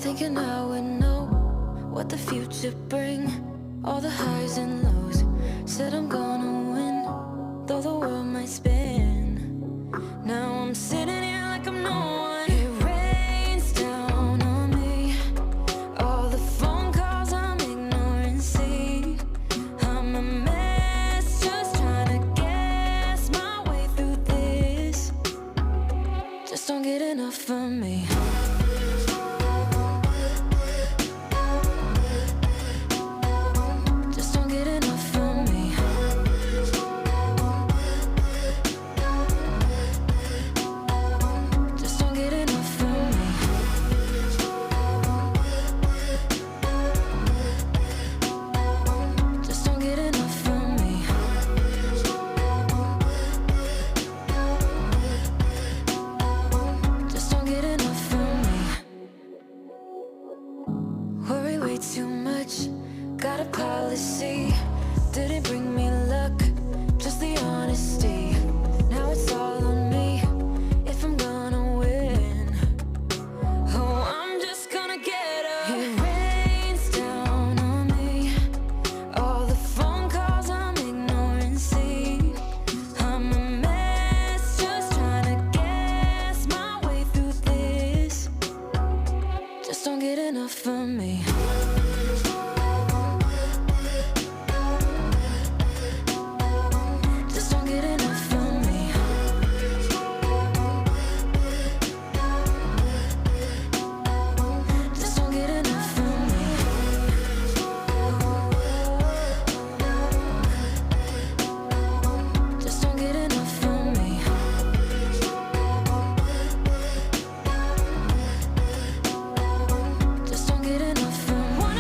Thinking I would know what the future bring, all the highs and lows. Said I'm gonna win, though the world might spin. Now I'm sitting here like I'm no one. It rains down on me, all the phone calls I'm ignoring. See, I'm a mess, just trying to guess my way through this. Just don't get enough of me. Too much, got a policy, didn't bring me luck, just the honesty. Now it's all on me, if I'm gonna win. Oh, I'm just gonna get up. It rains down on me, all the phone calls I'm ignoring. See, I'm a mess, just trying to guess my way through this. Just don't get enough of me. One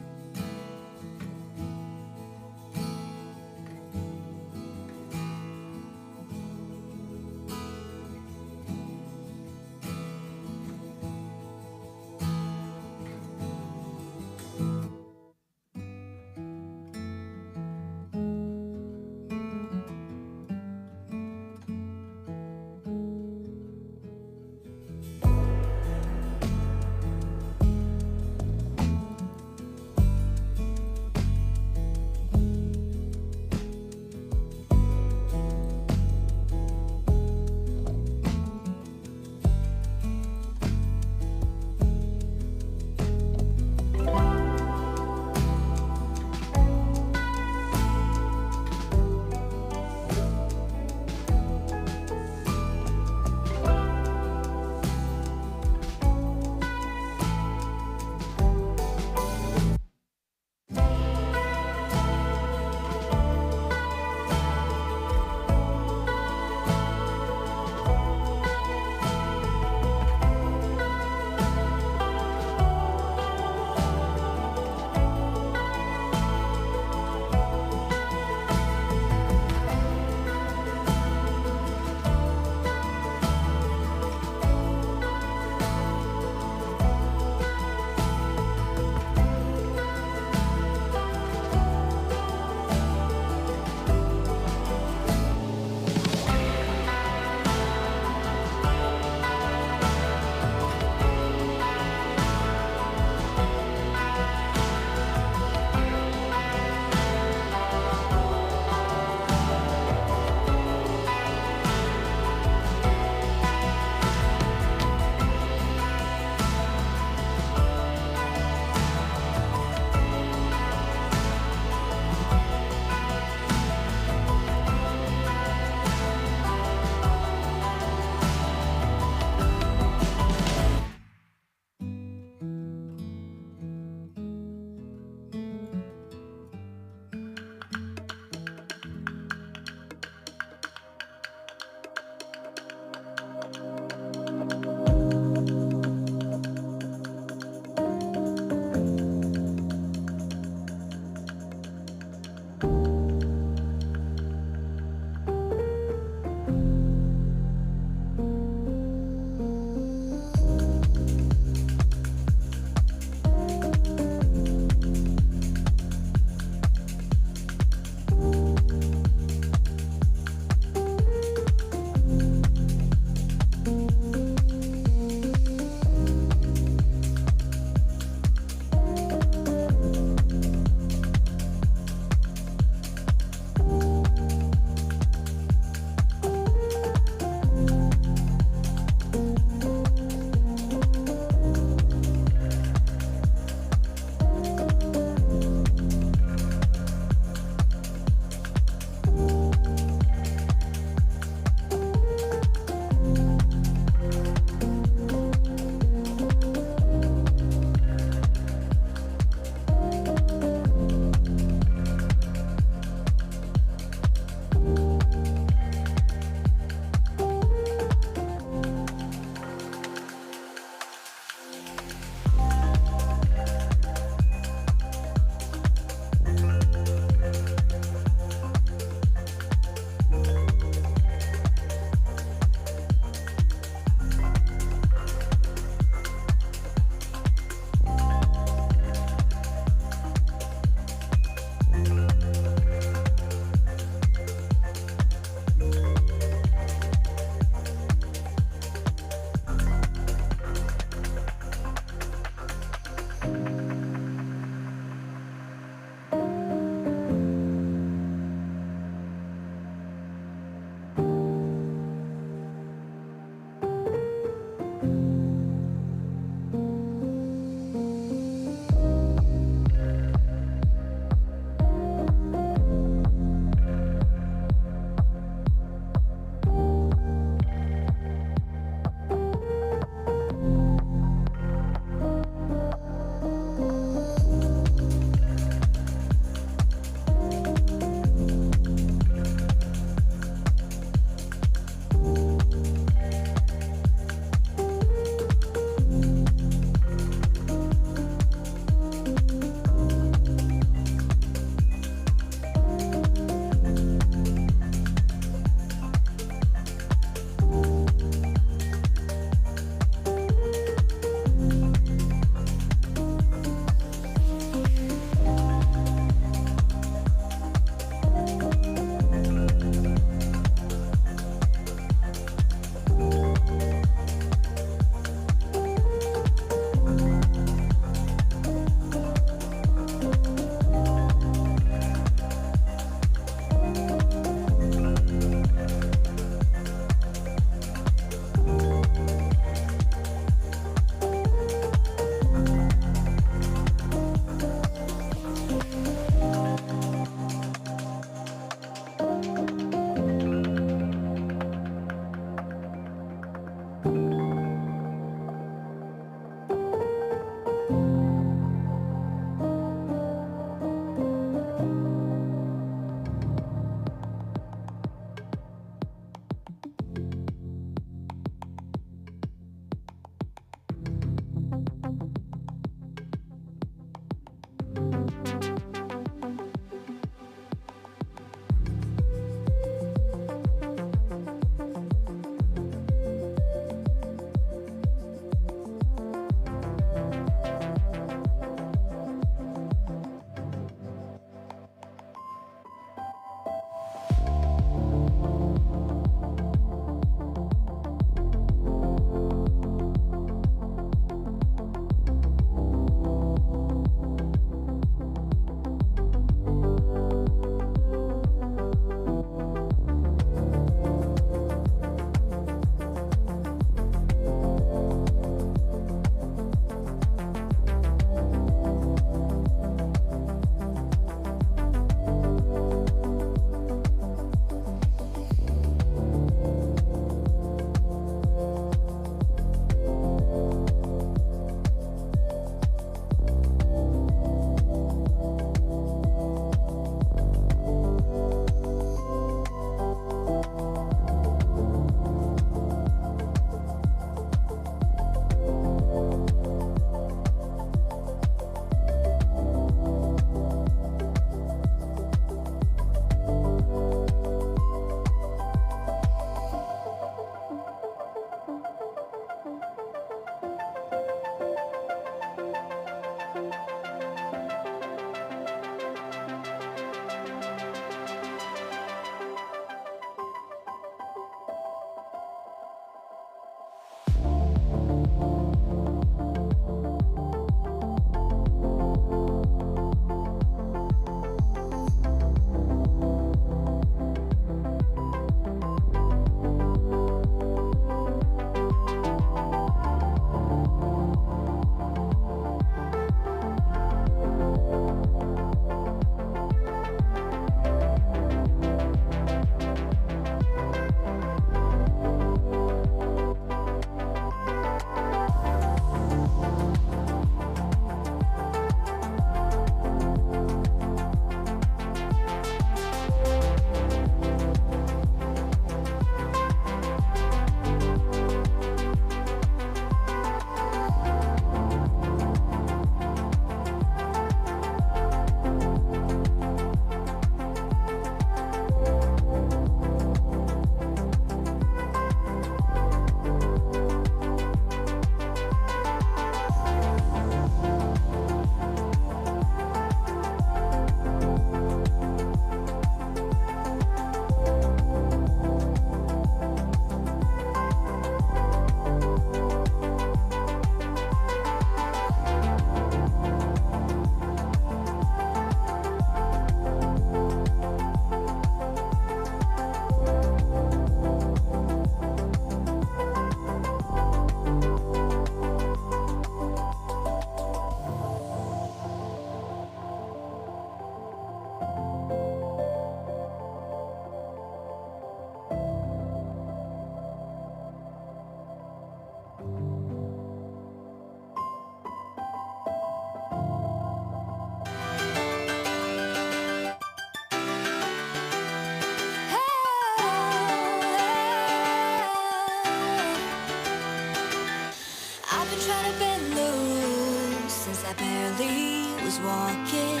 barely was walking.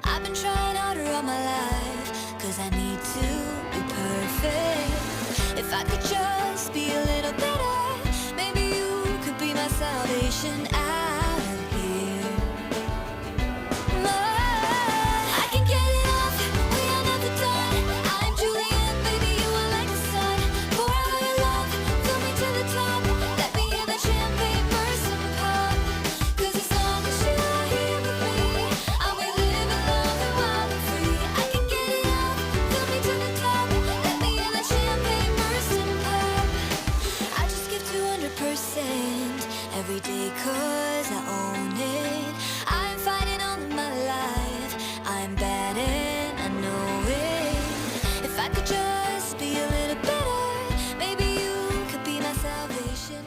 I've been trying harder all my life, 'cause I need to be perfect. If I could just be a little better, maybe you could be my salvation out of here. I can get it off, we are never done. I'm Juliet, baby, you are like the sun. Pour out your love, fill me to the top. Let me hear that champagne burst and pop. 'Cause as long as you're here with me, I'll be living, loving, wild and free. I can get it off, fill me to the top. Let me hear that champagne burst and pop. I just give 200% every day, 'cause I own it. I'm fighting all of my life, I'm bad and I know it. If I could just be a little better, maybe you could be my salvation.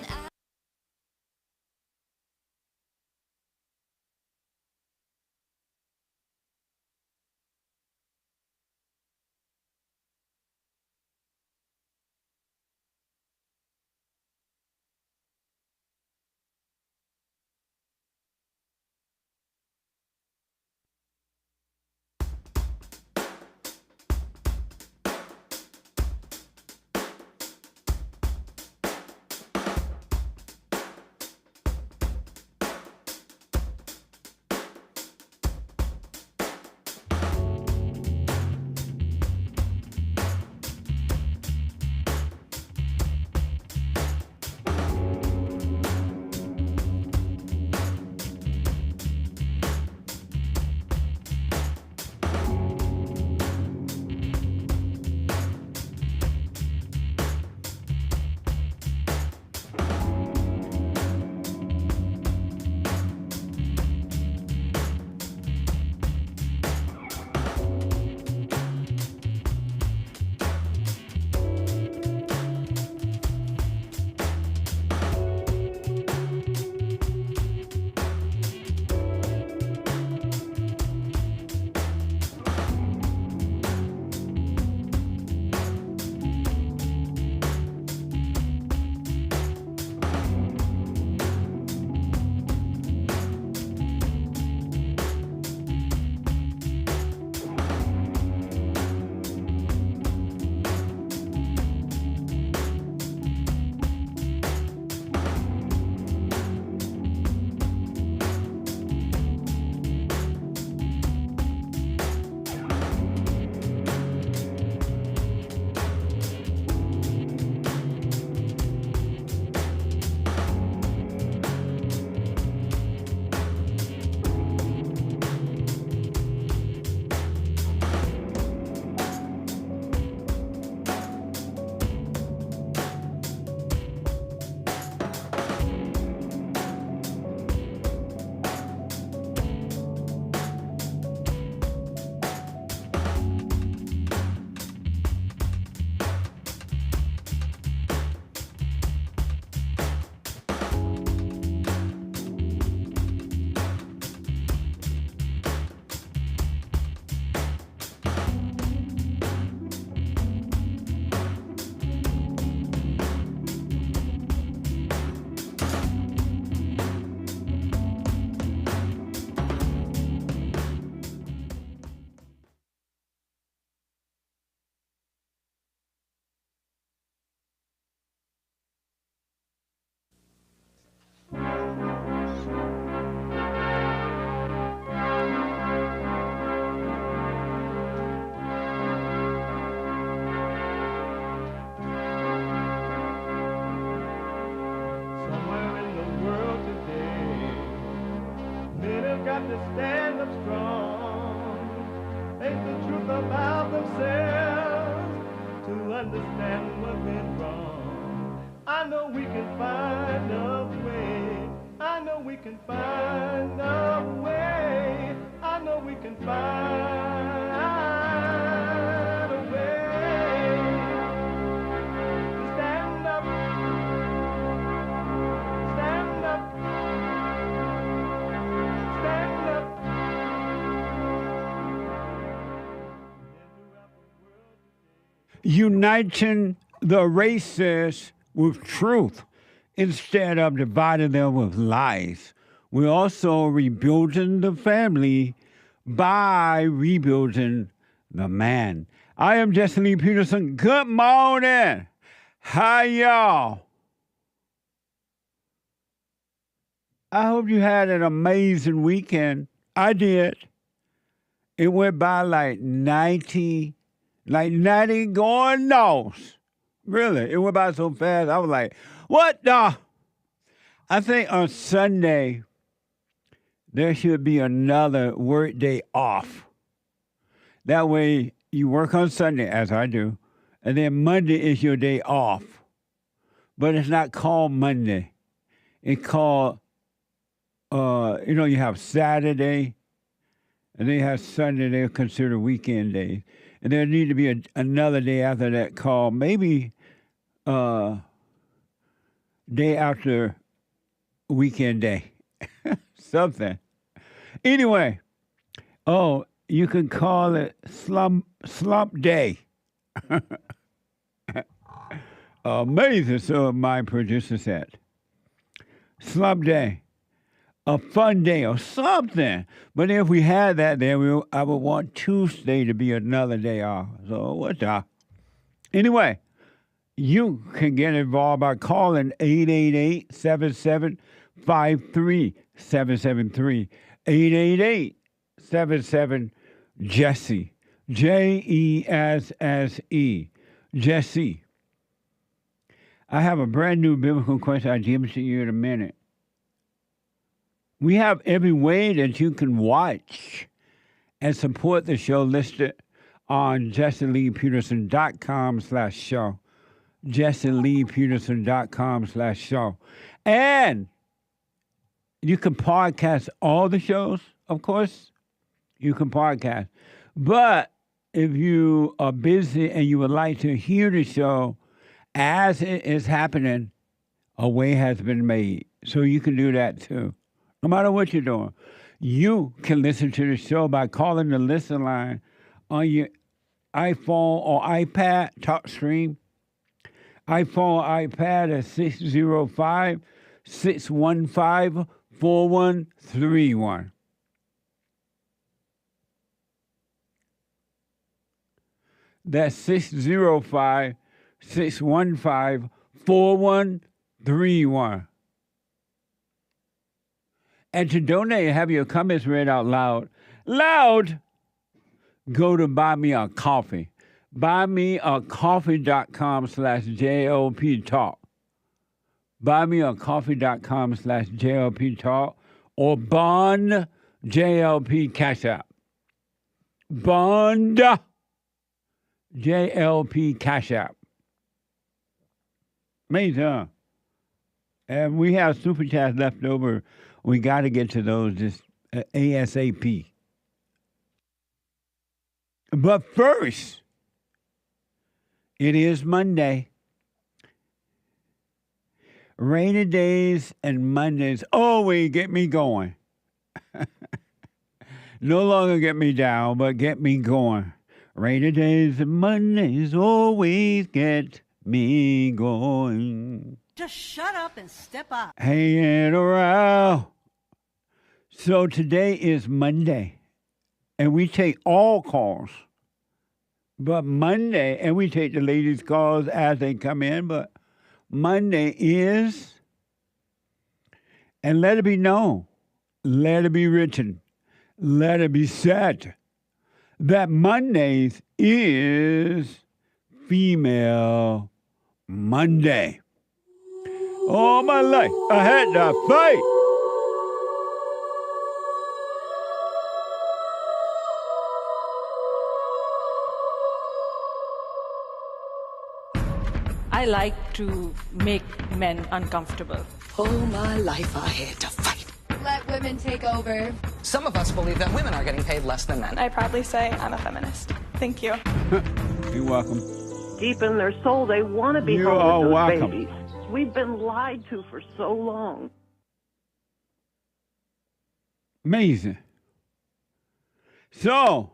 got to stand up strong, face the truth about themselves, to understand what went wrong. I know we can find a way. I know we can find a way. I know we can find a way to stand up, stand up, stand up. Uniting the races with truth instead of dividing them with lies. We're also rebuilding the family by rebuilding the man. I am Jasmine Peterson. Good morning. Hi, y'all. I hope you had an amazing weekend. I did. It went by like 90 going north. Really, it went by so fast. I was like, what the? I think on Sunday, there should be another work day off. That way, you work on Sunday, as I do, and then Monday is your day off. But it's not called Monday. It's called, you have Saturday, and then you have Sunday. They're considered weekend days. And there need to be another day after that called maybe day after weekend day. Something. Anyway, you can call it slump day. Amazing, so my producer said. Slump day. A fun day or something. But if we had that, then I would want Tuesday to be another day off. So what the? Anyway, you can get involved by calling 888-7753-773. 888-77-JESSE. Jesse. Jesse. I have a brand new biblical question. I'll give it to you in a minute. We have every way that you can watch and support the show listed on JesseLeePeterson.com/show. JesseLeePeterson.com/show. And you can podcast all the shows, of course. You can podcast. But if you are busy and you would like to hear the show as it is happening, a way has been made. So you can do that too. No matter what you're doing, you can listen to the show by calling the listen line on your iPhone or iPad, TalkStream. iPhone, iPad at 605-615-4131. That's 605-615-4131. And to donate and have your comments read out loud, go to Buy Me a Coffee. BuyMeACoffee.com/JLP Talk. BuyMeACoffee.com/JLP Talk. Or Bond JLP Cash App. Bond JLP Cash App. Amazing, huh? And we have super chats left over. We got to get to those just ASAP. But first, it is Monday. Rainy days and Mondays always get me going. No longer get me down, but get me going. Rainy days and Mondays always get me going. Just shut up and step up. Hanging around. So today is Monday, and we take all calls. But Monday, and we take the ladies' calls as they come in, but Monday is, and let it be known, let it be written, let it be said, that Mondays is Female Monday. All my life, I had to fight. I like to make men uncomfortable. All my life I had to fight. Let women take over. Some of us believe that women are getting paid less than men. I proudly say I'm a feminist. Thank you. You're welcome. Deep in their soul, they want to be You home are with those welcome. babies. We've been lied to for so long. Amazing. So,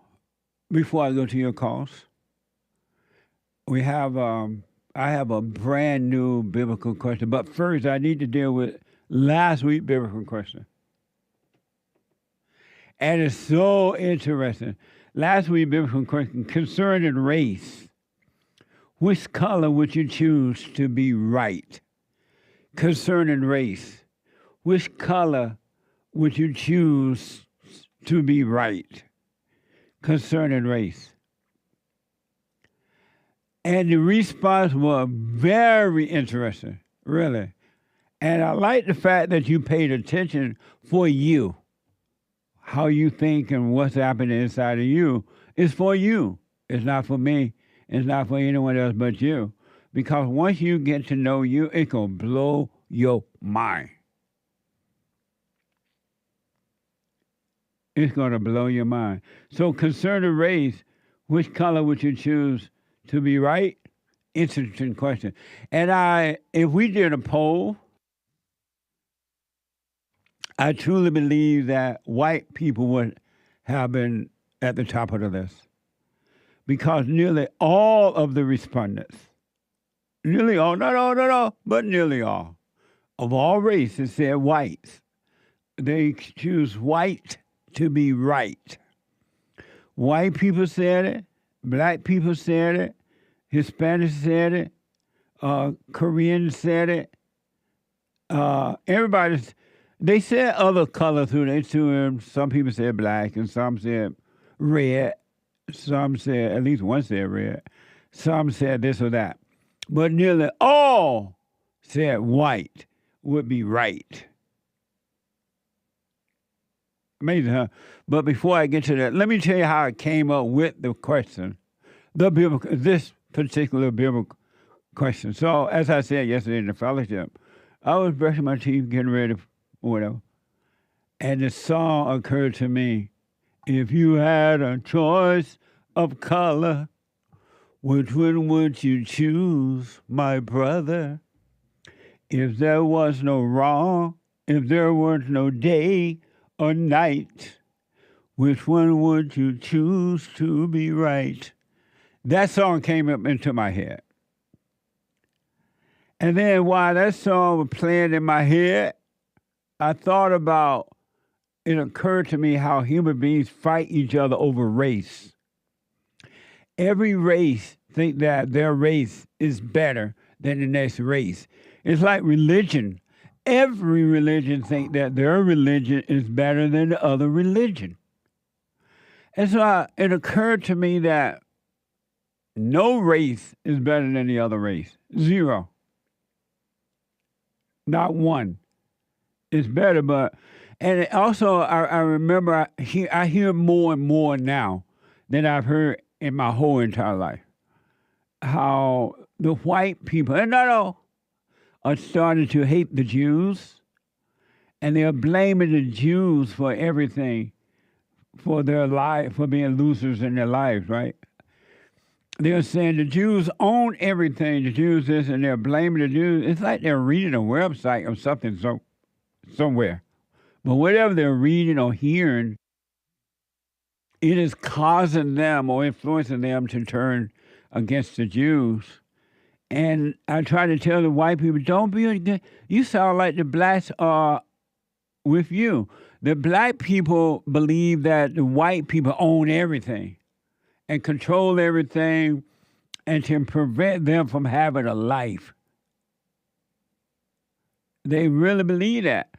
before I go to your calls, we have I have a brand new biblical question. But first, I need to deal with last week's biblical question. And it's so interesting. Last week, biblical question concerning race. Which color would you choose to be right? Concerning race. Which color would you choose to be right? Concerning race. And the response was very interesting, really. And I like the fact that you paid attention for you. How you think and what's happening inside of you is for you. It's not for me. It's not for anyone else but you. Because once you get to know you, it's going to blow your mind. It's going to blow your mind. So concerning race, which color would you choose to be right? Interesting question. And if we did a poll, I truly believe that white people would have been at the top of the list. Because nearly all of the respondents, nearly all, not all, not all, but nearly all, of all races said whites. They choose white to be right. White people said it, black people said it, Hispanics said it, Koreans said it, everybody's. They said other colors too. They too. Some people said black, and some said red. Some said, at least one said red. Some said this or that. But nearly all said white would be right. Amazing, huh? But before I get to that, let me tell you how I came up with the question, this particular biblical question. So, as I said yesterday in the fellowship, I was brushing my teeth, getting ready or whatever, and the song occurred to me. If you had a choice of color, which one would you choose, my brother? If there was no wrong, if there was no day or night, which one would you choose to be right? That song came up into my head. And then while that song was playing in my head, I thought about, it occurred to me how human beings fight each other over race. Every race think that their race is better than the next race. It's like religion. Every religion think that their religion is better than the other religion. And so it occurred to me that no race is better than the other race. Zero. Not one. It's better, but... And also, I remember, I hear more and more now than I've heard in my whole entire life, how the white people, and not all, are starting to hate the Jews, and they're blaming the Jews for everything, for their life, for being losers in their lives, right? They're saying the Jews own everything, the Jews this, and they're blaming the Jews. It's like they're reading a website or something somewhere. But whatever they're reading or hearing, it is causing them or influencing them to turn against the Jews. And I try to tell the white people, don't be, you sound like the blacks are with you. The black people believe that the white people own everything and control everything and can prevent them from having a life. They really believe that.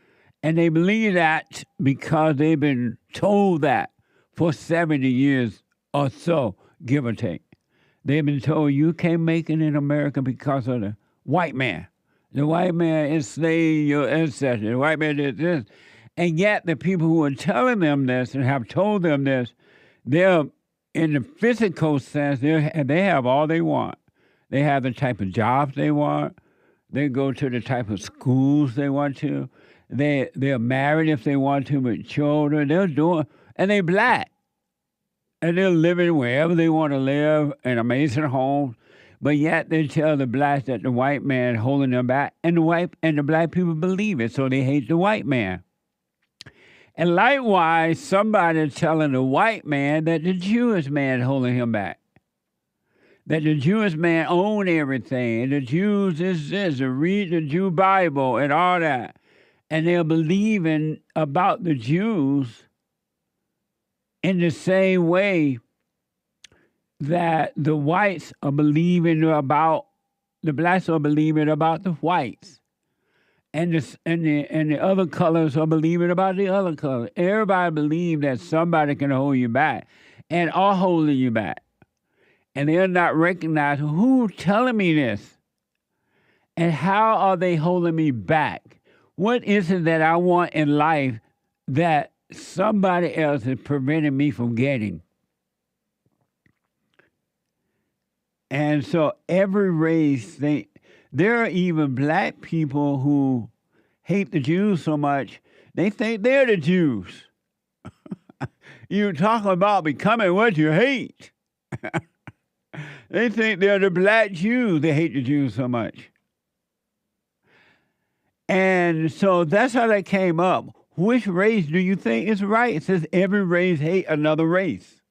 And they believe that because they've been told that for 70 years or so, give or take. They've been told you can't make it in America because of the white man. The white man enslaved your ancestors. The white man did this. And yet the people who are telling them this and have told them this, they're, in the physical sense, they have all they want. They have the type of jobs they want. They go to the type of schools they want to. They're married if they want to with children. They're doing, and they're black. And they're living wherever they want to live in amazing homes. But yet they tell the blacks that the white man is holding them back. And the black people believe it, so they hate the white man. And likewise, somebody telling the white man that the Jewish man is holding him back. That the Jewish man own everything. And the Jews is this, to read the Jew Bible and all that. And they're believing about the Jews in the same way that the whites are believing about, the blacks are believing about the whites. And the other colors are believing about the other colors. Everybody believes that somebody can hold you back and are holding you back. And they're not recognizing who's telling me this. And how are they holding me back? What is it that I want in life that somebody else is preventing me from getting? And so every race, there are even black people who hate the Jews so much, they think they're the Jews. You're talking about becoming what you hate. They think they're the black Jews. They hate the Jews so much. And so that's how that came up. Which race do you think is right? It says every race hate another race.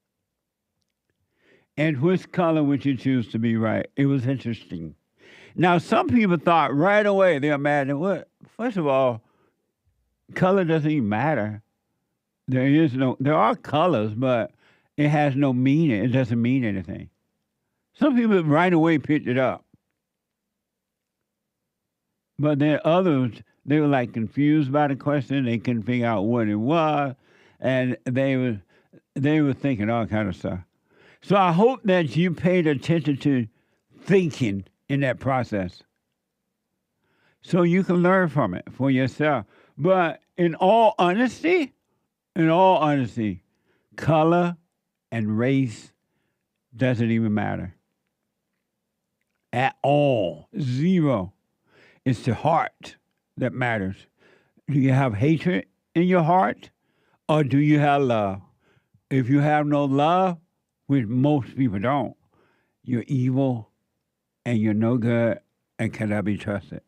And which color would you choose to be right? It was interesting. Now, some people thought right away they're mad at what? First of all, color doesn't even matter. There are colors, but it has no meaning. It doesn't mean anything. Some people right away picked it up. But then others, they were like confused by the question. They couldn't figure out what it was. And they were thinking all kind of stuff. So I hope that you paid attention to thinking in that process so you can learn from it for yourself. But in all honesty, color and race doesn't even matter at all. Zero. It's the heart that matters. Do you have hatred in your heart or do you have love? If you have no love, which most people don't, you're evil and you're no good and cannot be trusted.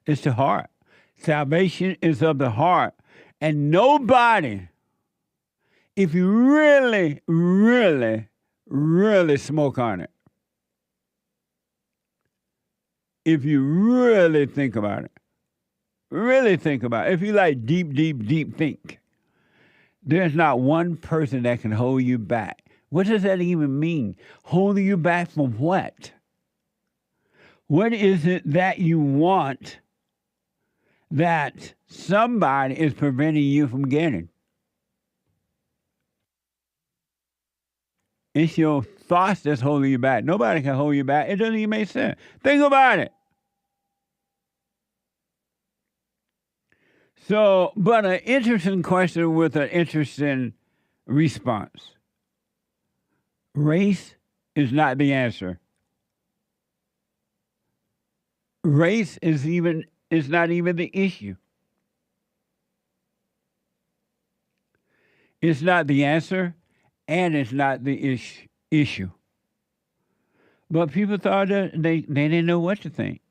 It's the heart. Salvation is of the heart. And nobody, if you really, really, really smoke on it, if you really think about it, if you like deep think, there's not one person that can hold you back. What does that even mean? Holding you back from what? What is it that you want that somebody is preventing you from getting? It's your thoughts that's holding you back. Nobody can hold you back. It doesn't even make sense. Think about it. So, but an interesting question with an interesting response. Race is not the answer. Race is not even the issue. It's not the answer, and it's not the issue. But people thought that they didn't know what to think.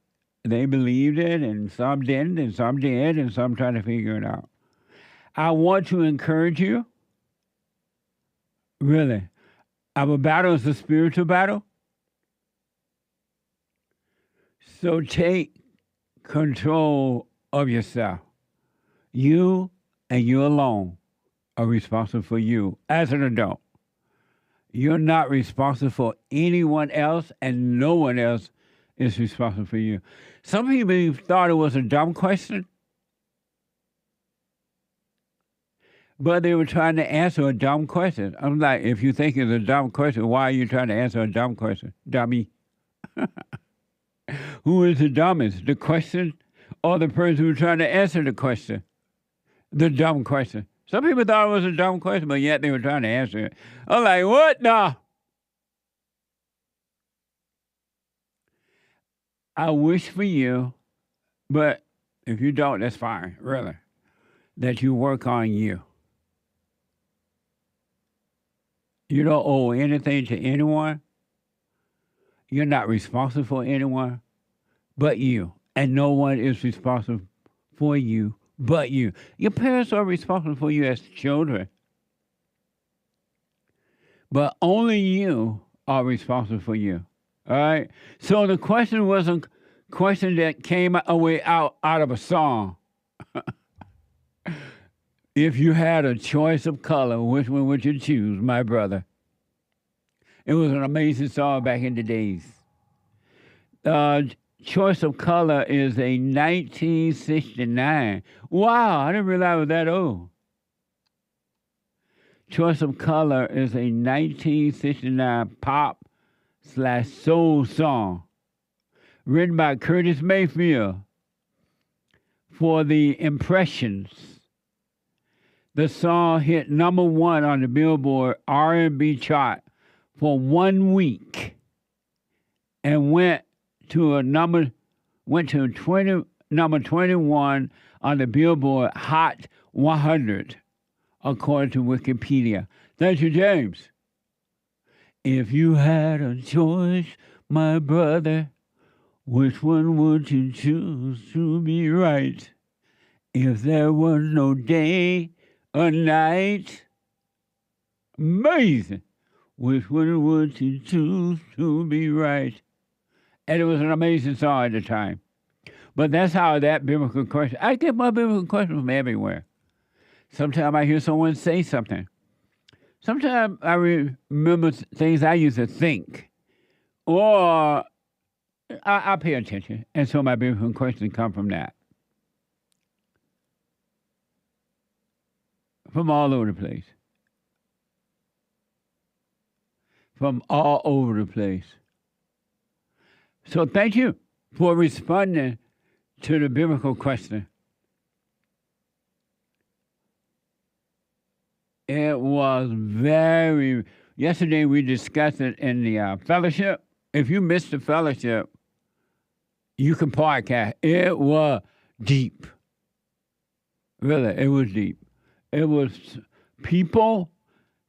They believed it, and some didn't, and some did, and some tried to figure it out. I want to encourage you, really. Our battle is a spiritual battle. So take control of yourself. You and you alone are responsible for you as an adult. You're not responsible for anyone else, and no one else is responsible for you. Some people thought it was a dumb question, but they were trying to answer a dumb question. I'm like, if you think it's a dumb question, why are you trying to answer a dumb question? Dummy. Who is the dumbest? The question or the person who's trying to answer the question? The dumb question. Some people thought it was a dumb question, but yet they were trying to answer it. I'm like, what the? I wish for you, but if you don't, that's fine, really, that you work on you. You don't owe anything to anyone. You're not responsible for anyone but you. And no one is responsible for you but you. Your parents are responsible for you as children. But only you are responsible for you. All right? So the question was a question that came away out of a song. If you had a choice of color, which one would you choose, my brother? It was an amazing song back in the days. Choice of Color is a 1969. Wow, I didn't realize it was that old. Choice of Color is a 1969 pop/soul song written by Curtis Mayfield for the Impressions. The song hit number 1 on the Billboard R&B chart for 1 week and went to number 21 on the Billboard Hot 100, according to Wikipedia. Thank you, James. If you had a choice, my brother, which one would you choose to be right? If there was no day or night, amazing. Which one would you choose to be right? And it was an amazing song at the time. But that's how that biblical question, I get my biblical questions from everywhere. Sometimes I hear someone say something. Sometimes I remember things I used to think. Or I pay attention. And so my biblical questions come from that. From all over the place. From all over the place. So thank you for responding to the biblical question. It was yesterday we discussed it in the fellowship. If you missed the fellowship, you can podcast. It was deep. Really, it was deep. It was people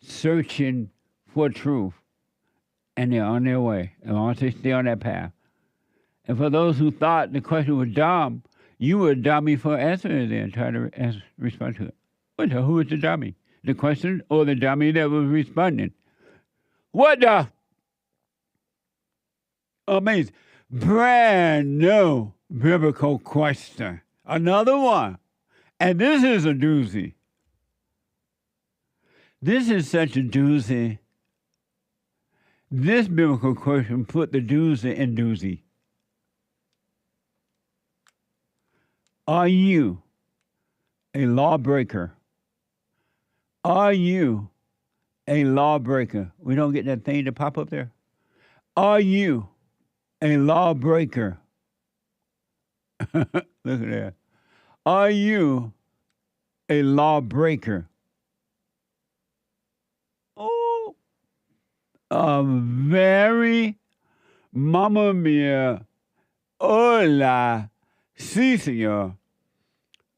searching for truth, and they're on their way, as long as they stay on that path. And for those who thought the question was dumb, you were a dummy for answering it and trying to respond to it. Who was the dummy? The question or the dummy that was responding? What the? Amazing. Brand new biblical question. Another one. And this is a doozy. This is such a doozy. This biblical question put the doozy in doozy. Are you a lawbreaker? Are you a lawbreaker? We don't get that thing to pop up there. Are you a lawbreaker? Look at that. Are you a lawbreaker? Oh, a very mamma mia, hola, si, senor.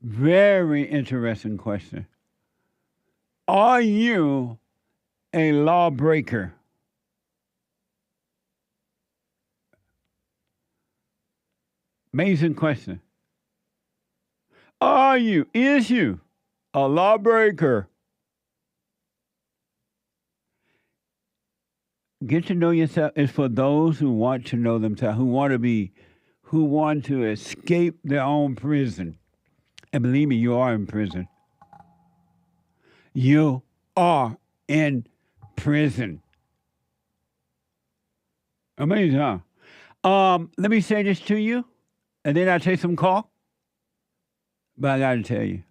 Very interesting question. Are you a lawbreaker? Amazing question. Is you a lawbreaker? Get to know yourself is for those who want to know themselves, who want to escape their own prison. And believe me, you are in prison. You are in prison. Amazing, huh? Let me say this to you, and then I'll take some call. But I got to tell you.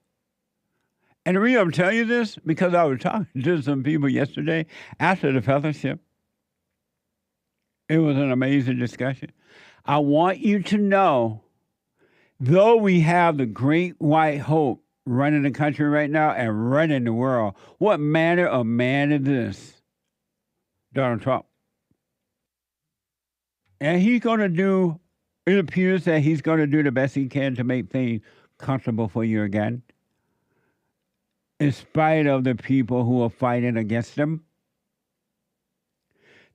And the reason I'm telling you this, because I was talking to some people yesterday after the fellowship. It was an amazing discussion. I want you to know, though we have the great white hope running the country right now and running the world, what manner of man is this? Donald Trump. And he's going to do, it appears that he's going to do the best he can to make things comfortable for you again, in spite of the people who are fighting against him.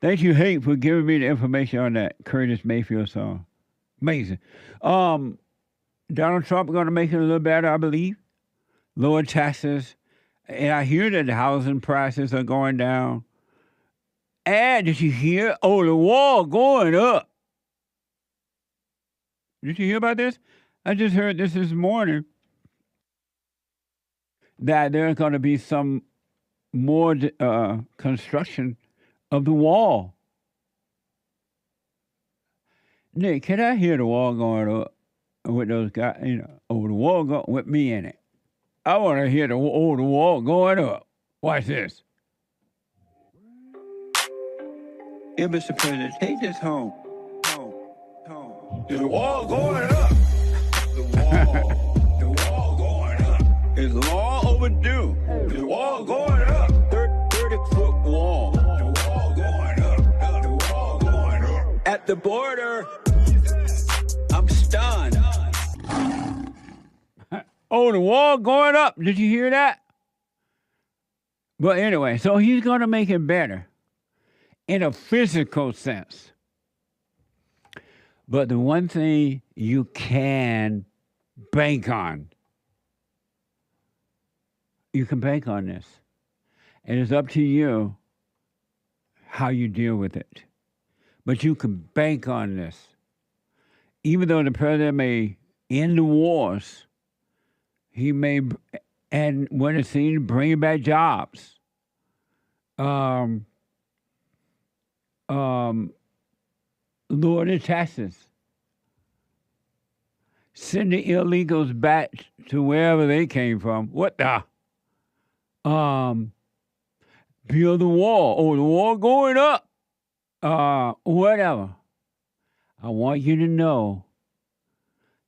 Thank you, Hank, for giving me the information on that Curtis Mayfield song. Amazing. Donald Trump going to make it a little better, I believe. Lower taxes. And I hear that the housing prices are going down. And did you hear? Oh, the wall going up. Did you hear about this? I just heard this morning. that there's going to be some more construction of the wall. Nick, can I hear the wall going up with those guys, over the wall going with me in it? I want to hear the wall going up. Watch this. Yeah, Mr. President, take this home. The wall going up. The wall going up. It's long overdue. The wall going up. 30-foot wall. The wall going up. The wall going up. At the border, I'm stunned. Oh, the wall going up. Did you hear that? But anyway, so he's going to make it better in a physical sense. But the one thing you can bank on, you can bank on this. And it's up to you how you deal with it. But you can bank on this. Even though the president may end the wars, he may, and when it's seen, bring back jobs. Lower the taxes. Send the illegals back to wherever they came from. What the? Build the wall. Oh, the wall going up. Whatever. I want you to know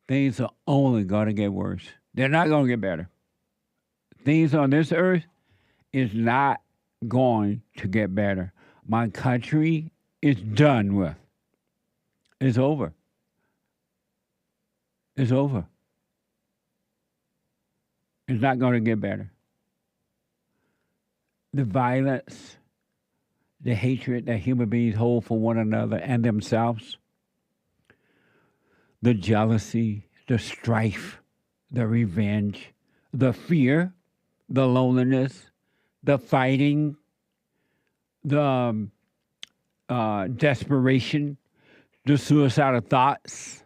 things are only going to get worse. They're not going to get better. Things on this earth is not going to get better. My country is done with. It's over. It's over. It's not going to get better. The violence, the hatred that human beings hold for one another and themselves, the jealousy, the strife, the revenge, the fear, the loneliness, the fighting, the desperation, the suicidal thoughts,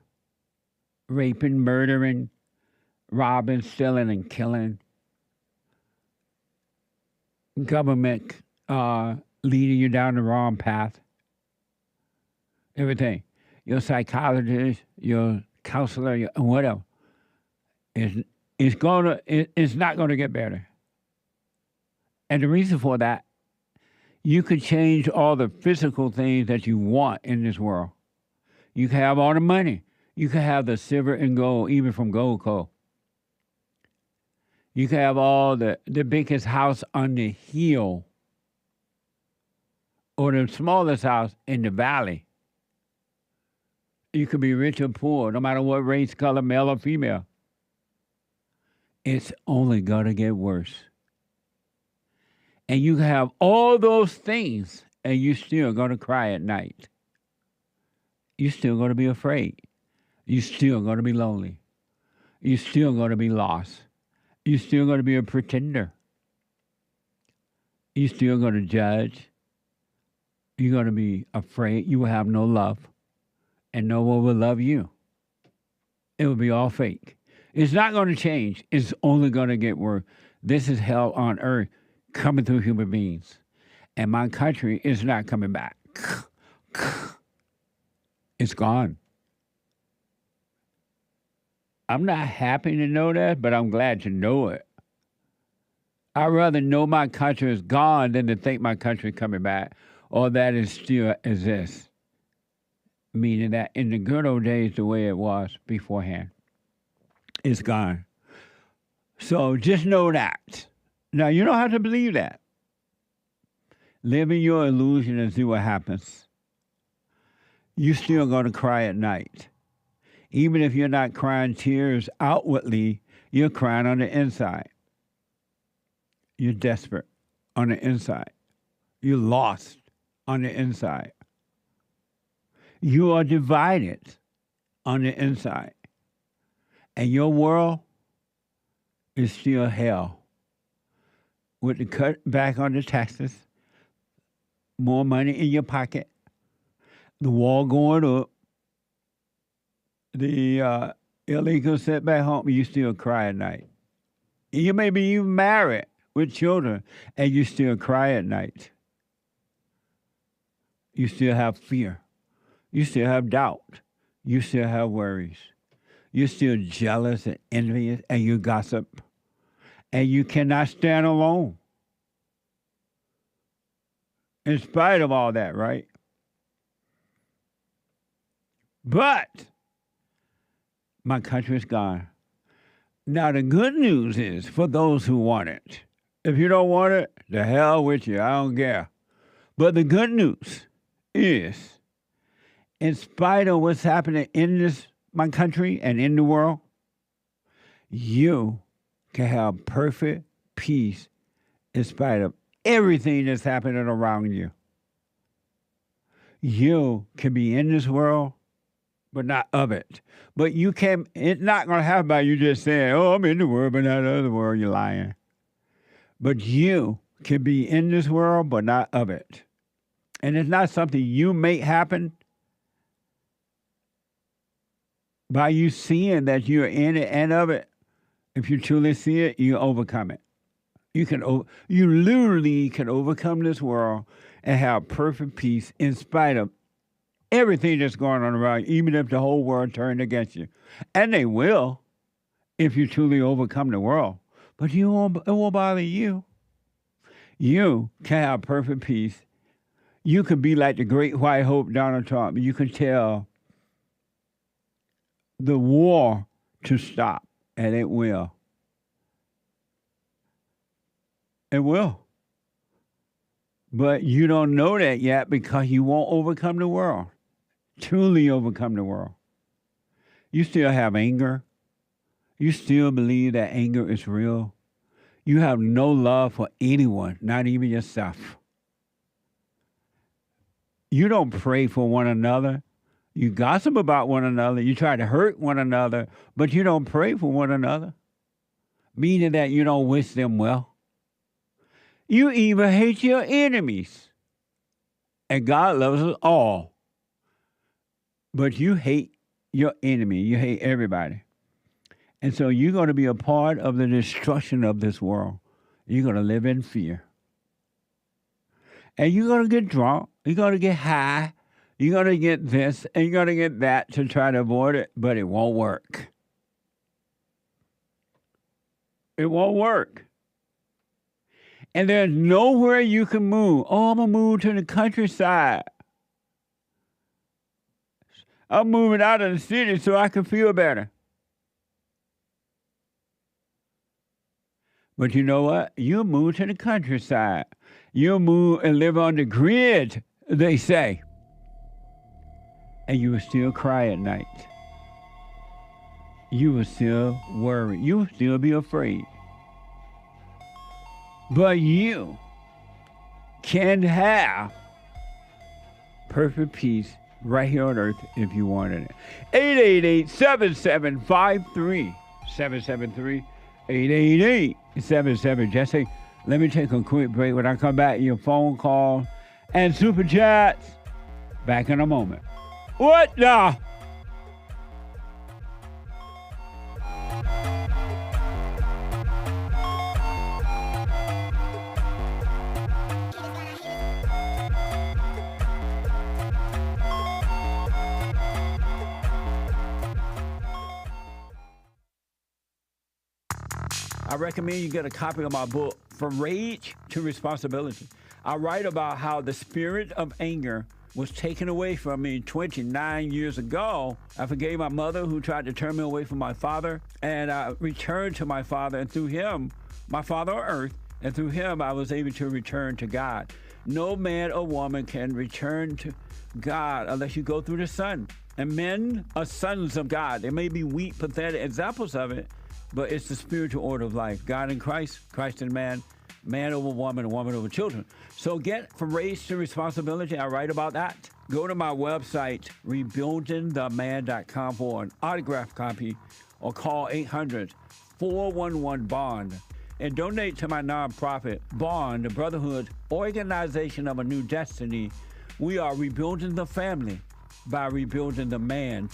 raping, murdering, robbing, stealing, and killing, government leading you down the wrong path, everything. Your psychologist, your counselor, your whatever. It's not going to get better. And the reason for that, you could change all the physical things that you want in this world. You can have all the money. You can have the silver and gold, even from Goldco. You can have all the biggest house on the hill or the smallest house in the valley. You could be rich or poor, no matter what race, color, male or female. It's only going to get worse. And you can have all those things, and you're still going to cry at night. You're still going to be afraid. You're still going to be lonely. You're still going to be lost. You're still going to be a pretender. You're still going to judge. You're going to be afraid. You will have no love. And no one will love you. It will be all fake. It's not going to change. It's only going to get worse. This is hell on earth coming through human beings. And my country is not coming back. It's gone. I'm not happy to know that, but I'm glad to know it. I'd rather know my country is gone than to think my country is coming back or that it still exists. Meaning that in the good old days, the way it was beforehand, it's gone. So just know that. Now, you don't have to believe that. Live in your illusion and see what happens. You're still going to cry at night. Even if you're not crying tears outwardly, you're crying on the inside. You're desperate on the inside. You're lost on the inside. You are divided on the inside. And your world is still hell. With the cut back on the taxes, more money in your pocket, the wall going up, the illegal set back home, you still cry at night. You may be even married with children, and you still cry at night. You still have fear. You still have doubt. You still have worries. You're still jealous and envious, and you gossip. And you cannot stand alone. In spite of all that, right? But my country is gone. Now, the good news is for those who want it. If you don't want it, the hell with you. I don't care. But the good news is, in spite of what's happening in my country and in the world, you can have perfect peace in spite of everything that's happening around you. You can be in this world, but not of it. But you can. It's not going to happen by you just saying, oh, I'm in the world, but not of the world. You're lying. But you can be in this world, but not of it. And it's not something you make happen by you seeing that you're in it and of it. If you truly see it, you overcome it. You literally can overcome this world and have perfect peace in spite of everything that's going on around you, even if the whole world turned against you. And they will, if you truly overcome the world. But it won't bother you. You can have perfect peace. You can be like the great white hope, Donald Trump. You can tell the war to stop, and it will. It will. But you don't know that yet because you won't overcome the world. Truly overcome the world. You still have anger. You still believe that anger is real. You have no love for anyone, not even yourself. You don't pray for one another. You gossip about one another. You try to hurt one another, but you don't pray for one another, meaning that you don't wish them well. You even hate your enemies. And God loves us all. But you hate your enemy. You hate everybody. And so you're going to be a part of the destruction of this world. You're going to live in fear. And you're going to get drunk. You're going to get high. You're going to get this and you're going to get that to try to avoid it, but it won't work. It won't work. And there's nowhere you can move. Oh, I'm going to move to the countryside. I'm moving out of the city so I can feel better. But you know what? You'll move to the countryside. You'll move and live on the grid, they say. And you will still cry at night. You will still worry. You will still be afraid. But you can have perfect peace right here on earth if you wanted it. 888-7753-773. 888-77. Jesse, let me take a quick break. When I come back, your phone call and super chats. Back in a moment. What the? I recommend you get a copy of my book, From Rage to Responsibility. I write about how the spirit of anger was taken away from me 29 years ago. I forgave my mother who tried to turn me away from my father, and I returned to my father, and through him, my father on earth, and through him, I was able to return to God. No man or woman can return to God unless you go through the Son. And men are sons of God. There may be weak, pathetic examples of it, but it's the spiritual order of life. God in Christ, Christ in man, man over woman, and woman over children. So get From Rage to Responsibility. I write about that. Go to my website, rebuildingtheman.com for an autographed copy, or call 800-411-BOND. And donate to my nonprofit, Bond, the Brotherhood Organization of a New Destiny. We are rebuilding the family by rebuilding the man.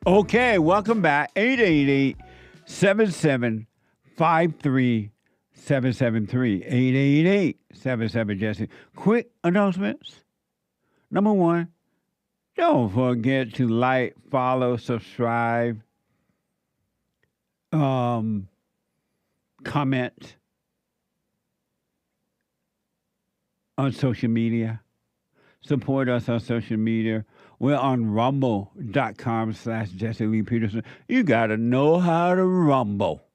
Okay, welcome back. 888-7753-773. 888-77-JESSE. Quick announcements. Number one, don't forget to like, follow, subscribe, comment. On social media. Support us on social media. We're on rumble.com/Jesse Lee Peterson. You got to know how to rumble.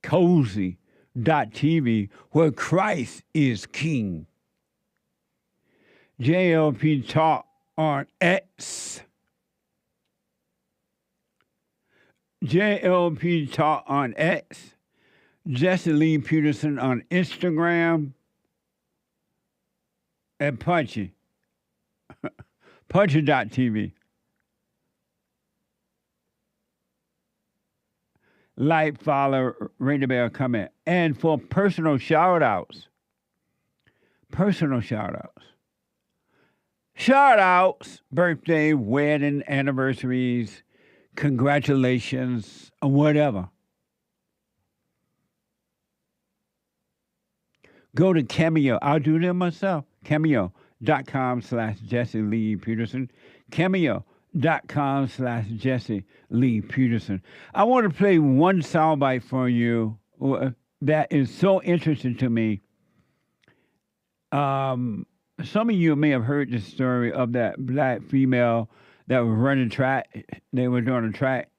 Cozy.tv, where Christ is King. JLP Talk on X. JLP Talk on X. Jesse Lee Peterson on Instagram. And Punchy. Punchy.tv. Like, follow, ring the bell, comment. And for personal shout-outs. Shout-outs, birthday, wedding, anniversaries, congratulations, or whatever. Go to Cameo. I'll do them myself. Cameo.com/Jesse Lee Peterson. Cameo.com/Jesse Lee Peterson. I want to play one soundbite for you that is so interesting to me. Some of you may have heard the story of that black female that was running track. They were doing a track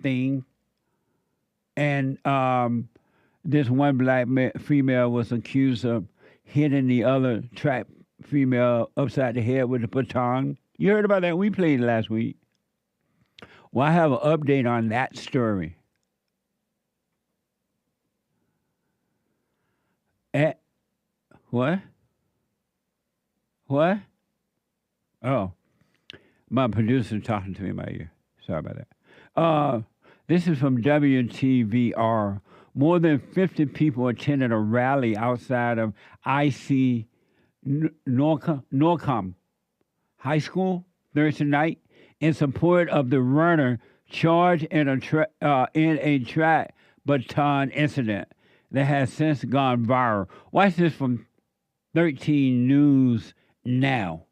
thing. And this one black female was accused of hitting the other track female upside the head with a baton. You heard about that? We played it last week. Well, I have an update on that story. What? Oh, my producer talking to me in my ear. Sorry about that. This is from WTVR. More than 50 people attended a rally outside of IC Norcom High School Thursday night in support of the runner charged in a track baton incident that has since gone viral. Watch this from 13 News Now.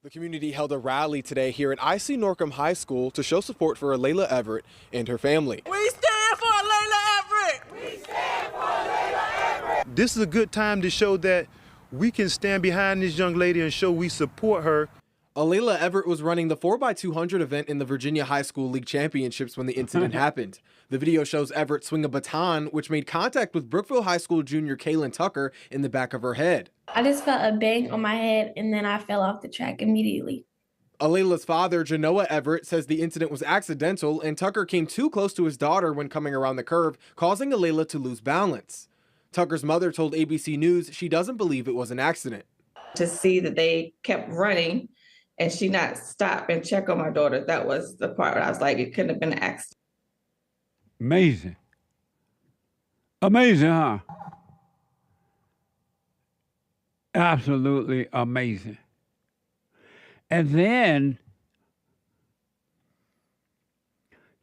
The community held a rally today here at IC Norcom High School to show support for Alayla Everett and her family. We stand for Alayla Everett! We stand for Alayla Everett! This is a good time to show that we can stand behind this young lady and show we support her. Alayla Everett was running the 4x200 event in the Virginia High School League Championships when the incident happened. The video shows Everett swing a baton, which made contact with Brookville High School junior Kaylin Tucker in the back of her head. I just felt a bang on my head, and then I fell off the track immediately. Alayla's father, Genoa Everett, says the incident was accidental, and Tucker came too close to his daughter when coming around the curve, causing Alayla to lose balance. Tucker's mother told ABC News she doesn't believe it was an accident. To see that they kept running and she not stop and check on my daughter, that was the part where I was like, it couldn't have been an accident. Amazing. Amazing, huh? Absolutely amazing. And then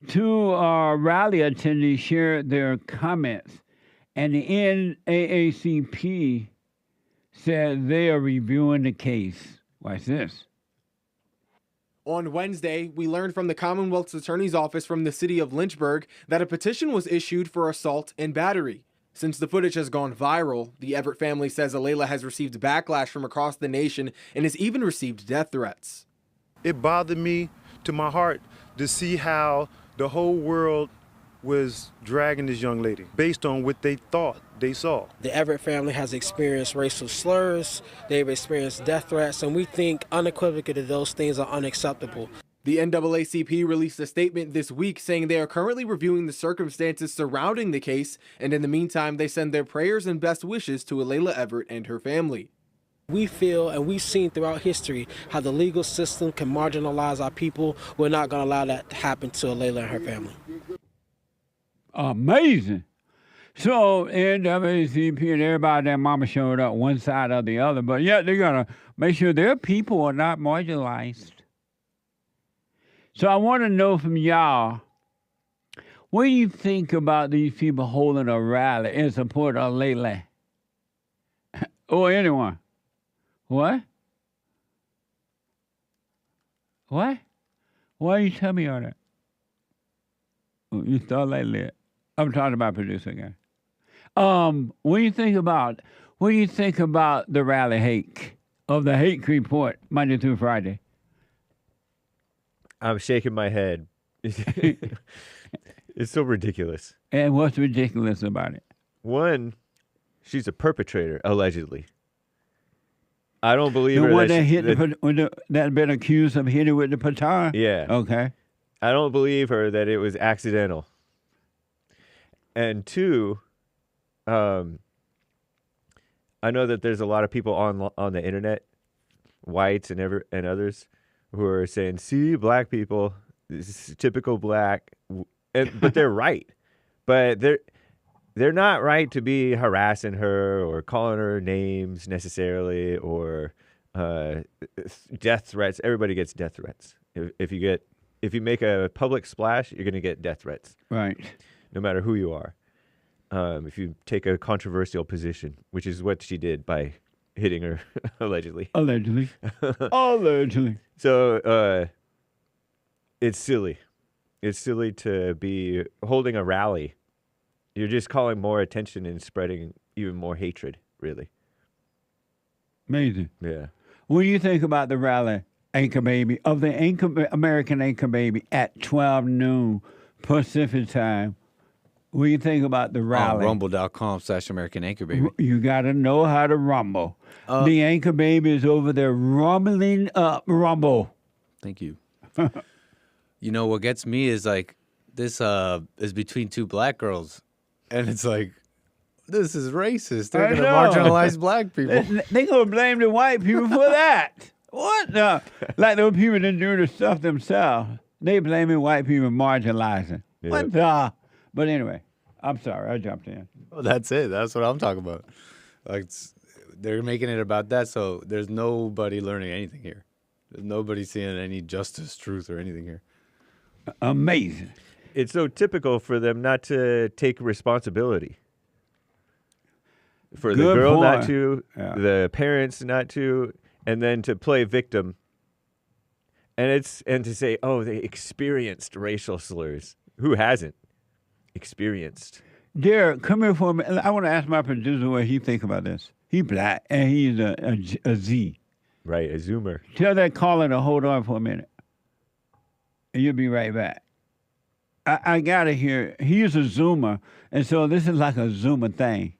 two rally attendees shared their comments, and the NAACP said they are reviewing the case. Watch this. On Wednesday, we learned from the Commonwealth's Attorney's Office from the city of Lynchburg that a petition was issued for assault and battery. Since the footage has gone viral, the Everett family says Alayla has received backlash from across the nation and has even received death threats. It bothered me to my heart to see how the whole world was dragging this young lady based on what they thought they saw. The Everett family has experienced racial slurs, they've experienced death threats, and we think unequivocally that those things are unacceptable. The NAACP released a statement this week saying they are currently reviewing the circumstances surrounding the case, and in the meantime, they send their prayers and best wishes to Alayla Everett and her family. We feel, and we've seen throughout history, how the legal system can marginalize our people. We're not going to allow that to happen to Alayla and her family. Amazing. So NAACP and everybody that mama showed up one side or the other, but yeah, they're going to make sure their people are not marginalized. So I want to know from y'all, what do you think about these people holding a rally in support of Layla? Or anyone? What? What? Why you tell me all that? Oh, you thought like that. I'm talking about producer again. What do you think about the rally hate of the hate report Monday through Friday? I'm shaking my head. It's so ridiculous. And what's ridiculous about it? One, she's a perpetrator, allegedly. I don't believe her. The one that been accused of hitting with the baton? Yeah. Okay. I don't believe her that it was accidental. And two, I know that there's a lot of people on the internet, whites and others, who are saying, "See, black people, this is typical black," but they're right. But they're not right to be harassing her or calling her names necessarily, or death threats. Everybody gets death threats. If you make a public splash, you're going to get death threats. Right. No matter who you are. If you take a controversial position, which is what she did by hitting her, allegedly. Allegedly. Allegedly. So it's silly. It's silly to be holding a rally. You're just calling more attention and spreading even more hatred, really. Amazing. Yeah. What do you think about the rally, Anchor Baby, of the American Anchor Baby at 12 noon Pacific time? What do you think about the rally? Rumble.com/American Anchor Baby. You got to know how to rumble. The Anchor Baby is over there rumbling up rumble. Thank you. You know, what gets me is like, this is between two black girls. And it's like, this is racist. They're going to marginalize black people. They going to blame the white people for that. What? No. Like those people didn't do the stuff themselves. They blaming white people marginalizing. Yeah. What the? But anyway, I'm sorry. I jumped in. Oh, that's it. That's what I'm talking about. Like, they're making it about that, so there's nobody learning anything here. There's nobody seeing any justice, truth, or anything here. Amazing. It's so typical for them not to take responsibility. For the girl not to, the parents not to, and then to play victim. And to say, oh, they experienced racial slurs. Who hasn't experienced? Derek, come here for a minute. I want to ask my producer what he think about this. He black, and he's a Z. Right, a Zoomer. Tell that caller to hold on for a minute. And you'll be right back. I got to hear. He's a Zoomer, and so this is like a Zoomer thing.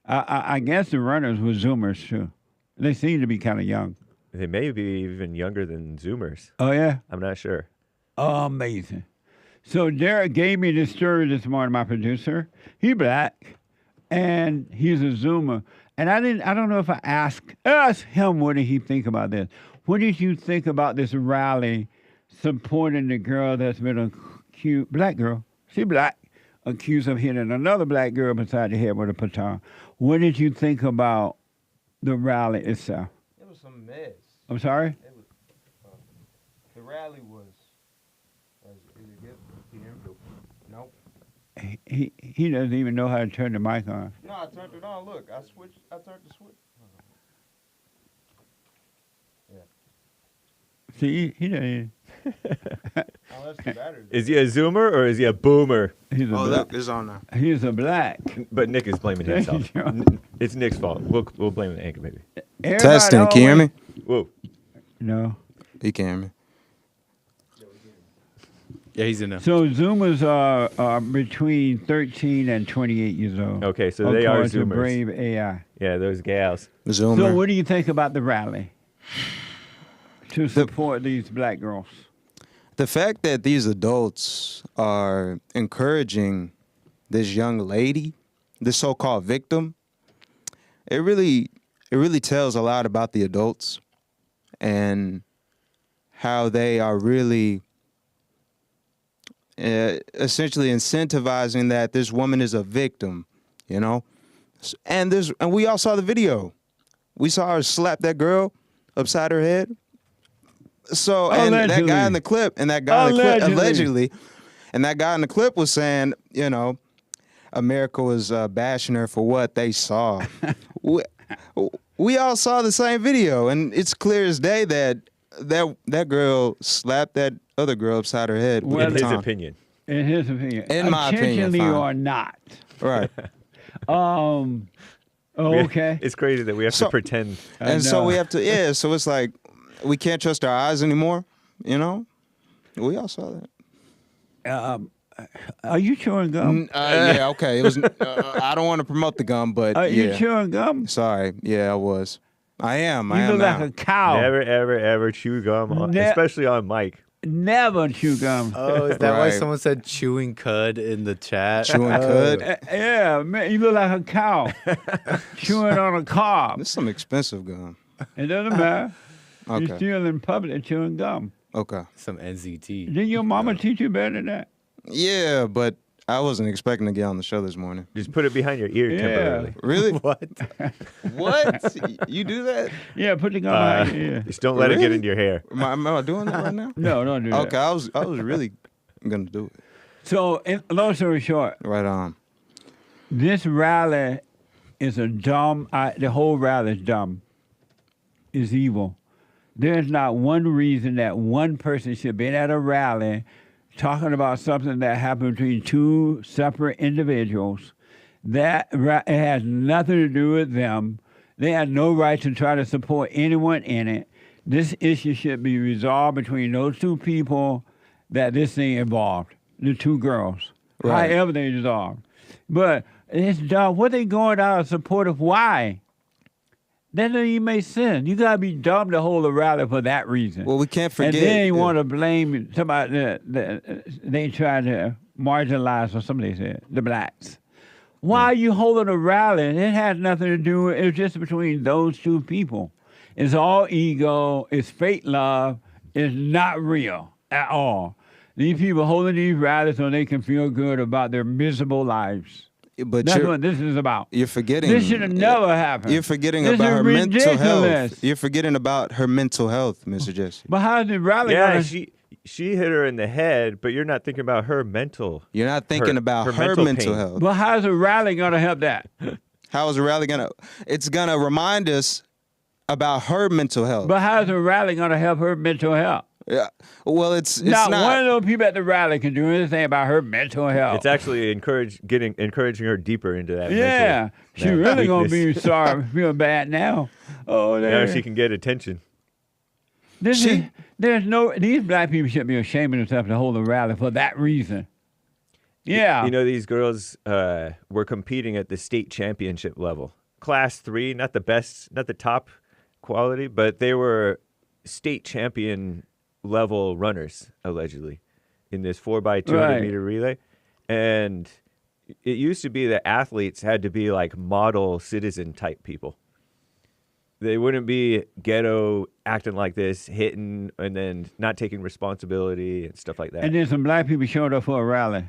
I guess the runners were Zoomers, too. They seem to be kind of young. They may be even younger than Zoomers. Oh, yeah? I'm not sure. Amazing. So Derek gave me this story this morning, my producer. He black, and he's a Zoomer. And I don't know if I asked him what did he think about this. What did you think about this rally supporting the girl that's been accused, black girl, she black, accused of hitting another black girl beside the head with a baton? What did you think about the rally itself? It was some mess. I'm sorry? It was, the rally was, is it good? Nope. He doesn't even know how to turn the mic on. No, I turned it on. Look, I turned the switch. Yeah. See, he doesn't. Is he a Zoomer or is he a Boomer? He's a look, it's on now. He's a black. But Nick is blaming himself. It's Nick's fault. We'll blame the anchor baby. Testing, can you hear me? Whoa. No. He can hear me. Yeah, he's in there. So Zoomers are between 13 and 28 years old. Okay, so they are Zoomers. To Zoomers. Brave AI. Yeah, those gals. Zoomer. So what do you think about the rally to support these black girls? The fact that these adults are encouraging this young lady, this so-called victim, it really tells a lot about the adults and how they are really essentially incentivizing that this woman is a victim, you know? And we all saw the video. We saw her slap that girl upside her head. So and that guy in the clip, allegedly, and that guy in the clip was saying, you know, America was bashing her for what they saw. we all saw the same video, and it's clear as day that girl slapped that other girl upside her head. Well, in his opinion. In his opinion. In my opinion, intentionally fine. or not. Right. Okay. It's crazy that we have to pretend. And so we have to, so it's like, we can't trust our eyes anymore, you know? We all saw that. Are you chewing gum? Yeah, okay. It was. I don't want to promote the gum, but Are you chewing gum? Sorry. Yeah, I was. I am. You look like a cow. Never, ever, ever chew gum, especially on mic. Never chew gum. Oh, is that why someone said chewing cud in the chat? Chewing cud? Yeah, man, you look like a cow chewing on a cob. This is some expensive gum. It doesn't matter. Okay. You're still in public chewing gum. Okay. Some NZT. Didn't your mama teach you better than that? Yeah, but I wasn't expecting to get on the show this morning. Just put it behind your ear temporarily. Really? What? What? You do that? Yeah, put the gum behind your ear. Just don't let it get into your hair. Am I doing that right now? No, don't do that. Okay, I was really gonna do it. So, long story short. Right on. This rally is a dumb. The whole rally is dumb. It's evil. There's not one reason that one person should be at a rally talking about something that happened between two separate individuals. That it has nothing to do with them. They have no right to try to support anyone in it. This issue should be resolved between those two people that this thing involved, the two girls. Right. However they resolved. But it's dumb. What they going out in support of? Why? That doesn't even make sense. You gotta be dumb to hold a rally for that reason. Well, we can't forget. And then you want to blame somebody that they try to marginalize, or somebody said, the blacks. Why are you holding a rally? It has nothing to do with it. It's just between those two people. It's all ego. It's fake love. It's not real at all. These people holding these rallies so they can feel good about their miserable lives. But that's what this is about. You're forgetting. This should have never happened. You're forgetting this about her mental health. Ridiculous. You're forgetting about her mental health, Mr. Jesse. But how's the rally? Yeah, she hit her in the head, but you're not thinking about her mental. You're not thinking about her mental health. But how's a rally gonna help that? How is a rally gonna? It's gonna remind us about her mental health. But how's a rally gonna help her mental health? Yeah. Well, it's not not. One of those people at the rally can do anything about her mental health. It's actually encouraging her deeper into that. Yeah, she's really gonna be sorry, feel bad now. Oh, now she can get attention. These black people should be ashamed of themselves to hold a rally for that reason. Yeah, you know, these girls were competing at the state championship level, Class 3, not the best, not the top quality, but they were state champion level runners, allegedly, in this 4x200 meter relay. And it used to be that athletes had to be like model citizen type people. They wouldn't be ghetto acting like this, hitting and then not taking responsibility and stuff like that. And then some black people showed up for a rally.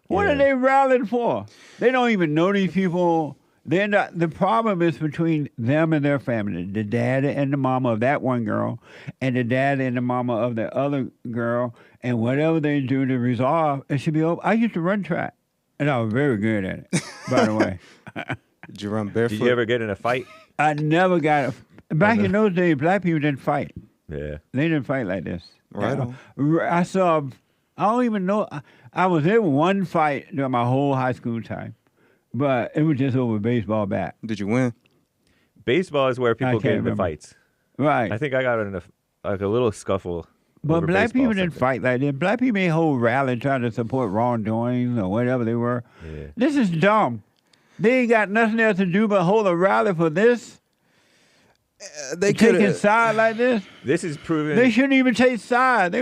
What are they rallying for? They don't even know these people. They're not, the problem is between them and their family, the dad and the mama of that one girl, and the dad and the mama of the other girl, and whatever they do to resolve, it should be over. I used to run track, and I was very good at it, by the way. Did you run barefoot? Did you ever get in a fight? I never got back in those days, black people didn't fight. Yeah. They didn't fight like this. Right on. I don't even know, I was in one fight during my whole high school time. But it was just over a baseball bat. Did you win? Baseball is where people get into fights. Right. I think I got in a little scuffle. But black people didn't fight like that. Black people ain't hold rally trying to support wrongdoings or whatever they were. Yeah. This is dumb. They ain't got nothing else to do but hold a rally for this. They taking side like this. This is proven. They shouldn't even take side.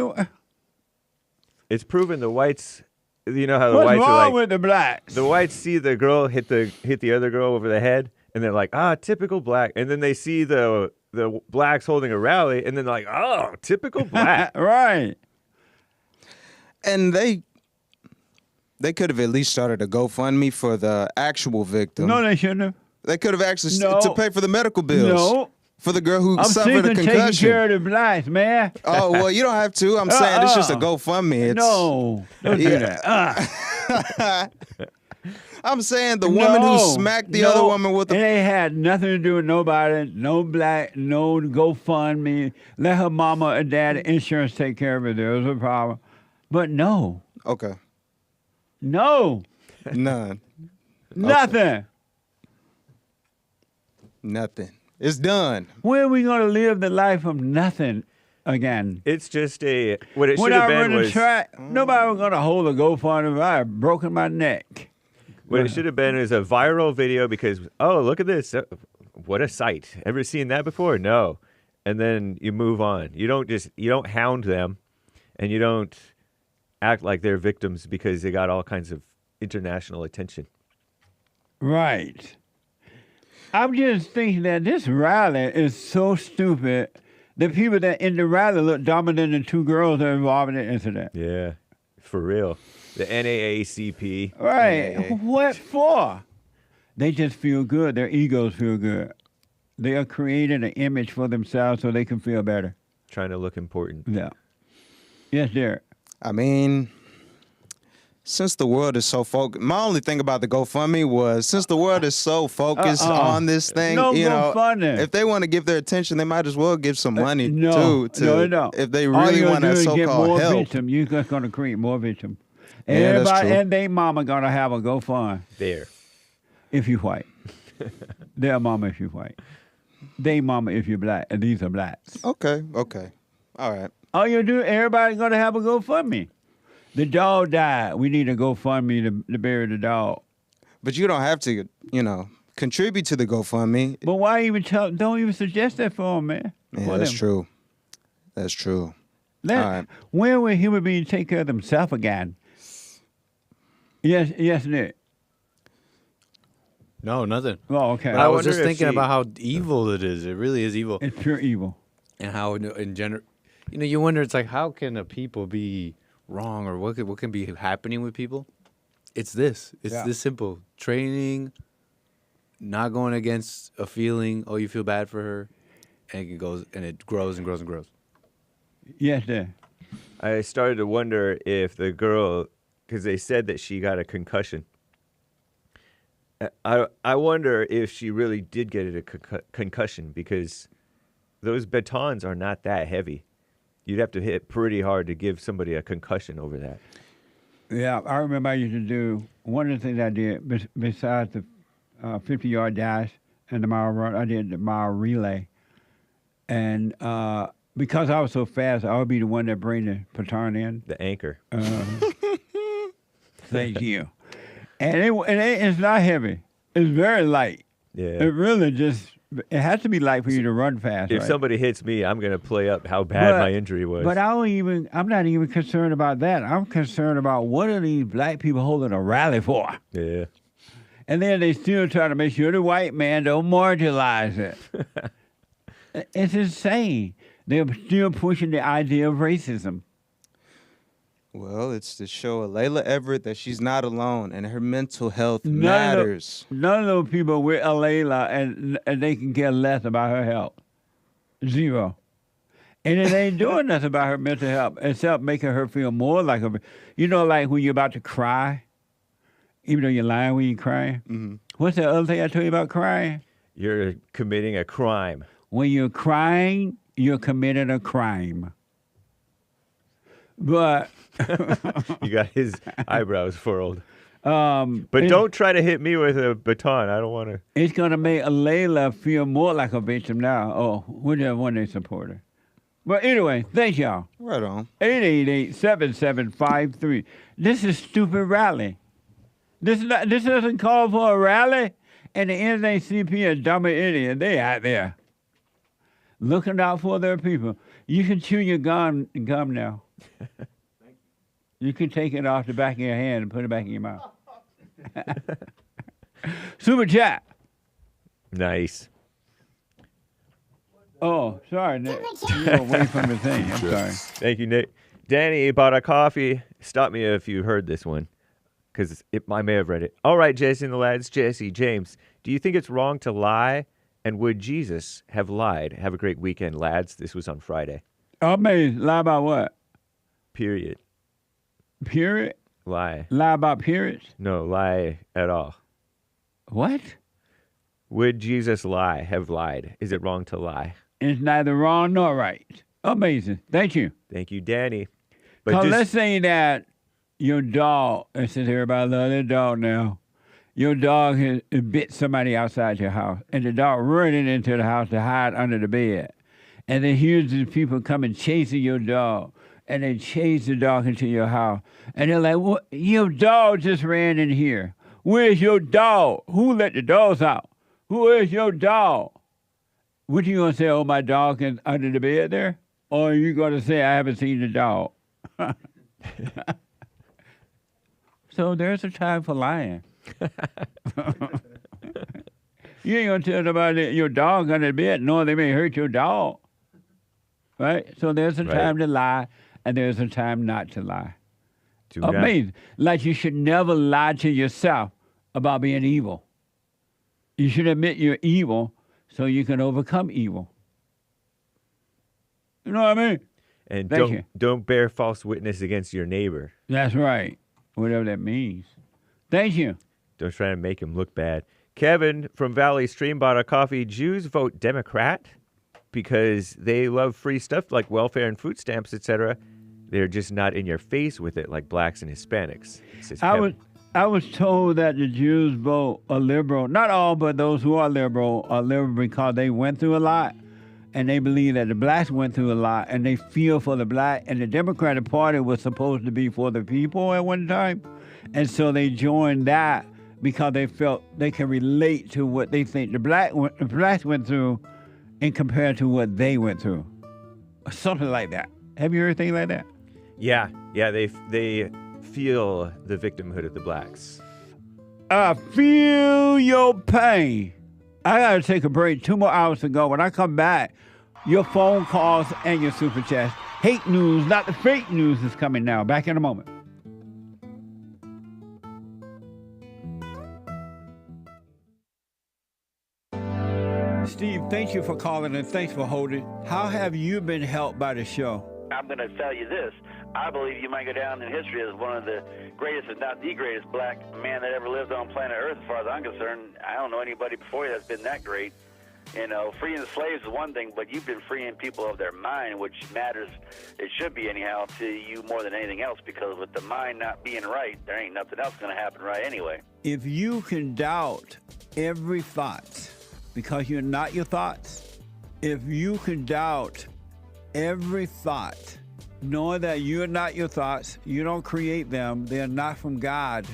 It's proven the whites. You know how the What's whites wrong are like, with the blacks? The whites see the girl hit the other girl over the head, and they're like, typical black. And then they see the blacks holding a rally, and then they're like, typical black. Right. And they could have at least started a GoFundMe for the actual victim. No, they shouldn't have. They could have actually to pay for the medical bills. No, For the girl who I'm suffered a taking concussion. care of the blacks, man. Oh, well, you don't have to. I'm saying it's just a GoFundMe. It's, no, don't do that. I'm saying the woman who smacked the other woman with the... It ain't had nothing to do with nobody. No black, no GoFundMe. Let her mama and dad insurance take care of it. There was a problem. But no. Okay. No. None. Nothing. Okay. Nothing. It's done. When are we going to live the life of nothing again? It's just what it should have been was... Nobody was going to hold a GoFundMe if I had broken my neck. What it should have been is a viral video because, oh, look at this. What a sight. Ever seen that before? No. And then you move on. You don't hound them and you don't act like they're victims because they got all kinds of international attention. Right. I'm just thinking that this rally is so stupid. The people that in the rally look dumber than the two girls that are involved in the incident. Yeah, for real. The NAACP. Right. What for? They just feel good. Their egos feel good. They are creating an image for themselves so they can feel better. Trying to look important. Yeah. Yes, Derek. I mean, since the world is so focused, my only thing about the GoFundMe was since the world is so focused on this thing, if they want to give their attention, they might as well give some money too. If they really want to so-called help. Victim, you're just going to create more victims. Yeah, everybody and their mama going to have a GoFundMe. There. If you white. Their mama if you white. They mama if you're black. And these are blacks. Okay. All right. All you do, everybody's going to have a GoFundMe. The dog died. We need a GoFundMe to bury the dog. But you don't have to, contribute to the GoFundMe. But why even don't even suggest that for them, man? Yeah, that's true. That's true. All right. When will human beings take care of themselves again? Yes, Nick. No, nothing. Oh, okay. But I was just thinking about how evil it is. It really is evil. It's pure evil. And how, in general, you wonder, it's like, how can a people be wrong or what can be happening with people? It's this. It's this simple. Training, not going against a feeling. Oh, you feel bad for her, and it goes and it grows and grows and grows. Yes, sir. I started to wonder if the girl, because they said that she got a concussion. I wonder if she really did get a concussion because those batons are not that heavy. You'd have to hit pretty hard to give somebody a concussion over that. Yeah, I remember I used to do, one of the things I did, besides the 50-yard dash and the mile run, I did the mile relay. And because I was so fast, I would be the one that bring the baton in. The anchor. Thank you. And it's not heavy. It's very light. Yeah. It really just, it has to be light for you to run fast. If somebody hits me, I'm going to play up how bad my injury was. But I'm not even concerned about that. I'm concerned about what are these black people holding a rally for? Yeah. And then they still try to make sure the white man don't marginalize it. It's insane. They're still pushing the idea of racism. Well, it's to show Layla Everett that she's not alone and her mental health matters. None of those people with Layla and they can care less about her health. Zero. And it ain't doing nothing about her mental health except making her feel more like like when you're about to cry, even though you're lying when you're crying. Mm-hmm. What's the other thing I told you about crying? You're committing a crime. When you're crying, you're committing a crime. But you got his eyebrows furled. But don't try to hit me with a baton. I don't want to. It's going to make Layla feel more like a victim now. Oh, whichever one they support her. But anyway, thank y'all. Right on. 888-7753. This is stupid rally. This doesn't call for a rally. And the NAACP is dumb and idiot. They out there looking out for their people. You can chew your gum now. You can take it off the back of your hand and put it back in your mouth. Super chat. Nice. Oh, sorry, Nick. You're away from the thing. I'm sorry. Thank you, Nick. Danny bought a coffee. Stop me if you heard this one, because I may have read it. All right, Jason, the lads, Jesse, James, do you think it's wrong to lie And would Jesus have lied? Have a great weekend, lads. This was on Friday. Amazing. Lie about what? Period. Period? Lie. Lie about periods? No, lie at all. What? Would Jesus lie? Have lied? Is it wrong to lie? It's neither wrong nor right. Amazing. Thank you. Thank you, Danny. Because let's say that your dog, and since everybody loves their dog now, your dog has bit somebody outside your house, and the dog running into the house to hide under the bed. And then here's these people coming chasing your dog, and they chase the dog into your house. And they're like, "What? Your dog just ran in here. Where's your dog? Who let the dogs out? Who is your dog?" What are you going to say? Oh, my dog is under the bed there? Or are you going to say, I haven't seen the dog? So there's a time for lying. You ain't going to tell nobody your dog under the bed, knowing they may hurt your dog. Right? So there's a time to lie, and there's a time not to lie. Amazing. Like you should never lie to yourself about being evil. You should admit you're evil so you can overcome evil. You know what I mean? And don't bear false witness against your neighbor. That's right. Whatever that means. Thank you. Don't try to make him look bad. Kevin from Valley Stream bought a coffee. Jews vote Democrat because they love free stuff like welfare and food stamps, etc. They're just not in your face with it like blacks and Hispanics. I was told that the Jews vote a liberal. Not all, but those who are liberal because they went through a lot. And they believe that the blacks went through a lot, and they feel for the black. And the Democratic Party was supposed to be for the people at one time. And so they joined that because they felt they can relate to what they think the blacks went through and compared to what they went through. Something like that. Have you heard things like that? Yeah, they feel the victimhood of the blacks. I feel your pain. I got to take a break. 2 more hours to go. When I come back, your phone calls and your super chats. Hate news, not the fake news, is coming now. Back in a moment. Steve, thank you for calling and thanks for holding. How have you been helped by the show? I'm going to tell you this. I believe you might go down in history as one of the greatest, if not the greatest, black man that ever lived on planet Earth, as far as I'm concerned. I don't know anybody before you that's been that great. You know, freeing the slaves is one thing, but you've been freeing people of their mind, which matters, it should be anyhow, to you more than anything else, because with the mind not being right, there ain't nothing else going to happen right anyway. If you can doubt every thought because you're not your thoughts, if you can doubt every thought, knowing that you're not your thoughts, you don't create them, they're not from God,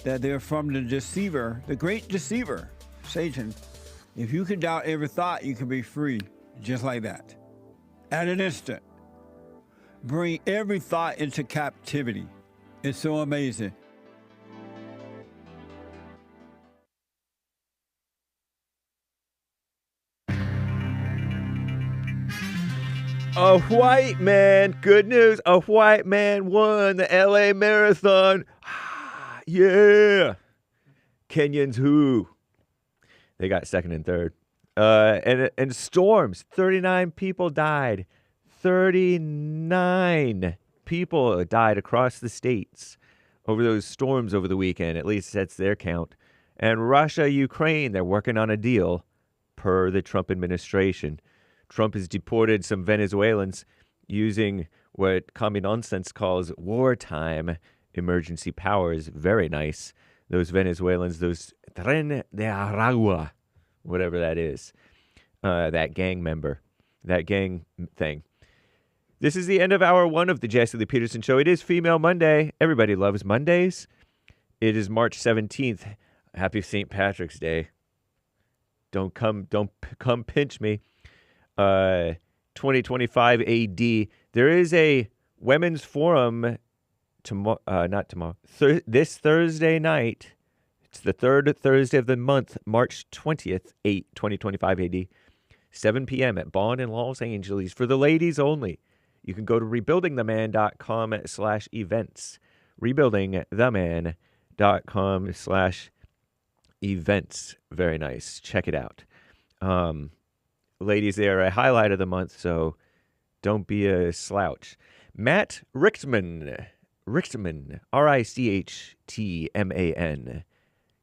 that they're from the deceiver, the great deceiver, Satan. If you can doubt every thought, you can be free, just like that. At an instant. Bring every thought into captivity. It's so amazing. A white man, good news, a white man won the LA Marathon. Yeah. Kenyans who? They got second and third. And storms, 39 people died. 39 people died across the states over those storms over the weekend. At least that's their count. And Russia, Ukraine, they're working on a deal per the Trump administration. Trump has deported some Venezuelans using what Common Nonsense calls wartime emergency powers. Very nice. Those Venezuelans, those Tren de Aragua, whatever that is, that gang member, that gang thing. This is the end of hour 1 of the Jesse Peterson Show. It is Female Monday. Everybody loves Mondays. It is March 17th. Happy St. Patrick's Day. Don't come pinch me. 2025 AD. There is a women's forum this Thursday night. It's the third Thursday of the month, March 20th, 2025 AD, 7 p.m. at Bond in Los Angeles for the ladies only. You can go to rebuildingtheman.com/events. Rebuildingtheman.com/events. Very nice. Check it out. Ladies, they are a highlight of the month, so don't be a slouch. Matt Richtman, Richtman.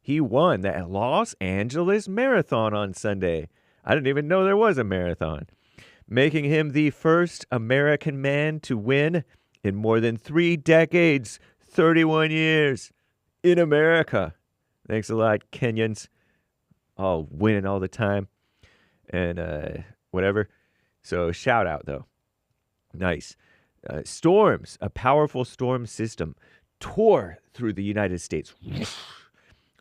He won the Los Angeles Marathon on Sunday. I didn't even know there was a marathon, making him the first American man to win in more than 3 decades, 31 years in America. Thanks a lot, Kenyans. All winning all the time and whatever. So shout out, though. Nice. Storms, a powerful storm system, tore through the United States.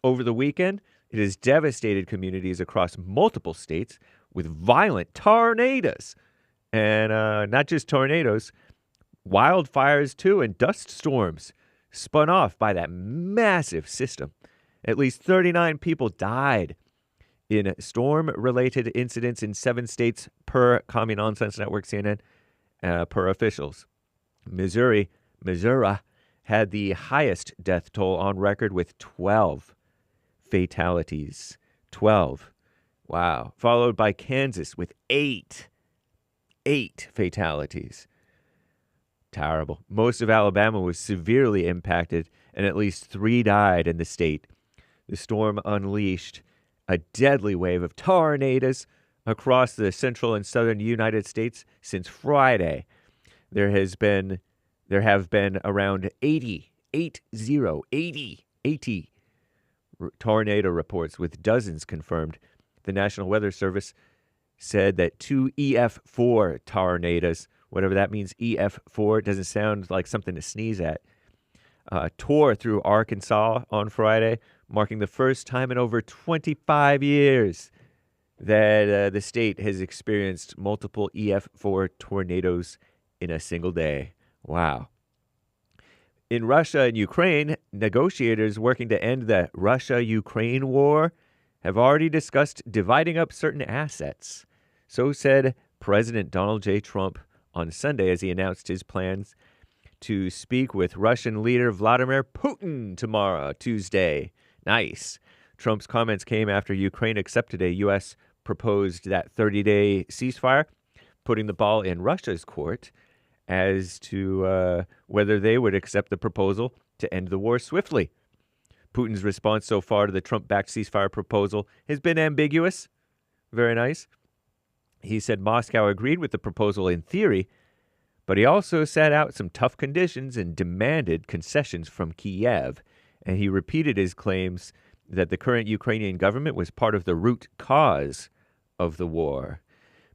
Over the weekend, it has devastated communities across multiple states with violent tornadoes. And not just tornadoes, wildfires too, and dust storms spun off by that massive system. At least 39 people died in storm-related incidents in 7 states per Commie Nonsense Network CNN, per officials. Missouri had the highest death toll on record with 12 fatalities. 12. Wow. Followed by Kansas with 8 fatalities. Terrible. Most of Alabama was severely impacted, and at least 3 died in the state. The storm unleashed a deadly wave of tornadoes across the central and southern United States since Friday. There have been around 80 tornado reports, with dozens confirmed. The National Weather Service said that 2 EF4 tornadoes, whatever that means, EF4, doesn't sound like something to sneeze at, tore through Arkansas on Friday, marking the first time in over 25 years that the state has experienced multiple EF4 tornadoes in a single day. Wow. In Russia and Ukraine, negotiators working to end the Russia-Ukraine war have already discussed dividing up certain assets. So said President Donald J. Trump on Sunday as he announced his plans to speak with Russian leader Vladimir Putin tomorrow, Tuesday. Nice. Trump's comments came after Ukraine accepted a U.S. proposed that 30-day ceasefire, putting the ball in Russia's court as to whether they would accept the proposal to end the war swiftly. Putin's response so far to the Trump-backed ceasefire proposal has been ambiguous. Very nice. He said Moscow agreed with the proposal in theory, but he also set out some tough conditions and demanded concessions from Kiev. And he repeated his claims that the current Ukrainian government was part of the root cause of the war.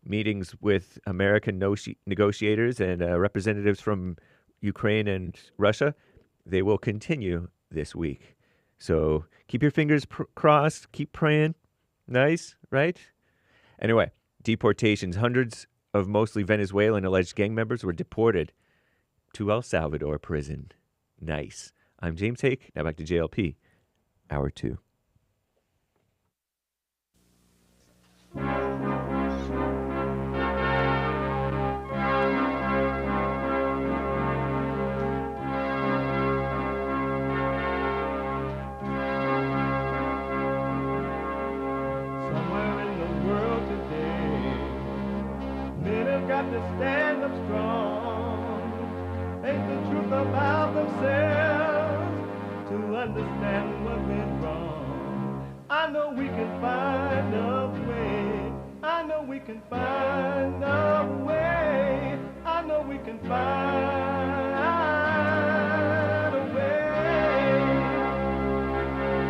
Meetings with American negotiators and representatives from Ukraine and Russia, they will continue this week. So keep your fingers crossed, keep praying. Nice, right? Anyway, deportations. Hundreds of mostly Venezuelan alleged gang members were deported to El Salvador prison. Nice. I'm James Hake. Now back to JLP, Hour 2. To stand up strong, face the truth about themselves, to understand what went wrong. I know we can find a way. I know we can find a way. I know we can find a way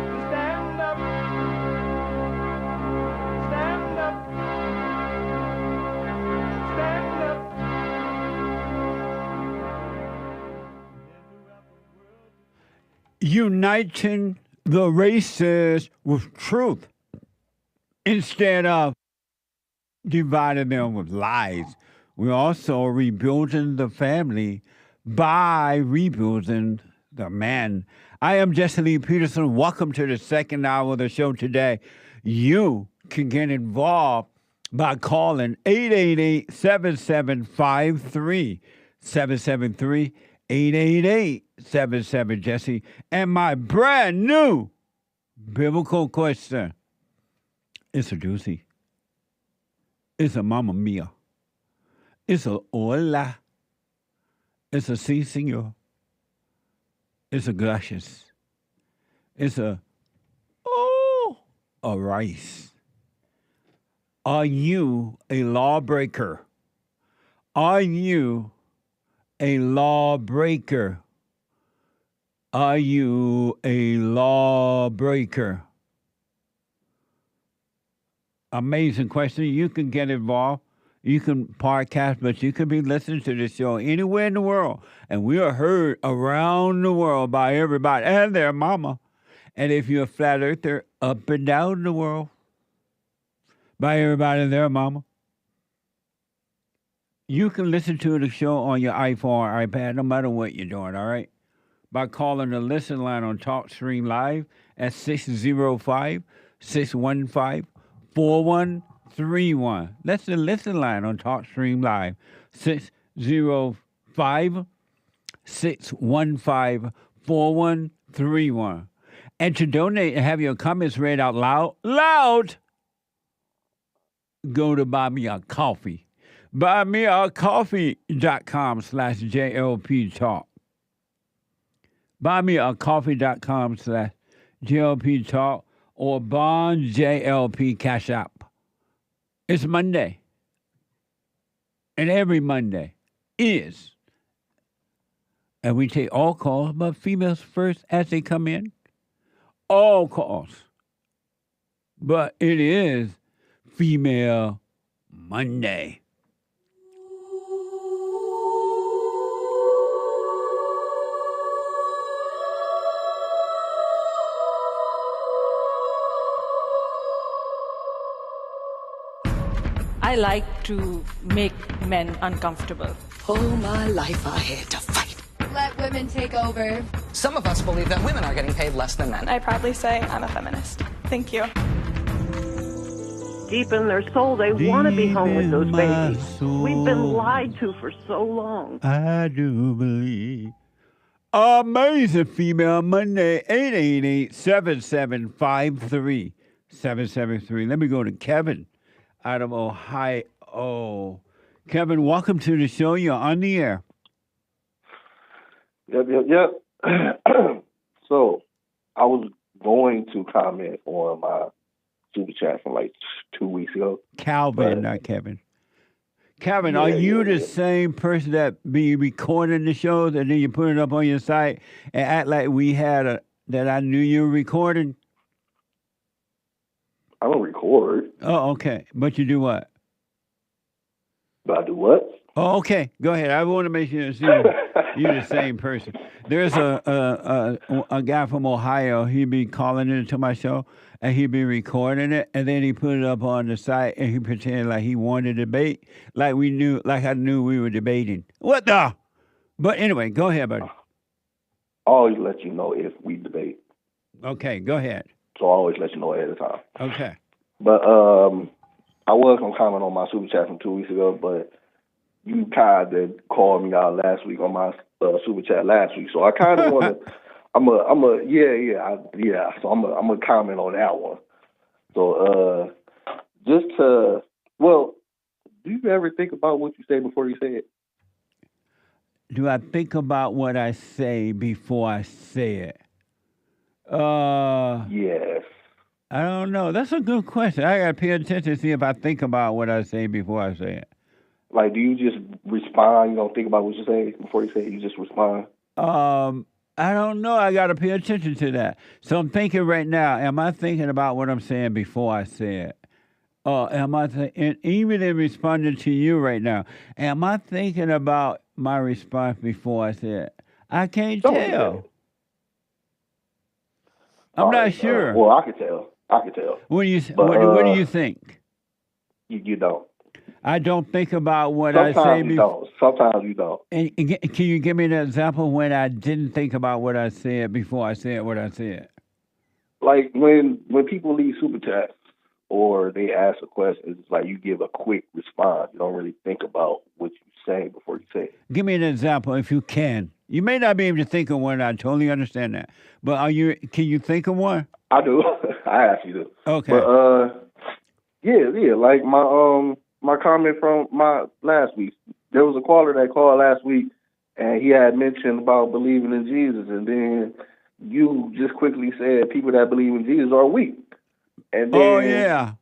to stand up, stand up. Uniting the races with truth instead of dividing them with lies. We're also rebuilding the family by rebuilding the man. I am Jesse Lee Peterson. Welcome to the second hour of the show today. You can get involved by calling 888-7753, 773-888-77 Jesse, and my brand new biblical question. It's a doozy. It's a mamma mia. It's a hola. It's a si, senor. It's a gracias. It's a rice. Are you a lawbreaker? Are you a lawbreaker? Are you a lawbreaker? Amazing question. You can get involved. You can podcast, but you can be listening to this show anywhere in the world. And we are heard around the world by everybody and their mama. And if you're a flat earther, up and down the world by everybody and their mama. You can listen to the show on your iPhone or iPad, no matter what you're doing, all right? By calling the listen line on TalkStream Live at 605-615-4131. That's the listen line on TalkStream Live, 605-615-4131. And to donate and have your comments read out loud, go to Buy Me a Coffee. BuyMeACoffee.com/JLP Talk. BuyMeACoffee.com/JLP Talk or Bond JLP Cash App. It's Monday. And every Monday is. And we take all calls, but females first as they come in. All calls. But it is Female Monday. I like to make men uncomfortable. All my life I had to fight. Let women take over. Some of us believe that women are getting paid less than men. I proudly say I'm a feminist. Thank you. Deep in their soul, they want to be home with those babies. We've been lied to for so long. I do believe. Amazing Female Monday, 888-7753-773. Let me go to Kevin out of Ohio. Kevin, welcome to the show. You're on the air. Yep. So, I was going to comment on my super chat from like 2 weeks ago. Calvin, not Kevin. Kevin, are you the same person that be recording the shows and then you put it up on your site and act like we had that I knew you were recording? I don't record. Oh, okay. But you do what? But I do what? Oh, okay. Go ahead. I want to make sure you're the same person. There's a guy from Ohio. He'd be calling into my show, and he'd be recording it, and then he put it up on the site, and he pretended like he wanted to debate, like I knew we were debating. What the? But anyway, go ahead, buddy. I always let you know if we debate. Okay, go ahead. So I always let you know ahead of time. Okay. But I was going to comment on my super chat from 2 weeks ago, but you kind of called me out last week on my super chat last week, so I kind of want to. So I'm gonna comment on that one. So do you ever think about what you say before you say it? Do I think about what I say before I say it? Yes. I don't know. That's a good question. I gotta pay attention to see if I think about what I say before I say it. Like, do you just respond? You don't think about what you say before you say it? You just respond? I don't know. I got to pay attention to that. So I'm thinking right now, am I thinking about what I'm saying before I say it? Am I even in responding to you right now, am I thinking about my response before I say it? I can't tell. I'm not sure. Well, I can tell. What do you think? You don't. I don't think about what I say before. Sometimes you don't. And can you give me an example when I didn't think about what I said before I said what I said? Like when people leave super chats or they ask a question, it's like you give a quick response. You don't really think about what you say before you say it. Give me an example if you can. You may not be able to think of one. I totally understand that. But can you think of one? I do. I actually do. Okay. But yeah. Like my my comment from my last week. There was a caller that called last week, and he had mentioned about believing in Jesus, and then you just quickly said people that believe in Jesus are weak. And then Oh yeah.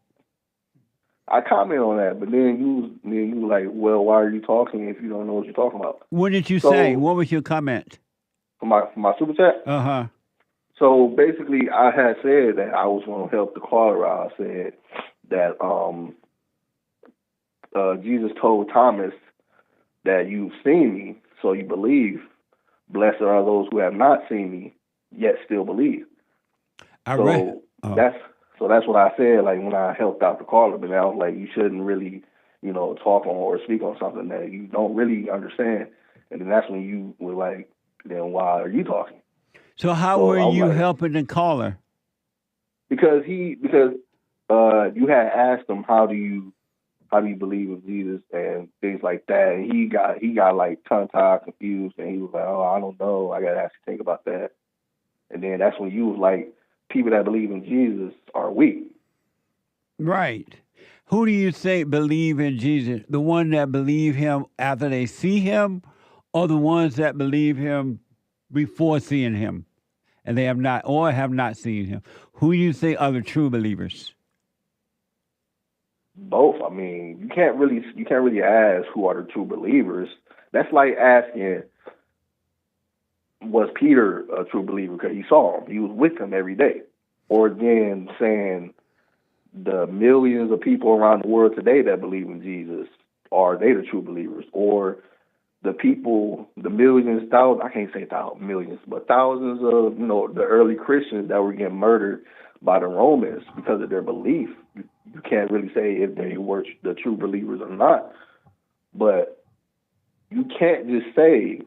I comment on that, but then you like, well, why are you talking if you don't know what you're talking about? What did you say? What was your comment? For my super chat? Uh-huh. So basically, I had said that I was going to help the caller out. I said that Jesus told Thomas that you've seen me, so you believe. Blessed are those who have not seen me, yet still believe. That's what I said, like, when I helped out the caller. But I was like, you shouldn't really, talk on or speak on something that you don't really understand. And then that's when you were like, then why are you talking? So how were you helping the caller? Because you had asked him, how do you believe in Jesus and things like that, and he got like tongue-tied, confused, and he was like, oh, I don't know, I gotta actually think about that. And then that's when you was like, people that believe in Jesus are weak. Right. Who do you think believe in Jesus? The one that believe him after they see him, or the ones that believe him before seeing him, and they have not seen him? Who do you think are the true believers? Both. I mean, you can't really ask who are the true believers. That's like asking, was Peter a true believer because he saw him? He was with him every day. Or then saying the millions of people around the world today that believe in Jesus, are they the true believers? Or the people, the millions, thousands, I can't say thousands, millions, but thousands of, the early Christians that were getting murdered by the Romans because of their belief. You can't really say if they were the true believers or not. But you can't just say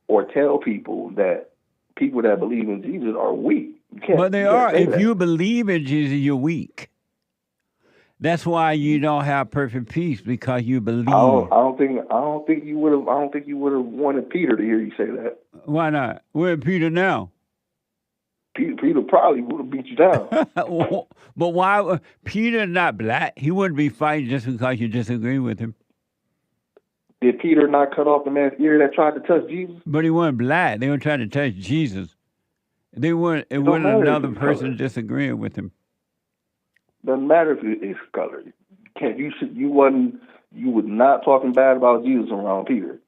or tell people that believe in Jesus are weak. But they are. If you believe in Jesus, you're weak. That's why you don't have perfect peace, because you believe. I don't think you would have wanted Peter to hear you say that. Why not? Where's Peter now? Peter probably would have beat you down. But why? Peter not black. He wouldn't be fighting just because you disagree with him. Did Peter not cut off the man's ear that tried to touch Jesus? But he wasn't black. They were trying to touch Jesus. They weren't. It wasn't another person disagreeing with him. Doesn't matter if it's color. You would not talking bad about Jesus around Peter.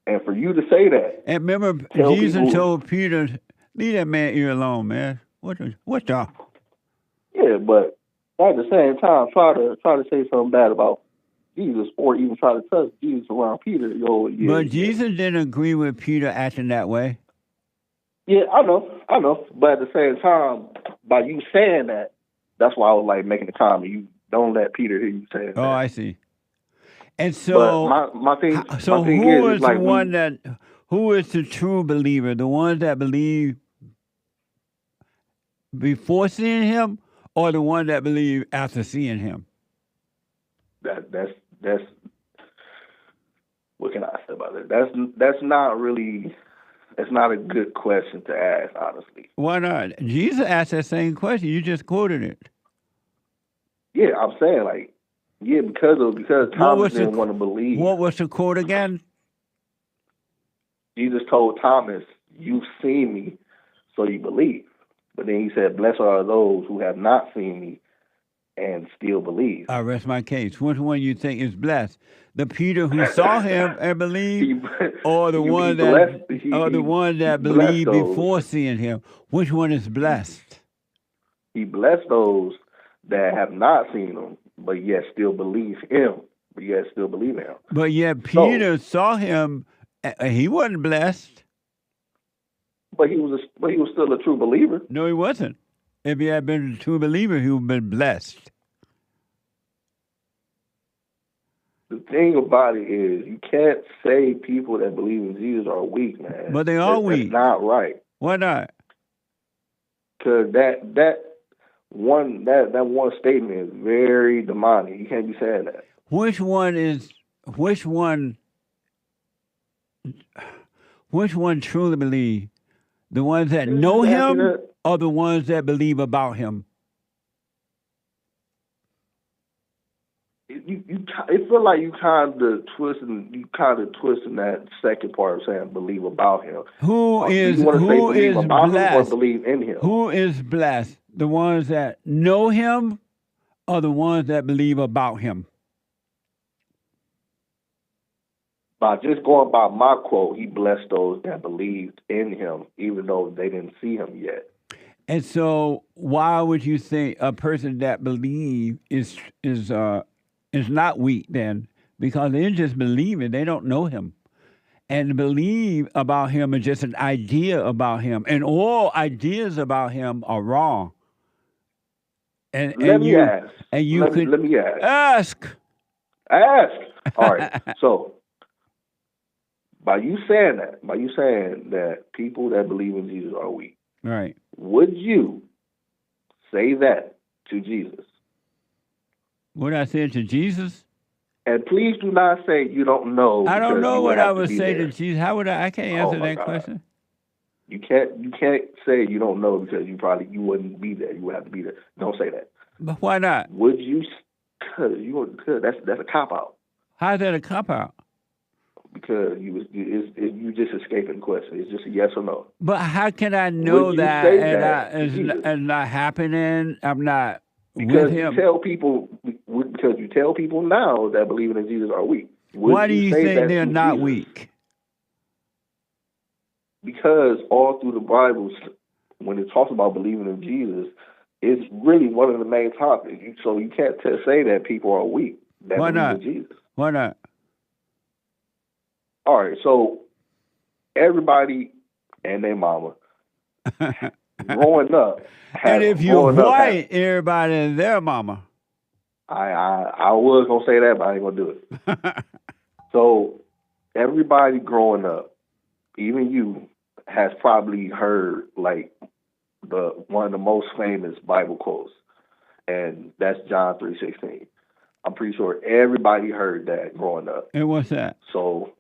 And for you to say that. And remember, Jesus told Peter, leave that man ear alone, man. What's up? Yeah, but at the same time, try to say something bad about Jesus, or even try to touch Jesus around Peter. But Jesus didn't agree with Peter acting that way. Yeah, I know. But at the same time, by you saying that, that's why I was like making the comment. You don't let Peter hear you saying that. Oh, I see. And so, my thing. So who is the one that? Who is the true believer? The ones that believe before seeing him, or the one that believe after seeing him? That's what can I say about it? That's not really. It's not a good question to ask, honestly. Why not? Jesus asked that same question. You just quoted it. Yeah, I'm saying because Thomas didn't want to believe. What was the quote again? Jesus told Thomas, "You've seen me, so you believe." But then he said, "Blessed are those who have not seen me and still believe." I rest my case. Which one you think is blessed? The Peter who saw him and believed, or the one that believed before seeing him? Which one is blessed? He blessed those that have not seen him, but yet still believe him. But yet Peter saw him, and he wasn't blessed. But he was still a true believer. No, he wasn't. If he had been a true believer, he would have been blessed. The thing about it is, you can't say people that believe in Jesus are weak, man. But they are weak. That's not right. Why not? Because that one statement is very demonic. You can't be saying that. Which one truly believe? The ones that know him, or the ones that believe about him? It's feel like you kind of twisting that second part of saying believe about him. Who is about blessed? him or believe in him? Who is blessed? The ones that know him or the ones that believe about him? By just going by my quote, he blessed those that believed in him, even though they didn't see him yet. And so, why would you think a person that believes is not weak then? Because they're just believing; they don't know him, and believe about him is just an idea about him, and all ideas about him are wrong. Let me ask. Ask. All right. So, by you saying that people that believe in Jesus are weak, right? Would you say that to Jesus? Would I say it to Jesus? And please do not say you don't know. I don't know what I would say there. to Jesus. How would I can't answer that question. You can't say you don't know because you wouldn't be there. You would have to be there. Don't say that. But why not? Would you? Because that's a cop out. How is that a cop out? Because you just escaping the question. It's just a yes or no. But how can I know that it's not happening? I'm not with him. Because you tell people now that believing in Jesus are weak. Why do you think they're not weak? Because all through the Bible, when it talks about believing in Jesus, it's really one of the main topics. So you can't say that people are weak that Why believe not? in Jesus. Why not? All right, so everybody and their mama growing up. And if you're white, everybody and their mama. I was gonna say that, but I ain't gonna do it. So everybody growing up, even you, has probably heard like one of the most famous Bible quotes, and that's John 3:16. I'm pretty sure everybody heard that growing up. And what's that? So,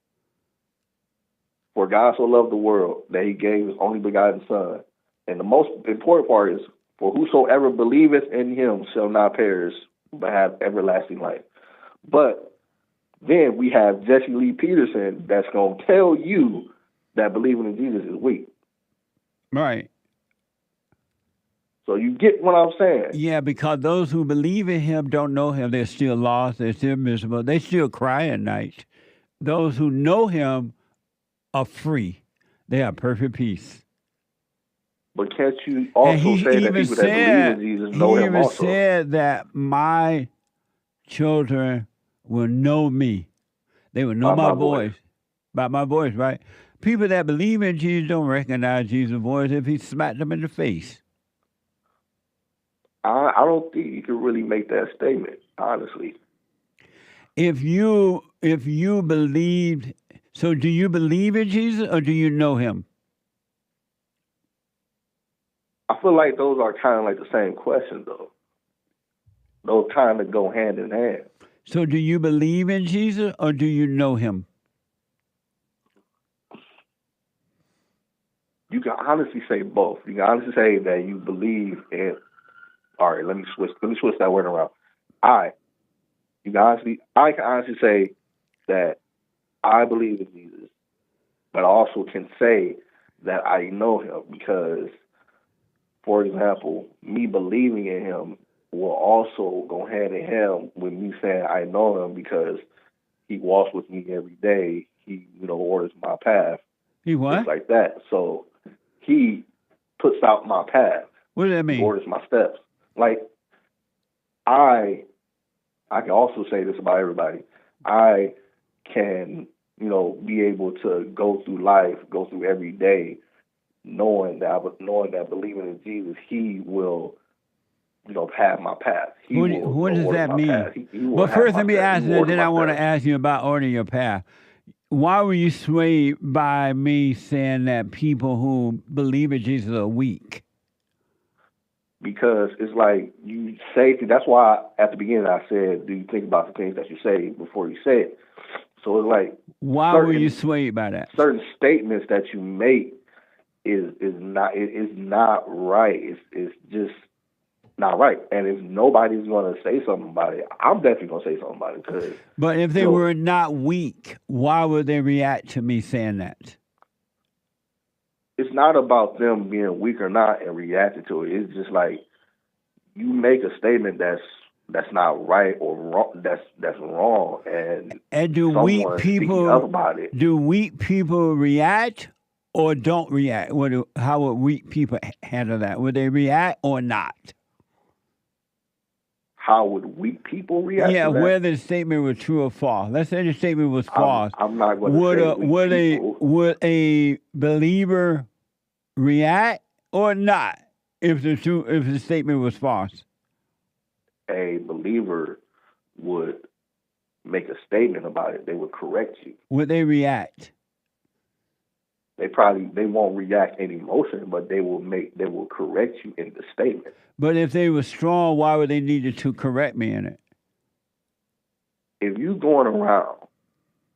for God so loved the world that he gave his only begotten Son. And the most important part is, for whosoever believeth in him shall not perish, but have everlasting life. But then we have Jesse Lee Peterson that's going to tell you that believing in Jesus is weak. Right. So you get what I'm saying? Yeah, because those who believe in him don't know him. They're still lost. They're still miserable. They still cry at night. Those who know him are free. They have perfect peace. But can't you also say that people that believe in Jesus know him also? He even said that my children will know me. They will know my voice. By my voice, right? People that believe in Jesus don't recognize Jesus' voice if he smacked them in the face. I don't think you can really make that statement, honestly. If you believed, so do you believe in Jesus or do you know him? I feel like those are kind of like the same question, though. Those kind of go hand in hand. So do you believe in Jesus or do you know him? You can honestly say both. You can honestly say that you believe in. All right, let me switch that word around. I can honestly say that I believe in Jesus, but I also can say that I know him because, for example, me believing in him will also go hand in hand with me saying I know him because he walks with me every day. He, orders my path. He what? Things like that. So he puts out my path. What does that mean? He orders my steps. Like, I can also say this about everybody. I can, be able to go through life, go through every day, knowing that believing in Jesus, he will, have my path. What does that mean? But first, let me ask you, then I want to ask you about ordering your path. Why were you swayed by me saying that people who believe in Jesus are weak? Because it's like you say, that's why at the beginning I said, do you think about the things that you say before you say it? So it's like, why were you swayed by that? Certain statements that you make is not right. It's just not right. And if nobody's going to say something about it, I'm definitely going to say something about it. Cause, but if they were not weak, why would they react to me saying that? It's not about them being weak or not and reacting to it. It's just like you make a statement that's not right or wrong. That's wrong, and do weak people up about it. Do weak people react or don't react? How would weak people handle that? Would they react or not? How would weak people react? Yeah, to that? whether the statement was true or false. Let's say the statement was false. I'm not going to say would a believer react or not if the statement was false? A believer would make a statement about it. They would correct you. Would they react? They won't react in emotion, but they will correct you in the statement. But if they were strong, why would they need to correct me in it? If you're going around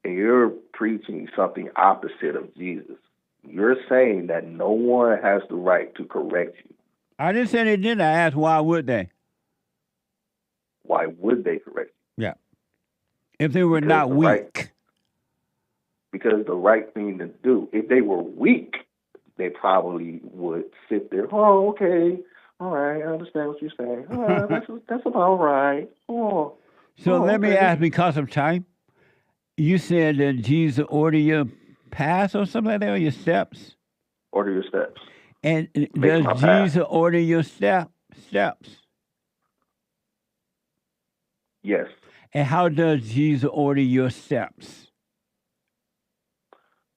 and you're preaching something opposite of Jesus, you're saying that no one has the right to correct you. I didn't say they didn't. I asked why would they? Why would they correct you? Yeah. If they were not weak. Right, because the right thing to do. If they were weak, they probably would sit there. Oh, okay. All right. I understand what you're saying. That's about right. Oh. So let me ask, because of time, you said that Jesus ordered your path or something like that, or your steps? Order your steps. And does Jesus order your steps? Yes. And how does Jesus order your steps?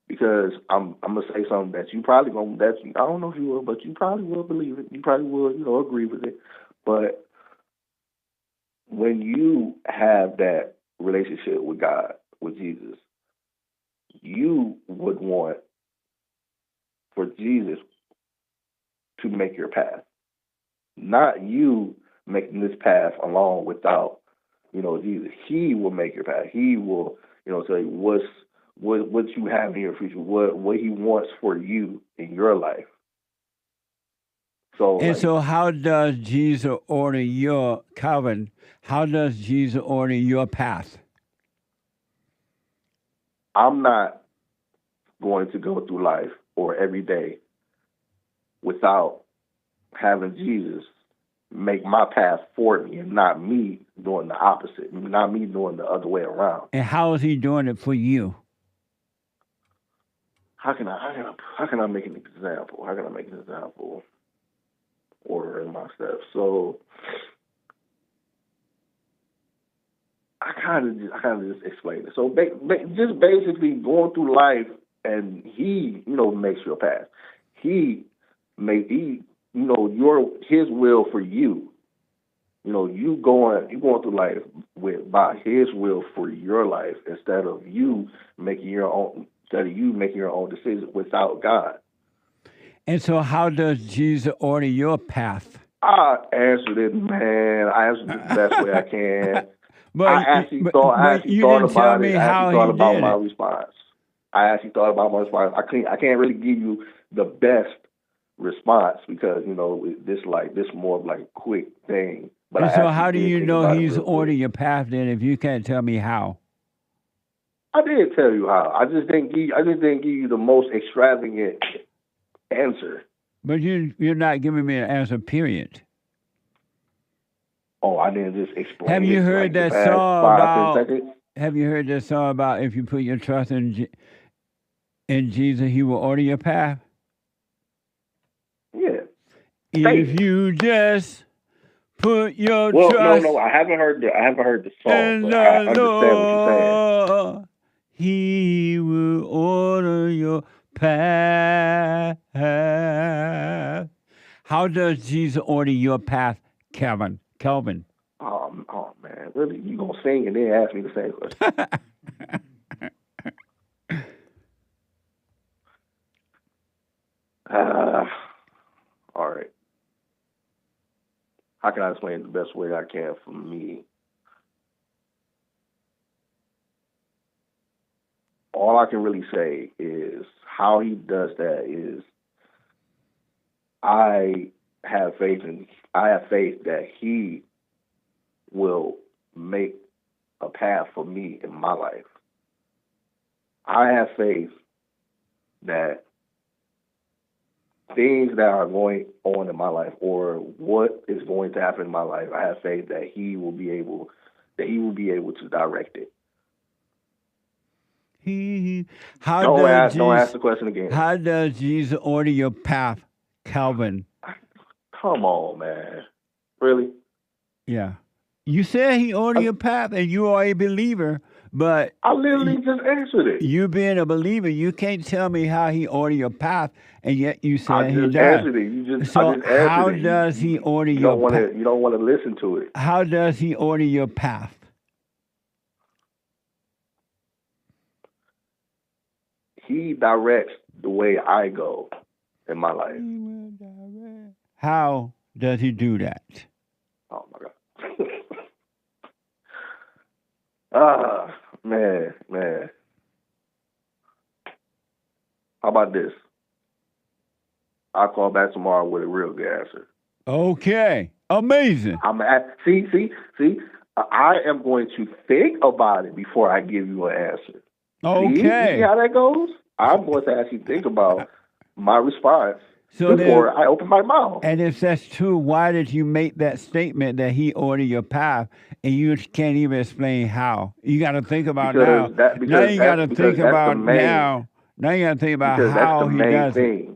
Because I'm gonna say something that you probably I don't know if you will, but you probably will believe it. You probably will, agree with it. But when you have that relationship with God, with Jesus, you would want for Jesus to make your path, not you making this path alone without, Jesus. He will make your path. He will, tell you what you have in your future, what he wants for you in your life. So how does Jesus order your Calvin? How does Jesus order your path? I'm not going to go through life or every day without having Jesus make my path for me and not me doing the opposite, not me doing the other way around. And how is he doing it for you? How can I make an example? How can I make an example? Order in my steps. So I kind of just explained it. So just basically going through life, and he, makes your path. His will for you. You going through life by his will for your life instead of you making your own decisions without God. And so how does Jesus order your path? I answered it, man. I answered it the best way I can. I actually thought about it. I actually thought about my response. I actually thought about my response. I can't really give you the best response because, this more of like a quick thing. But and so how do you know he's ordering your path then if you can't tell me how? I did tell you how. I just didn't give you the most extravagant answer. But you're not giving me an answer, period. Oh, I didn't just explain. Have you heard that song about if you put your trust in Jesus, he will order your path? Yeah. If you just put your trust. No, I haven't heard the song, but I understand what you're saying. He will order your path. How does Jesus order your path, Kelvin? Oh man, really? You gonna sing and then ask me the same question? All right. How can I explain it the best way I can for me? All I can really say is how he does that is I have faith that he will make a path for me in my life. I have faith that things that are going on in my life or what is going to happen in my life, I have faith that he will be able to direct it. Don't ask the question again. How does Jesus order your path, Calvin? Come on, man. Really? Yeah. You said he ordered your path and you are a believer, but I literally just answered it. You being a believer, you can't tell me how he ordered your path, and yet you said he does. Answered it. So how does he order your path? You don't want to listen to it. How does he order your path? He directs the way I go in my life. How does he do that? Oh, my God. Man. How about this? I'll call back tomorrow with a real good answer. Okay. Amazing. See, I am going to think about it before I give you an answer. Okay. See how that goes? I'm going to actually think about my response before I open my mouth. And if that's true, why did you make that statement that he ordered your path and you can't even explain how? You got to think about now. Now you got to think about now. Now you got to think about how he does it.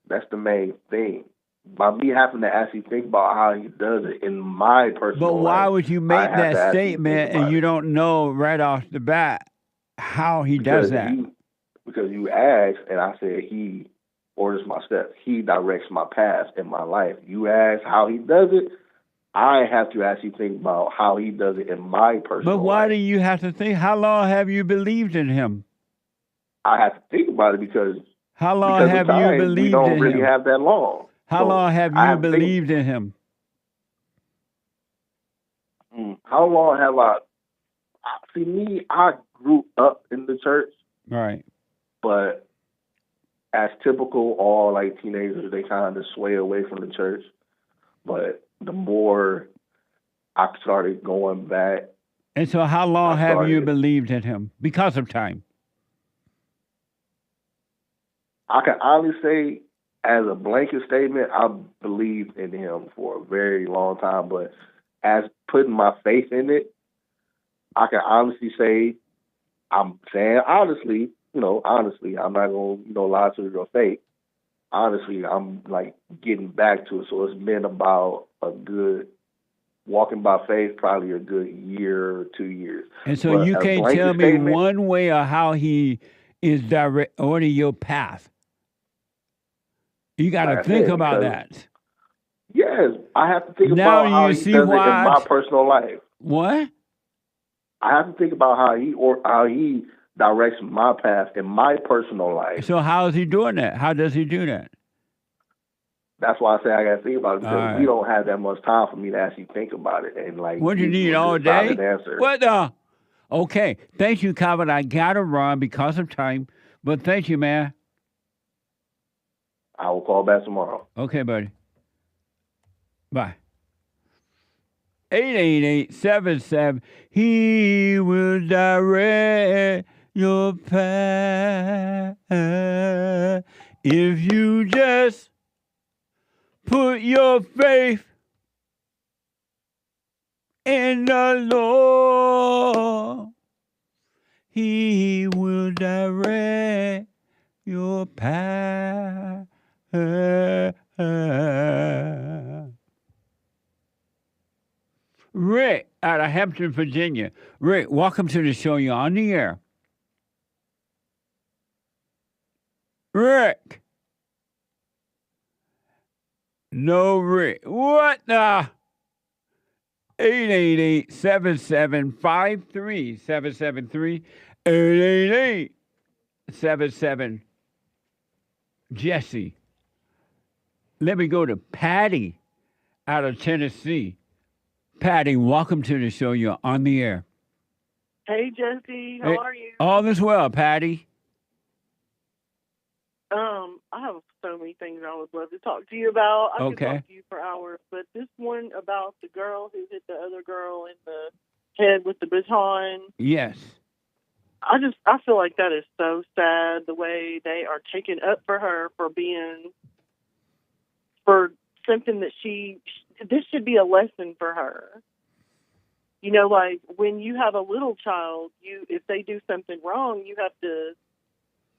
That's the main thing. By me having to actually think about how he does it in my personal life. But why would you make that statement and you don't know right off the bat how he does that? Because you asked, and I said he orders my steps. He directs my path in my life. You ask how he does it. I have to actually think about how he does it in my personal life. But why do you have to think? How long have you believed in him? I have to think about it because how long have you believed in him? We don't really have that long. How long have you believed in him? How long have I? See, me, I grew up in the church. Right. But as typical, all like teenagers, they kind of sway away from the church. But the more I started going back. And so how long have you believed in him? Because of time. I can honestly say, as a blanket statement, I believed in him for a very long time. But as putting my faith in it, I can honestly say, I'm saying honestly, honestly, I'm not going to, lie to your face. Honestly, I'm like getting back to it. So it's been about a good, walking by faith, probably a good year or 2 years. And so you can't tell me one way of how he is ordering your path. You got to think about that. Yes, I have to think about how he does it in my personal life. What? I have to think about how he directs my path in my personal life. So how is he doing that? How does he do that? That's why I say I got to think about it because we don't have that much time for me to actually think about it and like. What do you need all day? What the? Okay, thank you, Calvin. I gotta run because of time, but thank you, man. I will call back tomorrow. Okay, buddy. Bye. 888-77. He will direct your path if you just put your faith in the Lord. He will direct your path. Rick out of Hampton, Virginia. Rick, welcome to the show. You're on the air. Rick. No, Rick. What the? 888-7753-773. 888-77. Jesse. Let me go to Patty out of Tennessee. Patty, welcome to the show. You're on the air. Hey, Jesse. How are you? All is well, Patty. I have a so many things I would love to talk to you about. I could Okay. talk to you for hours, but this one about the girl who hit the other girl in the head with the baton, Yes. I feel like that is so sad, the way they are taking up for her for something that this should be a lesson for her. You know, like when you have a little child, if they do something wrong, you have to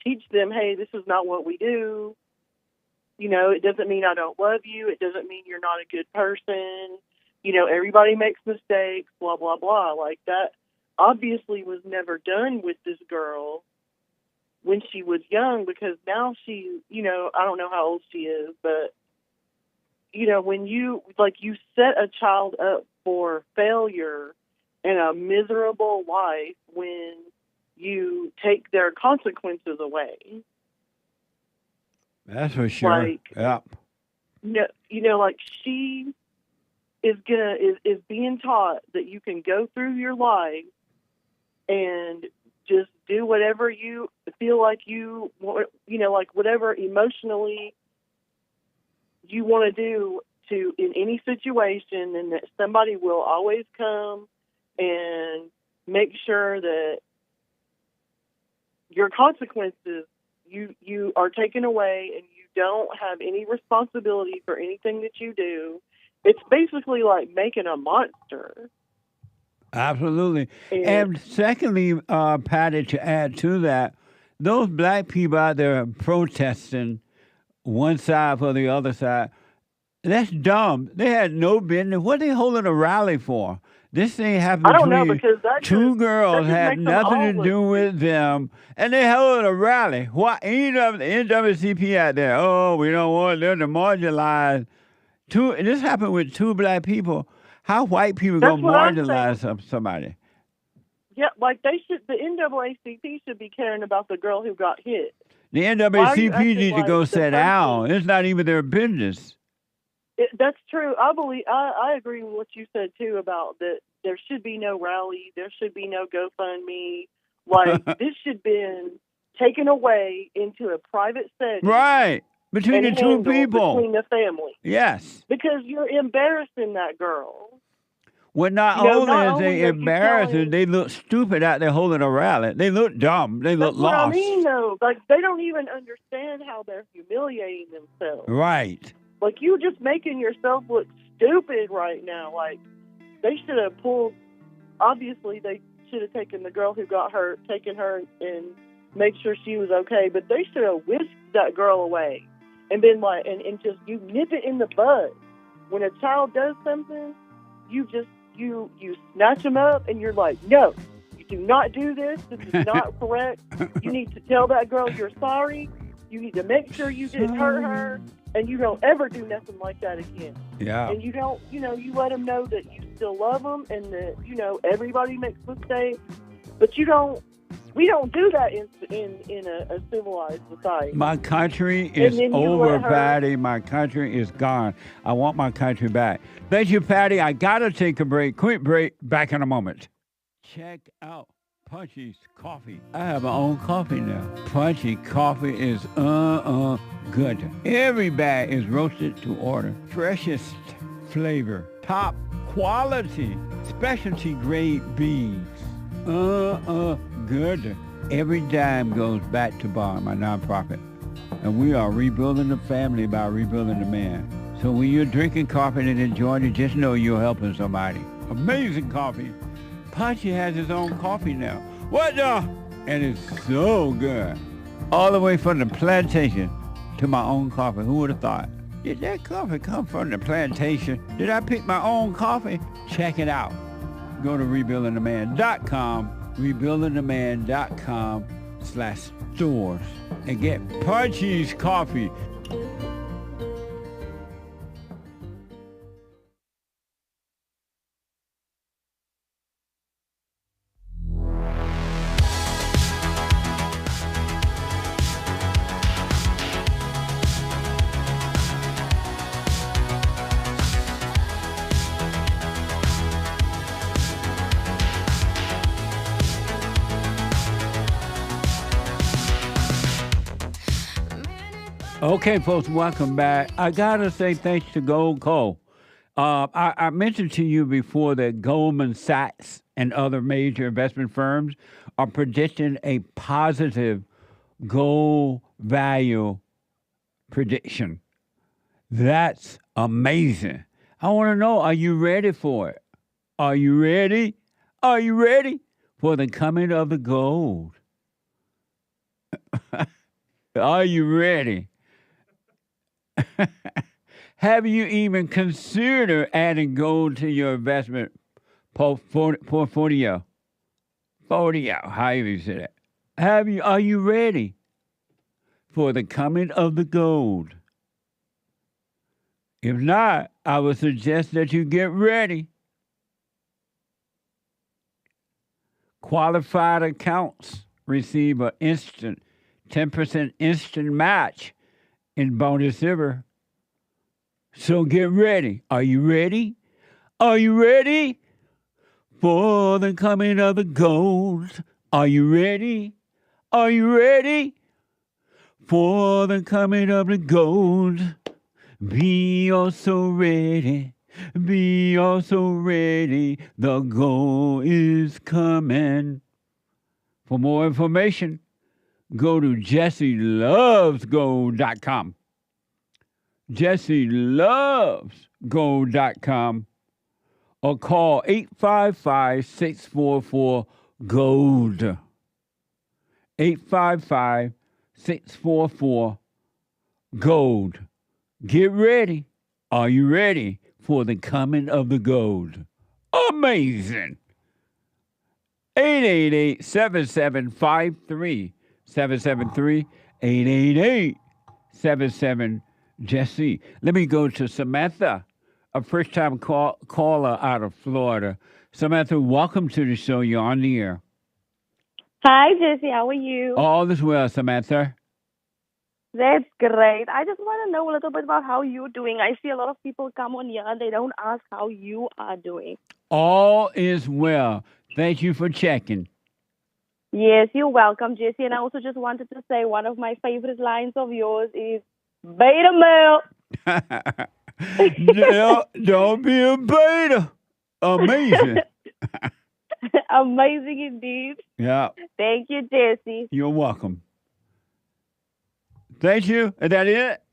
teach them, hey, this is not what we do. You know, it doesn't mean I don't love you. It doesn't mean you're not a good person. You know, everybody makes mistakes, blah, blah, blah. Like that obviously was never done with this girl when she was young, because now she, you know, I don't know how old she is, but, you know, when you set a child up for failure and a miserable life when you take their consequences away. That's for sure. Like, yep. You know, like she is being taught that you can go through your life and just do whatever you feel like you know, like whatever emotionally you want to do in any situation, and that somebody will always come and make sure that your consequences you are taken away and you don't have any responsibility for anything that you do. It's basically like making a monster. Absolutely. And secondly, Patty, to add to that, those black people out there protesting one side for the other side, that's dumb. They had no business. What are they holding a rally for? This thing happened I don't know, between because two girls, that had just makes them nothing to all do look with them, and they held a rally. Why? Ain't the NAACP out there? Oh, we don't want them to marginalize. This happened with two black people. How white people That's gonna what I'm marginalize somebody? Yeah, like the NAACP should be caring about the girl who got hit. The Why are you NAACP acting need to like go the sit down. It's not even their business. That's true. I agree with what you said too about that. There should be no rally. There should be no GoFundMe. Like this should been taken away into a private setting, Right. Between the and two handled people. between the family. Yes. Because you're embarrassing that girl. Well, not You know, only not is only they are you embarrassing, telling- they look stupid out there holding a rally. They look dumb. They look That's what lost. I mean, though. Like they don't even understand how they're humiliating themselves. Right. Like you just making yourself look stupid right now. Like they should have pulled. Obviously, they should have taken the girl who got hurt, taken her and make sure she was okay. But they should have whisked that girl away and been like, and just you nip it in the bud. When a child does something, you just you snatch them up and you're like, no, you do not do this. This is not correct. You need to tell that girl you're sorry. You need to make sure you didn't hurt her, and you don't ever do nothing like that again. Yeah. And you don't, you let them know that you still love them and that, everybody makes mistakes, but we don't do that in a civilized society. My country is over, Patty. My country is gone. I want my country back. Thank you, Patty. I got to take a break. Quick break. Back in a moment. Check out Punchy's Coffee. I have my own coffee now. Punchy Coffee is good. Every bag is roasted to order. Freshest flavor. Top quality. Specialty grade beans. Good. Every dime goes back to Bond, my nonprofit. And we are rebuilding the family by rebuilding the man. So when you're drinking coffee and enjoying it, just know you're helping somebody. Amazing coffee. Punchy has his own coffee now. What the? And it's so good. All the way from the plantation to my own coffee. Who would have thought? Did that coffee come from the plantation? Did I pick my own coffee? Check it out. Go to rebuildingtheman.com, rebuildingtheman.com/stores, and get Punchy's Coffee. Okay, folks, welcome back. I got to say thanks to Goldco. I mentioned to you before that Goldman Sachs and other major investment firms are predicting a positive gold value prediction. That's amazing. I want to know, are you ready for it? Are you ready? Are you ready for the coming of the gold? Are you ready? Have you even considered adding gold to your investment portfolio? However you say that. Are you ready for the coming of the gold? If not, I would suggest that you get ready. Qualified accounts receive an instant 10% instant match in bonus silver. So get ready. Are you ready? Are you ready for the coming of the gold? Are you ready? Are you ready for the coming of the gold? Be also ready. Be also ready. The gold is coming. For more information, go to JesseLovesGold.com. JesseLovesGold.com or call 855-644-GOLD. 855-644-GOLD. Get ready. Are you ready for the coming of the gold? Amazing. 888-7753. 773 888-77 Jesse. Let me go to Samantha, a first-time caller out of Florida. Samantha, welcome to the show. You're on the air. Hi, Jesse. How are you? All is well, Samantha. That's great. I just want to know a little bit about how you're doing. I see a lot of people come on here and they don't ask how you are doing. All is well. Thank you for checking. Yes, you're welcome, Jesse. And I also just wanted to say one of my favorite lines of yours is beta male. Don't be a beta. Amazing. Amazing indeed. Yeah. Thank you, Jesse. You're welcome. Thank you. Is that it?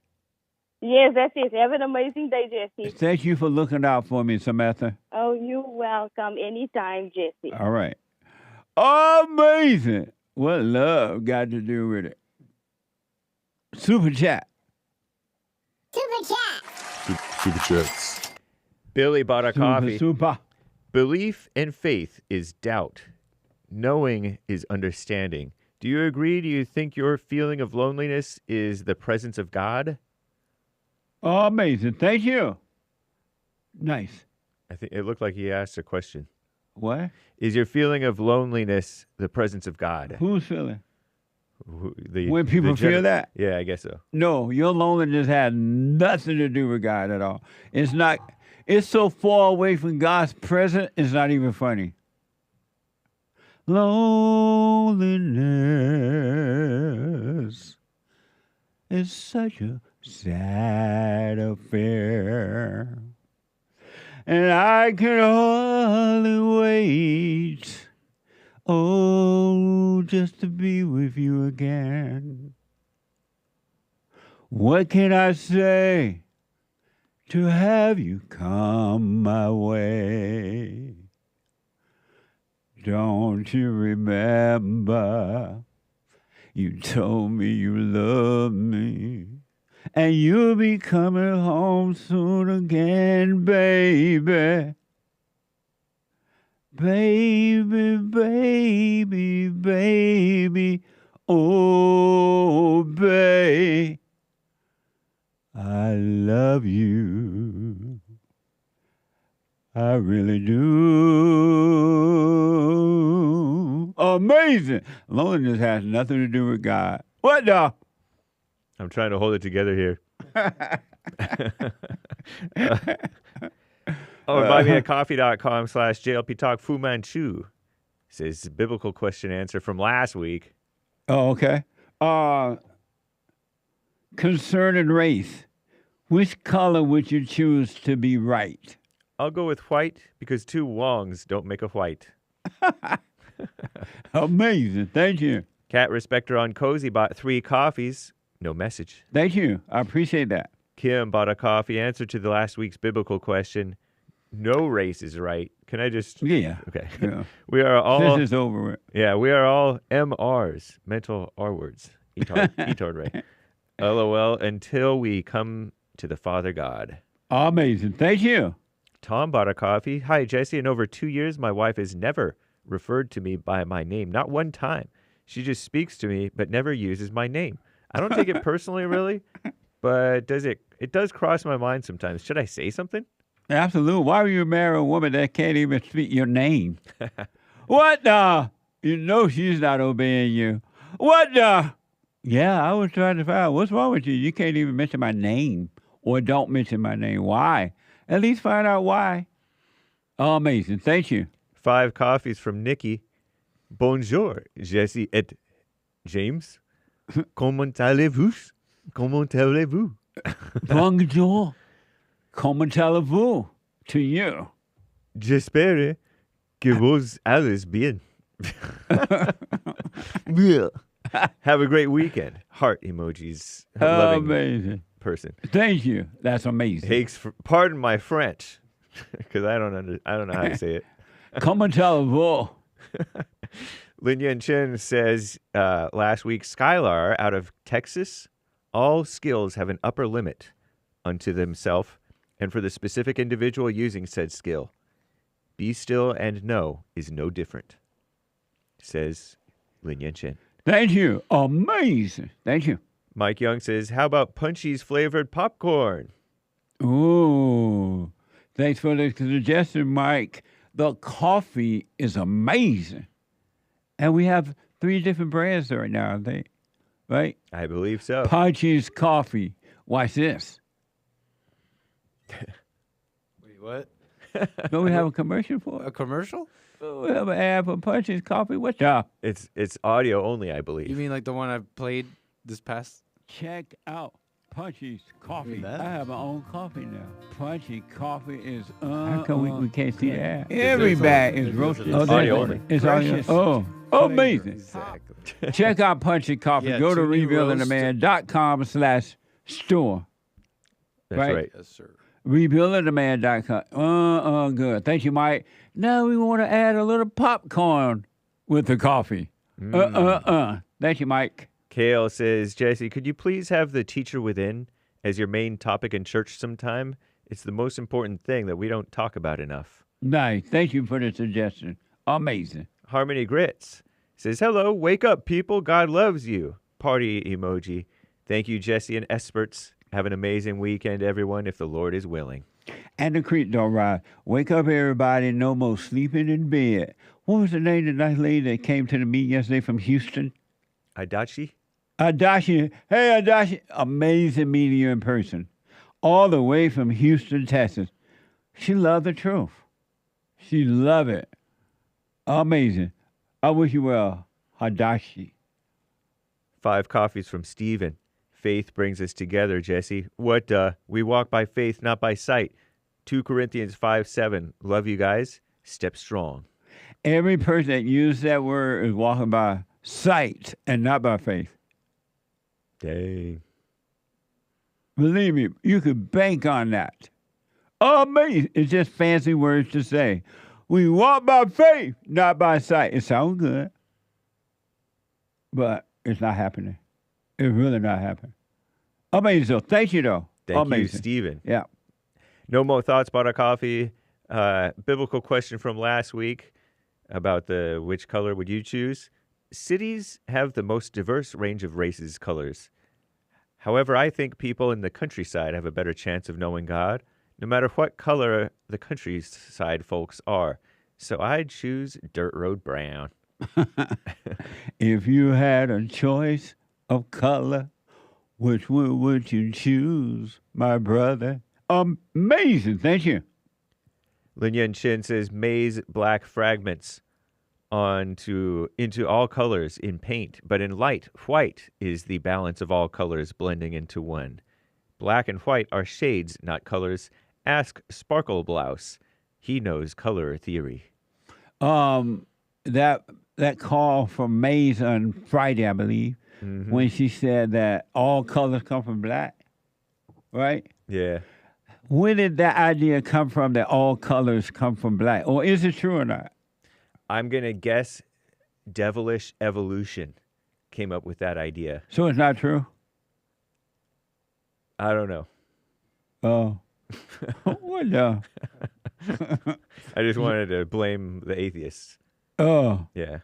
Yes, that's it. Have an amazing day, Jesse. Thank you for looking out for me, Samantha. Oh, you're welcome. Anytime, Jesse. All right. Amazing. What love got to do with it? Super chat. Super chats. Billy bought a coffee. Super. Belief and faith is doubt. Knowing is understanding. Do you agree? Do you think your feeling of loneliness is the presence of God? Oh, amazing. Thank you. Nice. I think it looked like he asked a question. What? Is your feeling of loneliness the presence of God? Who's feeling? When When people feel that? Yeah, I guess so. No, your loneliness had nothing to do with God at all. It's not. It's so far away from God's presence, it's not even funny. Loneliness is such a sad affair, and I can hardly wait, oh, just to be with you again. What can I say to have you come my way? Don't you remember you told me you loved me, and you'll be coming home soon again, baby. Baby, baby, baby, oh, babe, I love you. I really do. Amazing. Loneliness has nothing to do with God. What the? I'm trying to hold it together here. Buy me at coffee.com/JLP Talk. Fu Manchu says biblical question answer from last week. Oh, okay. concerning race, which color would you choose to be right? I'll go with white because two wongs don't make a white. Amazing. Thank you. Cat Respecter on Cozy bought 3 coffees. No message. Thank you. I appreciate that. Kim bought a coffee. Answer to the last week's biblical question. No race is right. Can I just... Yeah. Okay. Yeah. We are all... This is over with. Yeah, we are all MRs, mental R words. Etard Ray. LOL, until we come to the Father God. Amazing. Thank you. Tom bought a coffee. Hi, Jesse. In over 2 years, my wife has never referred to me by my name. Not one time. She just speaks to me, but never uses my name. I don't take it personally, really, but it does cross my mind sometimes. Should I say something? Absolutely. Why would you marry a woman that can't even speak your name? What the? You know she's not obeying you. What the? Yeah, I was trying to find out what's wrong with you. You can't even mention my name or don't mention my name. Why? At least find out why. Oh, amazing. Thank you. 5 coffees from Nikki. Bonjour, Jesse et James. Comment allez-vous? Comment allez-vous? Bonjour. Comment allez-vous? To you. J'espère que vous allez bien. Have a great weekend. Heart emojis. Loving Amazing. person. Thank you. That's amazing. Pardon my French, because I don't know how to say it. Comment allez-vous? Lin Yan Chen says last week, Skylar out of Texas, all skills have an upper limit unto themselves and for the specific individual using said skill. Be still and know is no different, says Lin Yan Chen. Thank you. Amazing. Thank you. Mike Young says, how about Punchy's flavored popcorn? Ooh. Thanks for the suggestion, Mike. The coffee is amazing. And we have 3 different brands right now, I think. Right? I believe so. Punchy's Coffee. Watch this. Wait, what? Don't we have a commercial for it? A commercial? We have an ad for Punchy's Coffee. What's up? It's audio only, I believe. You mean like the one I played this past? Check out Punchy's Coffee. That? I have my own coffee now. Punchy Coffee is how come we can't see that? Every bag is roasted. It's audio only. It's audio. Oh, amazing. Exactly. Check out Punchy Coffee. Yeah, Go to 2 new rebuildingtheman.com/store. That's right. Yes, sir. Rebuildingtheman.com. Good. Thank you, Mike. Now we want to add a little popcorn with the coffee. Thank you, Mike. Kale says, Jesse, could you please have the teacher within as your main topic in church sometime? It's the most important thing that we don't talk about enough. Nice. Thank you for the suggestion. Amazing. Harmony Grits says, hello, wake up, people. God loves you. Party emoji. Thank you, Jesse and experts. Have an amazing weekend, everyone, if the Lord is willing. And the creek don't ride. Wake up, everybody. No more sleeping in bed. What was the name of the nice lady that came to the meeting yesterday from Houston? Adachi? Adachi. Hey, Adachi. Amazing meeting you in person. All the way from Houston, Texas. She loved the truth. She loved it. Amazing. I wish you well, Hadashi. 5 coffees from Stephen. Faith brings us together, Jesse. What, we walk by faith, not by sight. 2 Corinthians 5:7. Love you guys. Step strong. Every person that used that word is walking by sight and not by faith. Dang. Believe me, you could bank on that. Amazing. It's just fancy words to say. We walk by faith, not by sight. It sounds good, but it's not happening. It's really not happening. Amazing. So thank you, though. Thank Amazing. you, Stephen. Yeah. No more thoughts about our coffee. Biblical question from last week about which color would you choose? Cities have the most diverse range of races, colors. However, I think people in the countryside have a better chance of knowing God, no matter what color the countryside folks are. So I'd choose Dirt Road Brown. If you had a choice of color, which one would you choose, my brother? Amazing. Thank you. Lin Yan Chin says, maize black fragments. into all colors in paint, but in light, white is the balance of all colors blending into one. Black and white are shades, not colors. Ask Sparkle Blouse. He knows color theory. That call from Maze on Friday, I believe, when she said that all colors come from black, right? Yeah. Where did that idea come from that all colors come from black? Or is it true or not? I'm going to guess Devilish Evolution came up with that idea. So it's not true? I don't know. Oh. What the? I just wanted to blame the atheists. Oh. Yeah.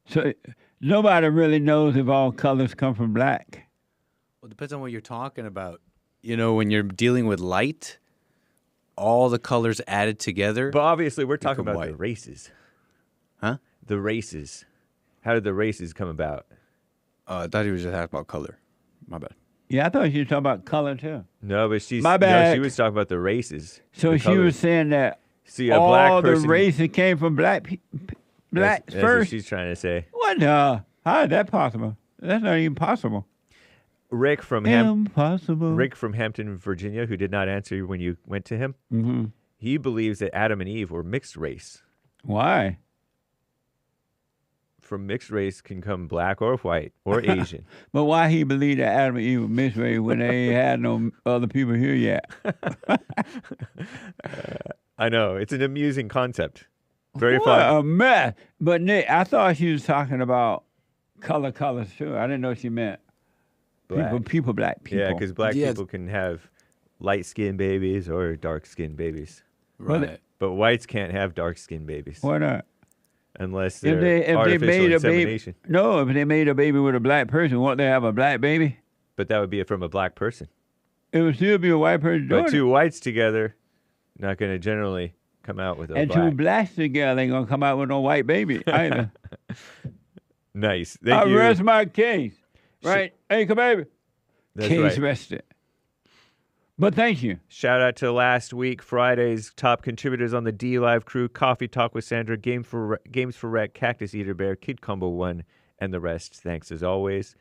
So nobody really knows if all colors come from black. Well, it depends on what you're talking about. You know, when you're dealing with light, all the colors added together. But obviously, we're talking about white. the races. Huh? The races. How did the races come about? I thought he was just asking about color. My bad. Yeah, I thought you were talking about color, too. No, but she's... My bad. No, she was talking about the races. So the she colors. was saying that See, a black person, the races came from black that's first? what she's trying to say. What the? How is that possible? That's not even possible. Rick from Impossible. Rick from Hampton, Virginia, who did not answer when you went to him, he believes that Adam and Eve were mixed race. Why? From mixed race can come black or white or Asian. But why he believed that Adam and Eve were mixed race when they ain't had no other people here yet? I know. It's an amusing concept. Very What fun. a mess. But Nick, I thought she was talking about colors too. I didn't know she meant Black. black people. Yeah, because black people can have light-skinned babies or dark-skinned babies. Right. But whites can't have dark-skinned babies. Why not? Unless they're artificial made insemination. a baby, no, if they made a baby with a black person, won't they have a black baby? But that would be from a black person. It would still be a white person doing But two whites together, not going to generally come out with a and black. two blacks together ain't going to come out with no white baby either. Nice. I rest my case. Right? Hey, come baby. That's Case right. rested. But thank you. Shout out to last week, Friday's top contributors on the D Live crew: Coffee Talk with Sandra, Games for Rec, Cactus Eater Bear, Kid Combo 1, and the rest. Thanks as always.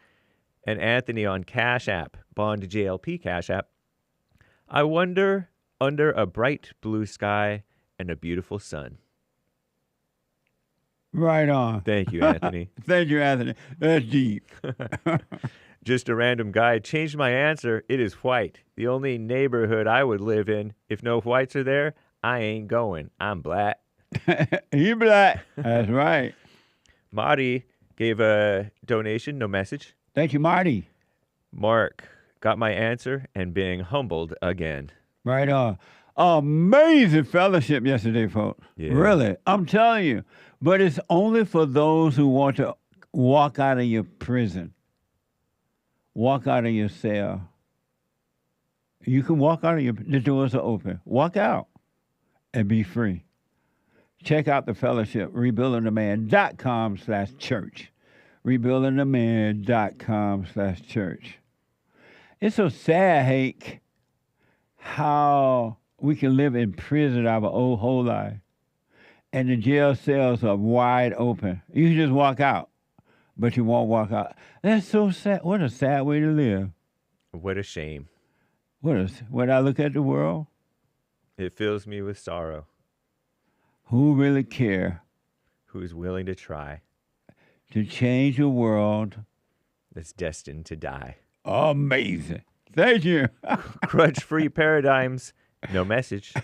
And Anthony on Cash App, Bond JLP Cash App. I wonder under a bright blue sky and a beautiful sun. Right on. Thank you, Anthony. Thank you, Anthony. That's deep. Just a random guy. Changed my answer. It is white. The only neighborhood I would live in. If no whites are there, I ain't going. I'm black. You black. That's right. Marty gave a donation, no message. Thank you, Marty. Mark got my answer and being humbled again. Right on. Amazing fellowship yesterday, folks. Yeah. Really. I'm telling you. But it's only for those who want to walk out of your prison. Walk out of your cell. You can walk out of the doors are open. Walk out and be free. Check out the fellowship, rebuildingtheman.com/church. rebuildingtheman.com/church. It's so sad, Hake, how we can live in prison our whole life. And the jail cells are wide open. You can just walk out, but you won't walk out. That's so sad. What a sad way to live. What a shame. When I look at the world, It fills me with sorrow. Who really care? Who's willing to try? To change a world that's destined to die. Amazing. Thank you. Crutch-free paradigms. No message.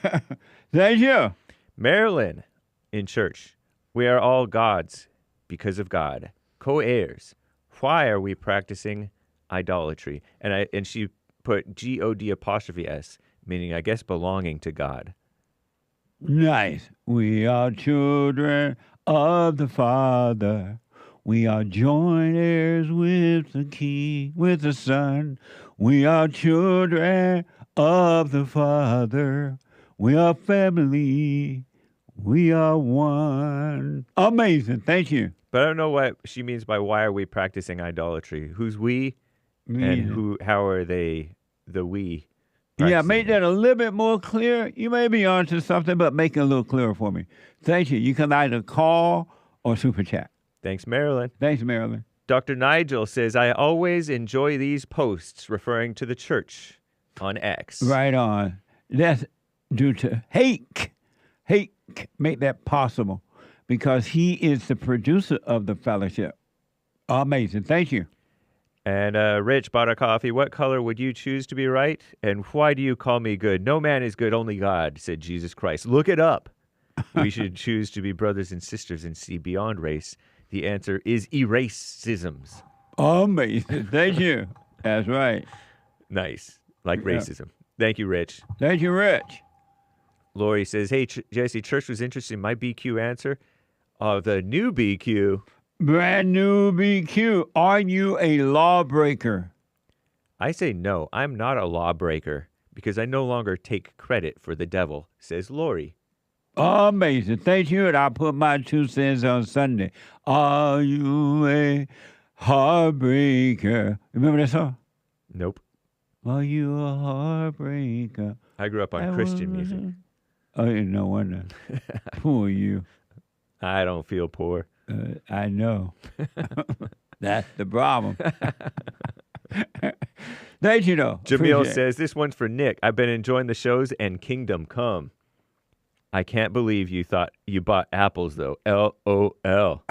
Thank you. Marilyn in church. We are all gods because of God. Co-heirs. Why are we practicing idolatry? And she put God''S, meaning, I guess, belonging to God. Nice. We are children of the Father. We are joint heirs with the King, with the Son. We are children of the Father. We are family. We are one. Amazing. Thank you. But I don't know what she means by why are we practicing idolatry. Who's we? And how are they the we? Yeah, make that a little bit more clear. You may be onto something, but make it a little clearer for me. Thank you. You can either call or Super Chat. Thanks, Marilyn. Thanks, Marilyn. Dr. Nigel says, I always enjoy these posts referring to the church on X. Right on. That's due to Hake. Hake made that possible because he is the producer of the fellowship. Amazing. Thank you. And Rich bought a coffee. What color would you choose to be right? And why do you call me good? No man is good, only God, said Jesus Christ. Look it up. We should choose to be brothers and sisters and see beyond race. The answer is eracisms. Amazing. Thank you. That's right. Nice. Like racism. Thank you, Rich. Thank you, Rich. Lori says, hey, Jesse, church was interested in my BQ answer. The new BQ. Brand new BQ. Are you a lawbreaker? I say no. I'm not a lawbreaker because I no longer take credit for the devil, says Lori. Amazing. Thank you. And I'll put my 2 cents on Sunday. Are you a heartbreaker? Remember that song? Nope. Are you a heartbreaker? I grew up on Christian music. Oh, no wonder. Poor you. I don't feel poor. I know. That's the problem. Thank you, though. Jamil says, this one's for Nick. I've been enjoying the shows and Kingdom Come. I can't believe you thought you bought apples, though. LOL.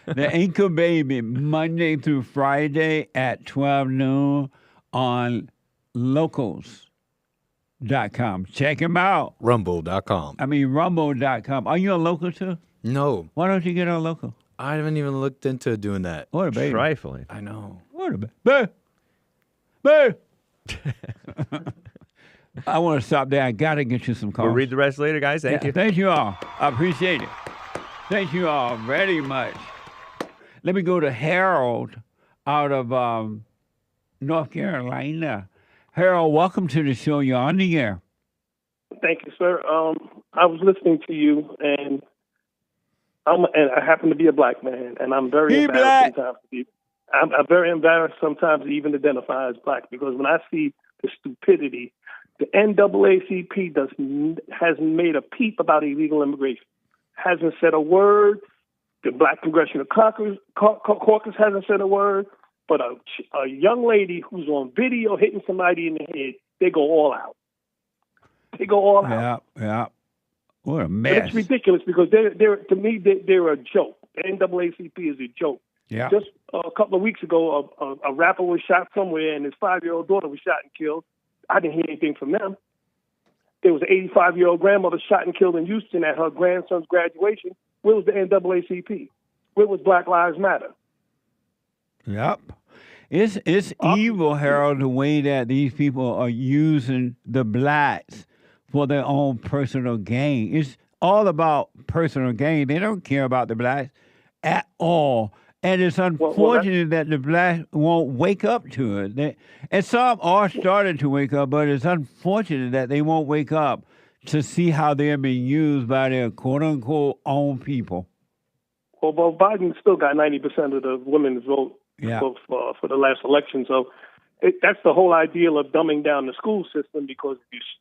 The Anchor Baby, Monday through Friday at 12 noon on locals.com. Check him out. Rumble.com. Rumble.com. Are you on local, too? No. Why don't you get on local? I haven't even looked into doing that. What a baby. Trifling. I know. What a baby. Boo! I want to stop there. I got to get you some calls. We'll read the rest later, guys. Thank you. Thank you all. I appreciate it. Thank you all very much. Let me go to Harold out of North Carolina. Harold, welcome to the show. You're on the air. Thank you, sir. I was listening to you, and I happen to be a black man, and I'm very embarrassed sometimes to be. I'm very embarrassed sometimes to even identify as black because when I see the stupidity, the NAACP hasn't made a peep about illegal immigration, hasn't said a word. The Black Congressional Caucus hasn't said a word. But a young lady who's on video hitting somebody in the head, they go all out. They go all out. Yeah. What a mess. And it's ridiculous because to me, they're a joke. The NAACP is a joke. Yeah. Just a couple of weeks ago, a rapper was shot somewhere and his 5-year-old daughter was shot and killed. I didn't hear anything from them. There was an 85-year-old grandmother shot and killed in Houston at her grandson's graduation. Where was the NAACP? Where was Black Lives Matter? Yep. It's evil, Harold, the way that these people are using the blacks for their own personal gain. It's all about personal gain. They don't care about the blacks at all. And it's unfortunate that the blacks won't wake up to it. And some are starting to wake up, but it's unfortunate that they won't wake up to see how they're being used by their quote-unquote own people. Well, Biden still got 90% of the women's vote for the last election. So that's the whole ideal of dumbing down the school system because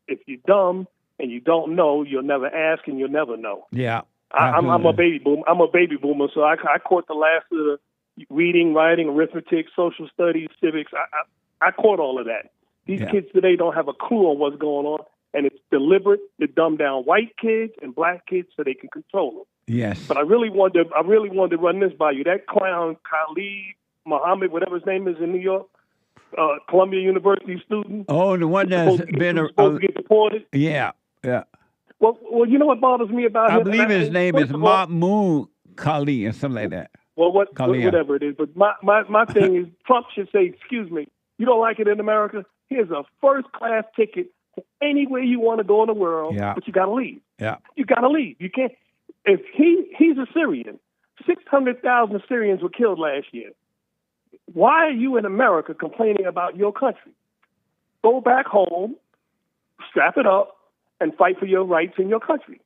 if you're dumb and you don't know, you'll never ask and you'll never know. Yeah. I'm a baby boomer. I'm a baby boomer, so I caught the last of the reading, writing, arithmetic, social studies, civics. I caught all of that. These kids today don't have a clue on what's going on, and it's deliberate to dumb down white kids and black kids so they can control them. Yes. But I really wanted to run this by you. That clown Khalid Muhammad, whatever his name is in New York, Columbia University student. Oh, the one that's been supposed to get deported. Yeah. Well, you know what bothers me about him? I believe his name is Mahmoud Khalid or something like that. Well, whatever it is. But my thing is Trump should say, excuse me, you don't like it in America? Here's a first-class ticket to anywhere you want to go in the world, but you got to leave. Yeah. You got to leave. You can't. If he's a Syrian, 600,000 Syrians were killed last year. Why are you in America complaining about your country? Go back home, strap it up, and fight for your rights in your country.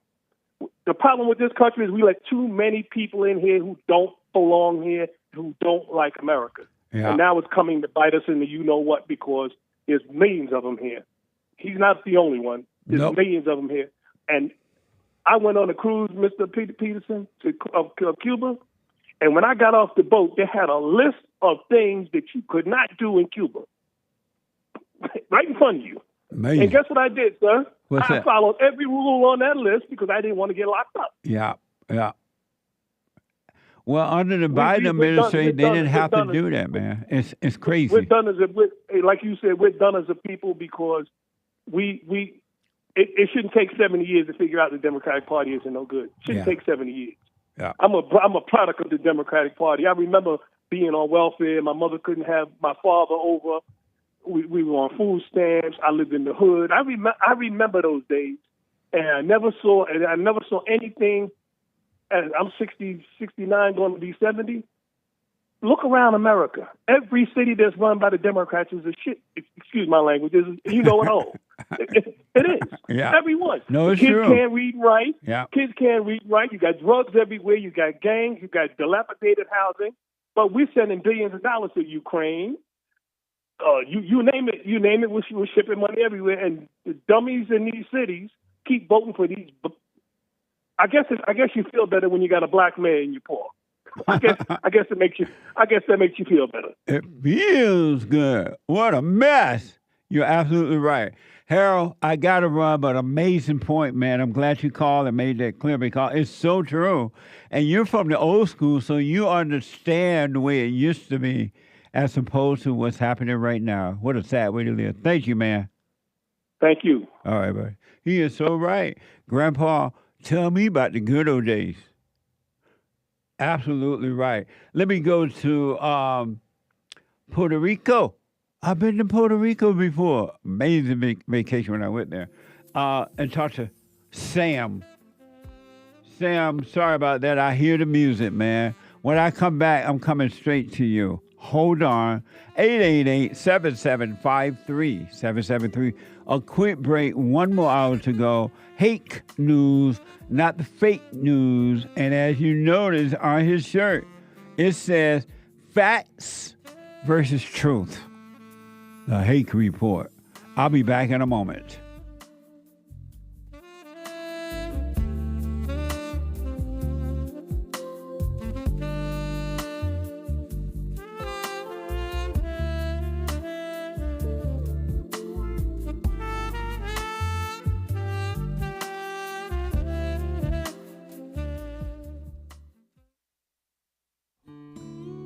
The problem with this country is we let too many people in here who don't belong here, who don't like America. Yeah. And now it's coming to bite us in the you-know-what because there's millions of them here. He's not the only one. There's millions of them here. And I went on a cruise, Mr. Peterson, of Cuba, and when I got off the boat, they had a list of things that you could not do in Cuba, right in front of you. Amazing. And guess what I did, sir? What's I that? followed every rule on that list because I didn't want to get locked up. Yeah. Well, under the Biden administration, they didn't have to do that, man. It's crazy. We're done like you said, we're done as a people because it shouldn't take 70 years to figure out the Democratic Party isn't no good. It shouldn't take 70 years. Yeah. I'm a product of the Democratic Party. I remember being on welfare. My mother couldn't have my father over. We were on food stamps. I lived in the hood. I remember those days, and I never saw anything. And I'm 60, 69, going to be 70. Look around America. Every city that's run by the Democrats is a shit. Excuse my language. You know it all. It is. Yeah. Everyone. No, it's Kids true. can't read and write. Yeah. Kids can't read and write. You got drugs everywhere. You got gangs. You got dilapidated housing. But we're sending billions of dollars to Ukraine. You name it. You name it. We're shipping money everywhere. And the dummies in these cities keep voting for these. I guess you feel better when you got a black man in your paw. I guess that makes you feel better. It feels good. What a mess. You're absolutely right. Harold, I got to run, but amazing point, man. I'm glad you called and made that clear because it's so true. And you're from the old school, so you understand the way it used to be as opposed to what's happening right now. What a sad way to live. Thank you, man. Thank you. All right, buddy. He is so right. Grandpa, tell me about the good old days. Absolutely right. Let me go to Puerto Rico. I've been to Puerto Rico before. Amazing vacation when I went there. And talk to Sam. Sam, sorry about that. I hear the music, man. When I come back, I'm coming straight to you. Hold on. 888-7753-773. A quick break. 1 more hour to go. Hake news, not the fake news. And as you notice on his shirt, it says facts versus truth. The Hake Report. I'll be back in a moment.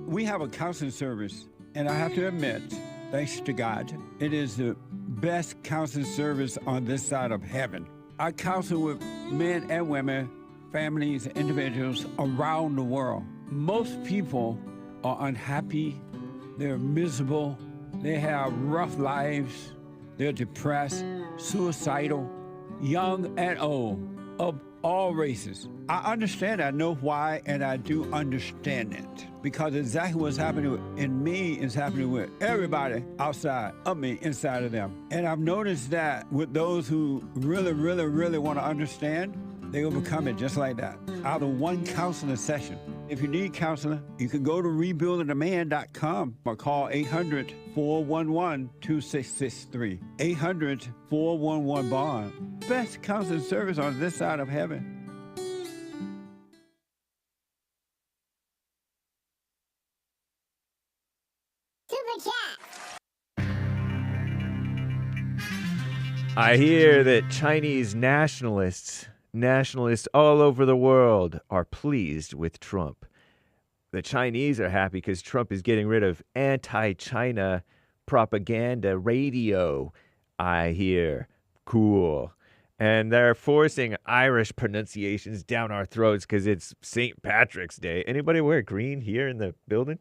We have a counseling service, and I have to admit, thanks to God, it is the best counseling service on this side of heaven. I counsel with men and women, families, individuals around the world. Most people are unhappy, they're miserable, they have rough lives, they're depressed, suicidal, young and old, of all races. I understand, I know why, and I do understand it. Because exactly what's happening in me is happening with everybody outside of me, inside of them. And I've noticed that with those who really, really, really want to understand, they overcome it just like that, out of one counseling session. If you need counseling, you can go to rebuildingaman.com or call 800-411-2663. 800-411-BOND. Best counseling service on this side of heaven. I hear that Chinese nationalists all over the world are pleased with Trump. The Chinese are happy because Trump is getting rid of anti-China propaganda radio, I hear. Cool. And they're forcing Irish pronunciations down our throats because it's St. Patrick's Day. Anybody wear green here in the building?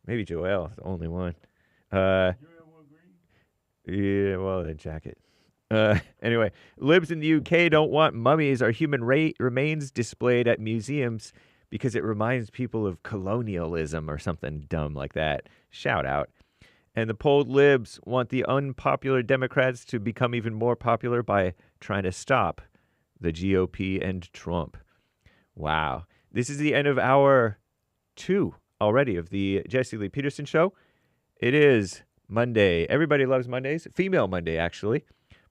Maybe Joel, the only one. Yeah, well, the jacket. Anyway, libs in the UK don't want mummies or human remains displayed at museums because it reminds people of colonialism or something dumb like that. Shout out. And the polled libs want the unpopular Democrats to become even more popular by trying to stop the GOP and Trump. Wow. This is the end of hour 2 already of the Jesse Lee Peterson Show. It is Monday. Everybody loves Mondays. Female Monday, actually.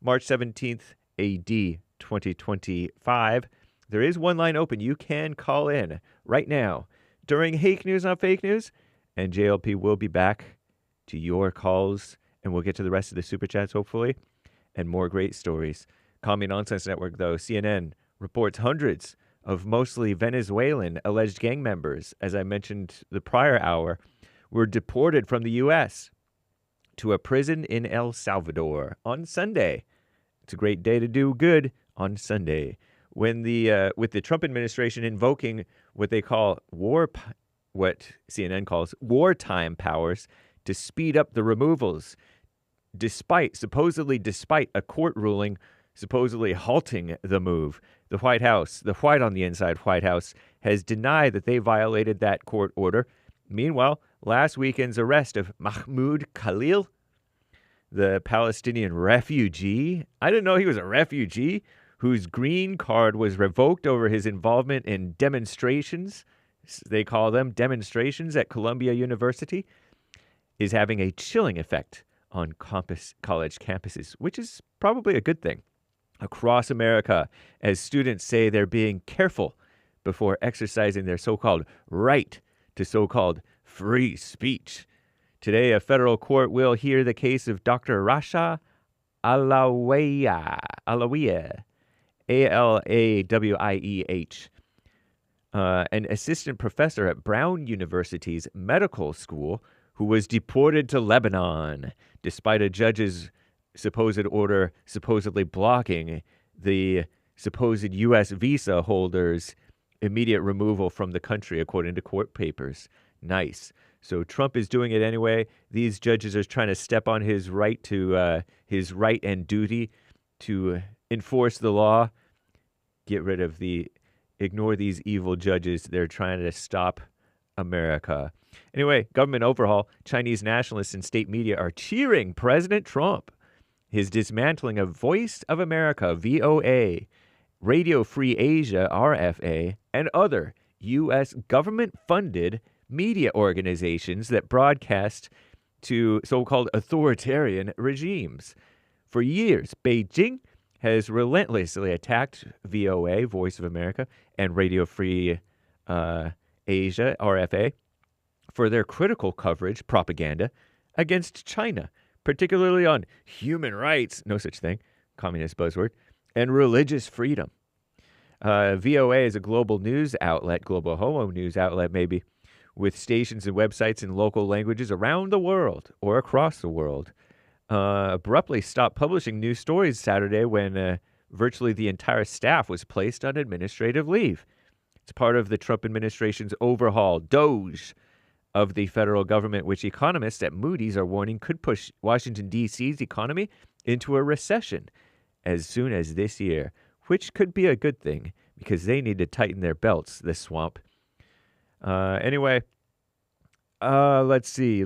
March 17th, AD 2025. There is one line open. You can call in right now during Hake News on Fake News, and JLP will be back to your calls, and we'll get to the rest of the Super Chats, hopefully, and more great stories. Call Me Nonsense Network, though. CNN reports hundreds of mostly Venezuelan alleged gang members, as I mentioned the prior hour, were deported from the U.S. to a prison in El Salvador on Sunday. It's a great day to do good on Sunday. When with the Trump administration invoking what they call what CNN calls wartime powers to speed up the removals, supposedly despite a court ruling supposedly halting the move. The White House, the white on the inside White House, has denied that they violated that court order. Meanwhile, last weekend's arrest of Mahmoud Khalil, the Palestinian refugee, I didn't know he was a refugee, whose green card was revoked over his involvement in demonstrations, they call them demonstrations at Columbia University, is having a chilling effect on college campuses, which is probably a good thing. Across America, as students say they're being careful before exercising their so-called right to so-called free speech. Today, a federal court will hear the case of Dr. Rasha Alawieh, Alawieh, an assistant professor at Brown University's medical school who was deported to Lebanon despite a judge's supposed order supposedly blocking the supposed U.S. visa holders' immediate removal from the country, according to court papers. Nice. So Trump is doing it anyway. These judges are trying to step on his right to his right and duty to enforce the law. Ignore these evil judges. They're trying to stop America. Anyway, government overhaul. Chinese nationalists and state media are cheering President Trump. His dismantling of Voice of America, VOA, Radio Free Asia, RFA, and other U.S. government-funded media organizations that broadcast to so-called authoritarian regimes. For years, Beijing has relentlessly attacked VOA, Voice of America, and Radio Free Asia, RFA, for their critical coverage, propaganda, against China, particularly on human rights, no such thing, communist buzzword, and religious freedom. VOA is a global news outlet, global homo news outlet maybe, with stations and websites in local languages around the world or across the world. Abruptly stopped publishing news stories Saturday when virtually the entire staff was placed on administrative leave. It's part of the Trump administration's overhaul, DOGE, of the federal government, which economists at Moody's are warning could push Washington, D.C.'s economy into a recession as soon as this year, which could be a good thing because they need to tighten their belts, this swamp. Anyway, let's see.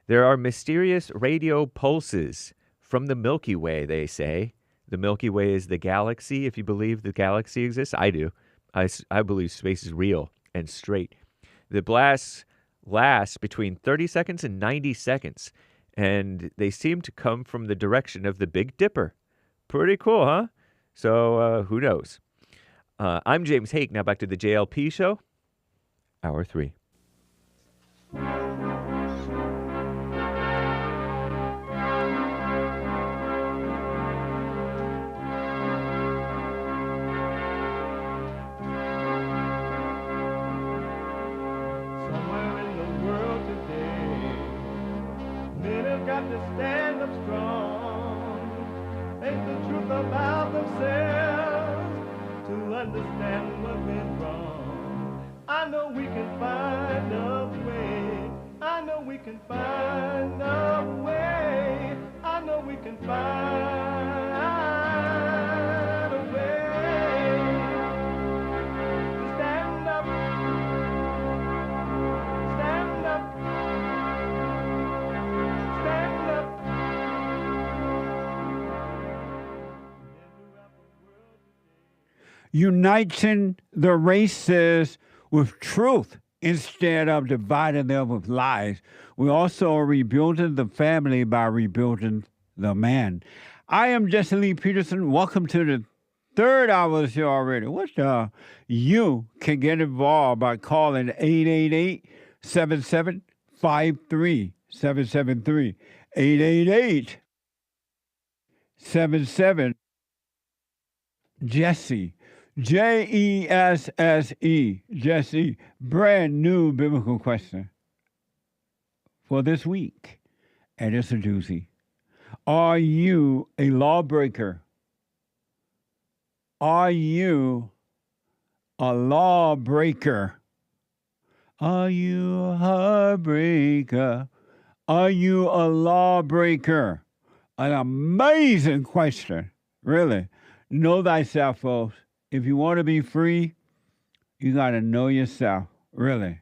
There are mysterious radio pulses from the Milky Way, they say. The Milky Way is the galaxy, if you believe the galaxy exists. I do. I believe space is real and straight. The blasts last between 30 seconds and 90 seconds, and they seem to come from the direction of the Big Dipper. Pretty cool, huh? So, who knows? I'm James Hake. Now back to the JLP Show. Hour 3. Stand up strong, face the truth about themselves, to understand what went wrong. I know we can find a way. I know we can find a way. I know we can find a way to stand up, stand up. Uniting the races with truth instead of dividing them with lies. We also are rebuilding the family by rebuilding the man. I am Jesse Lee Peterson. Welcome to the third hour of the show already. What the? You can get involved by calling 888-77-53-773. 888-77 Jesse. Jesse. Jesse. Brand new biblical question for this week. And it's a doozy. Are you a lawbreaker? Are you a lawbreaker? Are you a heartbreaker? Are you a lawbreaker? An amazing question. Really. Know thyself, folks. If you want to be free, you got to know yourself. Really.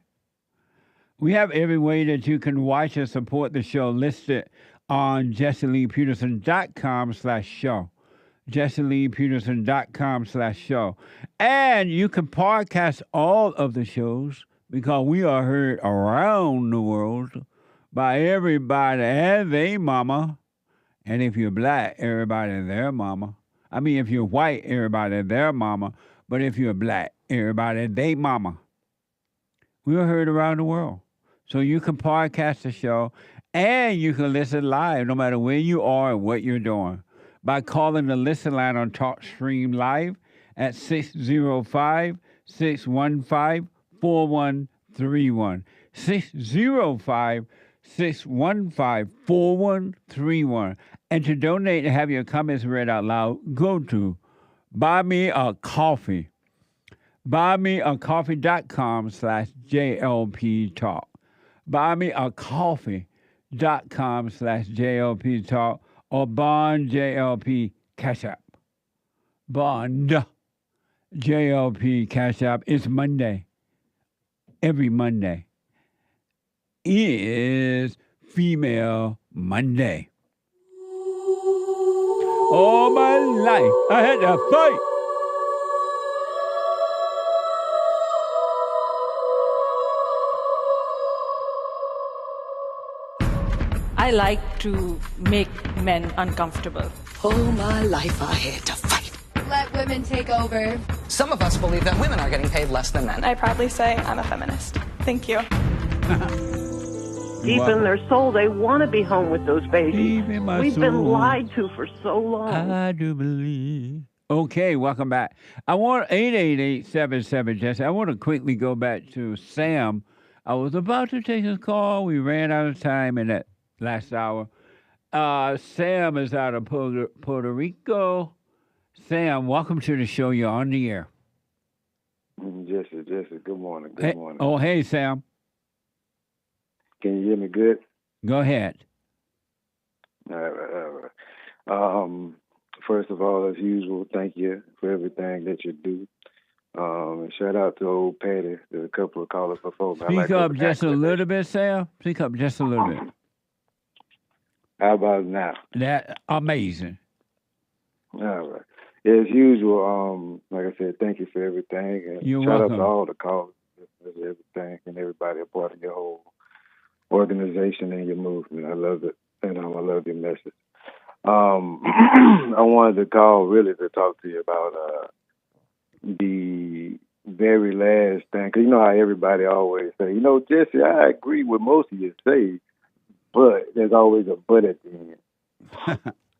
We have every way that you can watch and support the show listed on JesseLeePeterson.com/show. JesseLeePeterson.com/show. And you can podcast all of the shows because we are heard around the world by everybody and their mama. And if you're black, everybody and their mama. I mean, if you're white, everybody and their mama. But if you're black, everybody and their mama. We are heard around the world. So you can podcast the show and you can listen live no matter where you are and what you're doing by calling the listen line on TalkStream Live at 605-615-4131. 605-615-4131. And to donate and have your comments read out loud, go to Buy Me a Coffee. BuyMeACoffee.com/JLP Talk. BuyMeACoffee.com/JLP Talk or Bond JLP Cash App. Bond JLP Cash App. It's Monday. Every Monday is Female Monday. All my life I had to fight. I like to make men uncomfortable. All my life I had to fight. Let women take over. Some of us believe that women are getting paid less than men. I proudly say I'm a feminist. Thank you. Deep in their soul, they want to be home with those babies. We've been lied to for so long. I do believe. Okay, welcome back. I want 888-77 Jesse. I want to quickly go back to Sam. I was about to take his call. We ran out of time in that last hour. Sam is out of Puerto Rico. Sam, welcome to the show. You're on the air. Jesse, good morning. Good morning. Oh, hey, Sam. Can you hear me good? Go ahead. All right. First of all, as usual, thank you for everything that you do. And shout out to old Patty. There's a couple of callers before. Speak up just a little bit, Sam. Speak up just a little bit. How about now? That amazing. All right. As usual, like I said, thank you for everything. And You're shout welcome. out to all the callers, everything, and everybody a part of your whole organization and your movement. I love it, and I love your message. I wanted to call really to talk to you about the very last thing, because you know how everybody always say, Jesse, I agree with most of you say, but there's always a but at the end.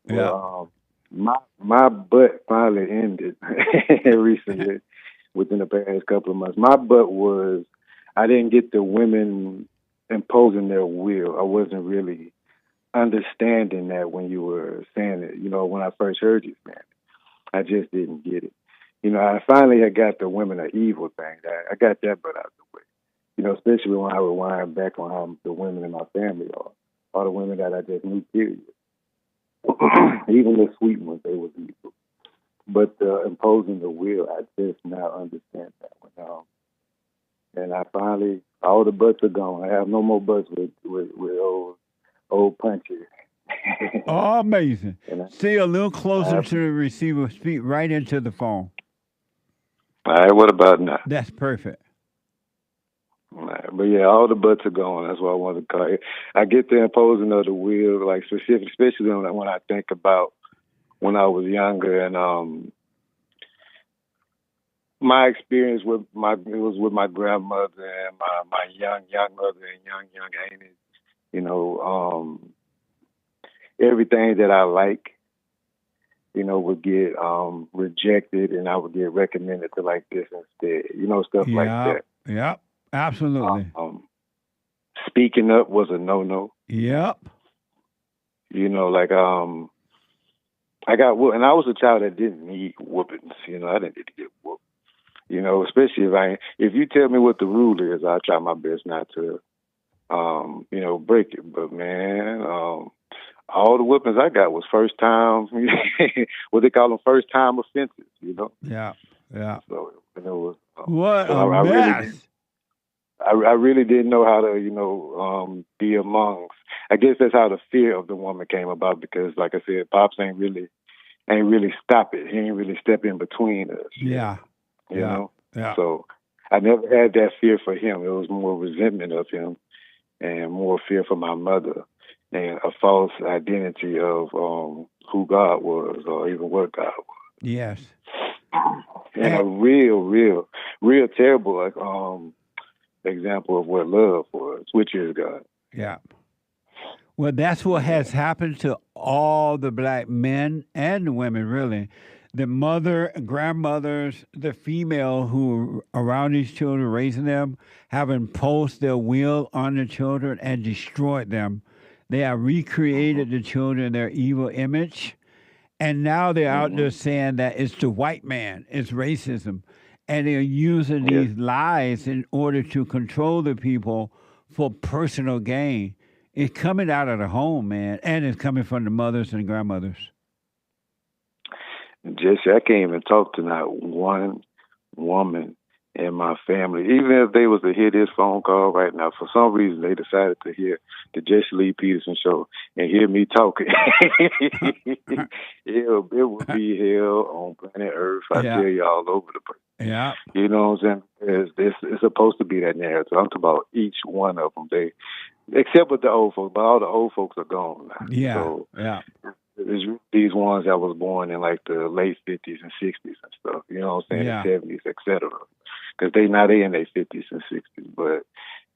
Yeah. Well, my but finally ended recently, within the past couple of months. My but was I didn't get the women imposing their will. I wasn't really understanding that when you were saying it. When I first heard you saying it, I just didn't get it. I finally had got the women are evil thing. I got that but out of the way. Especially when I rewind back on how the women in my family are, all the women that I just knew, period. Even the sweet ones, they was evil. But imposing the will, I just now understand that one. And I finally, all the butts are gone. I have no more butts with old punches. Oh, amazing. Stay a little closer to the receiver. Speak right into the phone. All right, what about now? That's perfect. All right, but yeah, all the butts are gone. That's what I wanted to call it. I get the imposing of the will, like especially when I think about when I was younger and my experience with it was with my grandmother and my young mother and young auntie. You know, everything that I like, you know, would get rejected, and I would get recommended to like this instead. You know, stuff like that. Yep. Absolutely. Speaking up was a no-no. Yep. You know, like I got whooped, and I was a child that didn't need whoopings. You know, I didn't need to get whooped. You know, especially if you tell me what the rule is, I'll try my best not to, you know, break it. But man, all the whippings I got was first time, what they call them, first time offenses. You know. Yeah. Yeah. So it was. What so a mess. I really didn't know how to, you know, be amongst. I guess that's how the fear of the woman came about because, like I said, Pops ain't really stop it. He ain't really step in between us. Yeah. You know? Yeah. So I never had that fear for him. It was more resentment of him and more fear for my mother and a false identity of who God was or even what God was. Yes. And a real terrible like example of what love was, which is God. Yeah. Well, that's what has happened to all the black men and the women, really. The mother, grandmothers, the female who are around these children, raising them, have imposed their will on the children and destroyed them. They have recreated the children their evil image. And now they're out there saying that it's the white man, it's racism. And they're using these lies in order to control the people for personal gain. It's coming out of the home, man, and it's coming from the mothers and grandmothers. Jesse, I can't even talk to not one woman in my family. Even if they was to hear this phone call right now, for some reason they decided to hear the Jesse Lee Peterson show and hear me talking. it would be hell on planet Earth. I tell you, all over the place. Yeah. You know what I'm saying? It's supposed to be that narrative. I'm talking about each one of them. Except with the old folks, but all the old folks are gone now. Yeah. So, yeah. It's these ones that was born in like the late 50s and 60s and stuff. You know what I'm saying? Yeah. The 70s, etc. Because they in their 50s and 60s. But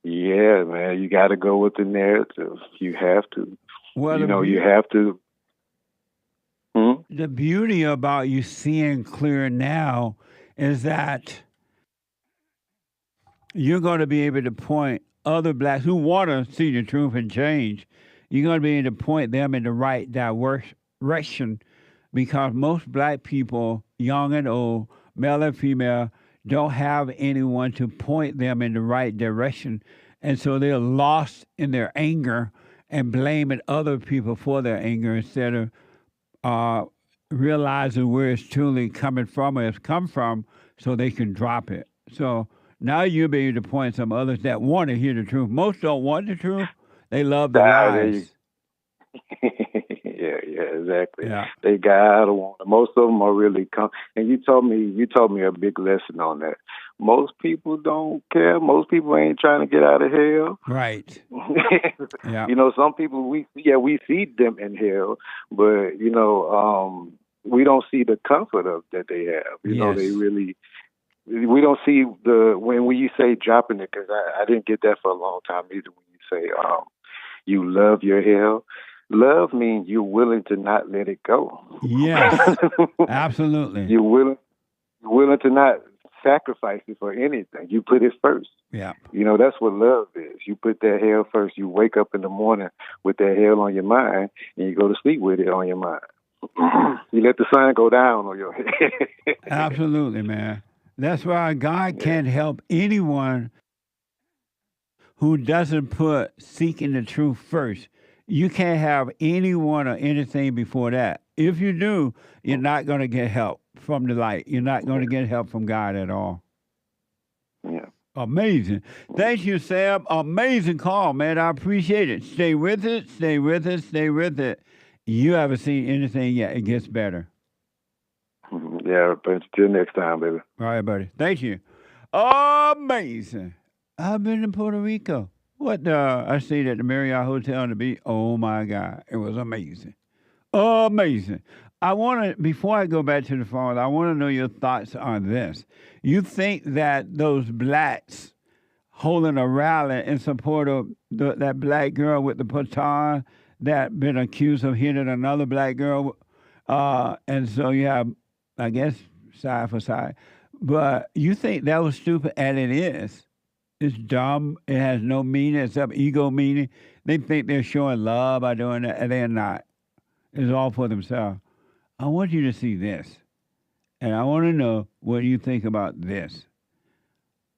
yeah, man, you got to go with the narrative. You have to. Well, you know, you have to. The beauty about you seeing clear now is that you're going to be able to point other blacks who want to see the truth and change. You're going to be able to point them in the right direction because most black people, young and old, male and female, don't have anyone to point them in the right direction. And so they're lost in their anger and blaming other people for their anger instead of realizing where it's truly coming from or it's come from so they can drop it. So now you'll be able to point some others that want to hear the truth. Most don't want the truth. They love the lies. Yeah, exactly. Yeah. They got to want it. Most of them are really and you told me a big lesson on that. Most people don't care. Most people ain't trying to get out of hell. Right. Yeah. You know, some people we see them in hell, but you know, we don't see the comfort of that they have. You know, they really. We don't see when you say dropping it, because I didn't get that for a long time either. When you say you love your hell, love means you're willing to not let it go. Yes, absolutely. You're willing to not sacrifice it for anything. You put it first. Yeah. You know, that's what love is. You put that hell first. You wake up in the morning with that hell on your mind, and you go to sleep with it on your mind. You let the sun go down on your head. Absolutely, man. That's why God can't help anyone who doesn't put seeking the truth first. You can't have anyone or anything before that. If you do, you're not going to get help from the light. You're not going to get help from God at all. Yeah. Amazing. Thank you, Sam. Amazing call, man. I appreciate it. Stay with it. Stay with it. Stay with it. You haven't seen anything yet. It gets better. Yeah, but until next time, baby. All right, buddy. Thank you. Amazing. I've been to Puerto Rico. I stayed at the Marriott Hotel on the beach. Oh, my God. It was amazing. Amazing. I want to, before I go back to the phone, I want to know your thoughts on this. You think that those blacks holding a rally in support of that black girl with the baton that been accused of hitting another black girl, and so you have, I guess, side for side. But you think that was stupid, and it is. It's dumb. It has no meaning except ego meaning. They think they're showing love by doing that, and they're not. It's all for themselves. I want you to see this, and I want to know what you think about this.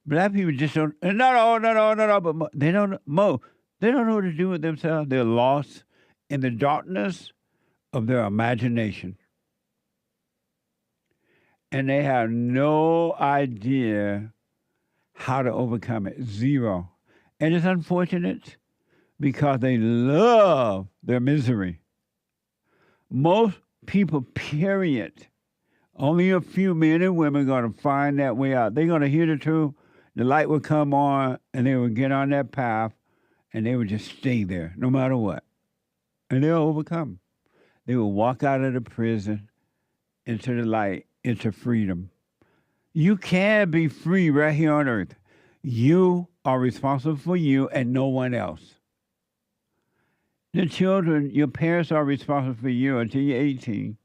Black people just don't. No. But they don't know. They don't know what to do with themselves. They're lost in the darkness of their imagination, and they have no idea how to overcome it. Zero. And it's unfortunate because they love their misery. Most people, period. Only a few men and women are going to find that way out. They're going to hear the truth. The light will come on, and they will get on that path, and they will just stay there no matter what. And they'll overcome. They will walk out of the prison into the light, into freedom. You can be free right here on earth. You are responsible for you and no one else. The children, your parents are responsible for you until you're 18.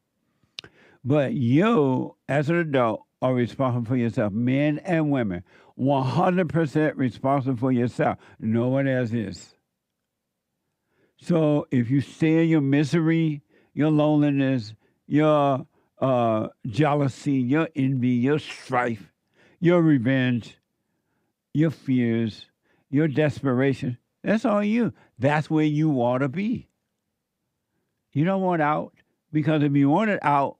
But you, as an adult, are responsible for yourself. Men and women, 100% responsible for yourself. No one else is. So if you stay in your misery, your loneliness, your jealousy, your envy, your strife, your revenge, your fears, your desperation, that's all you. That's where you want to be. You don't want out, because if you wanted out,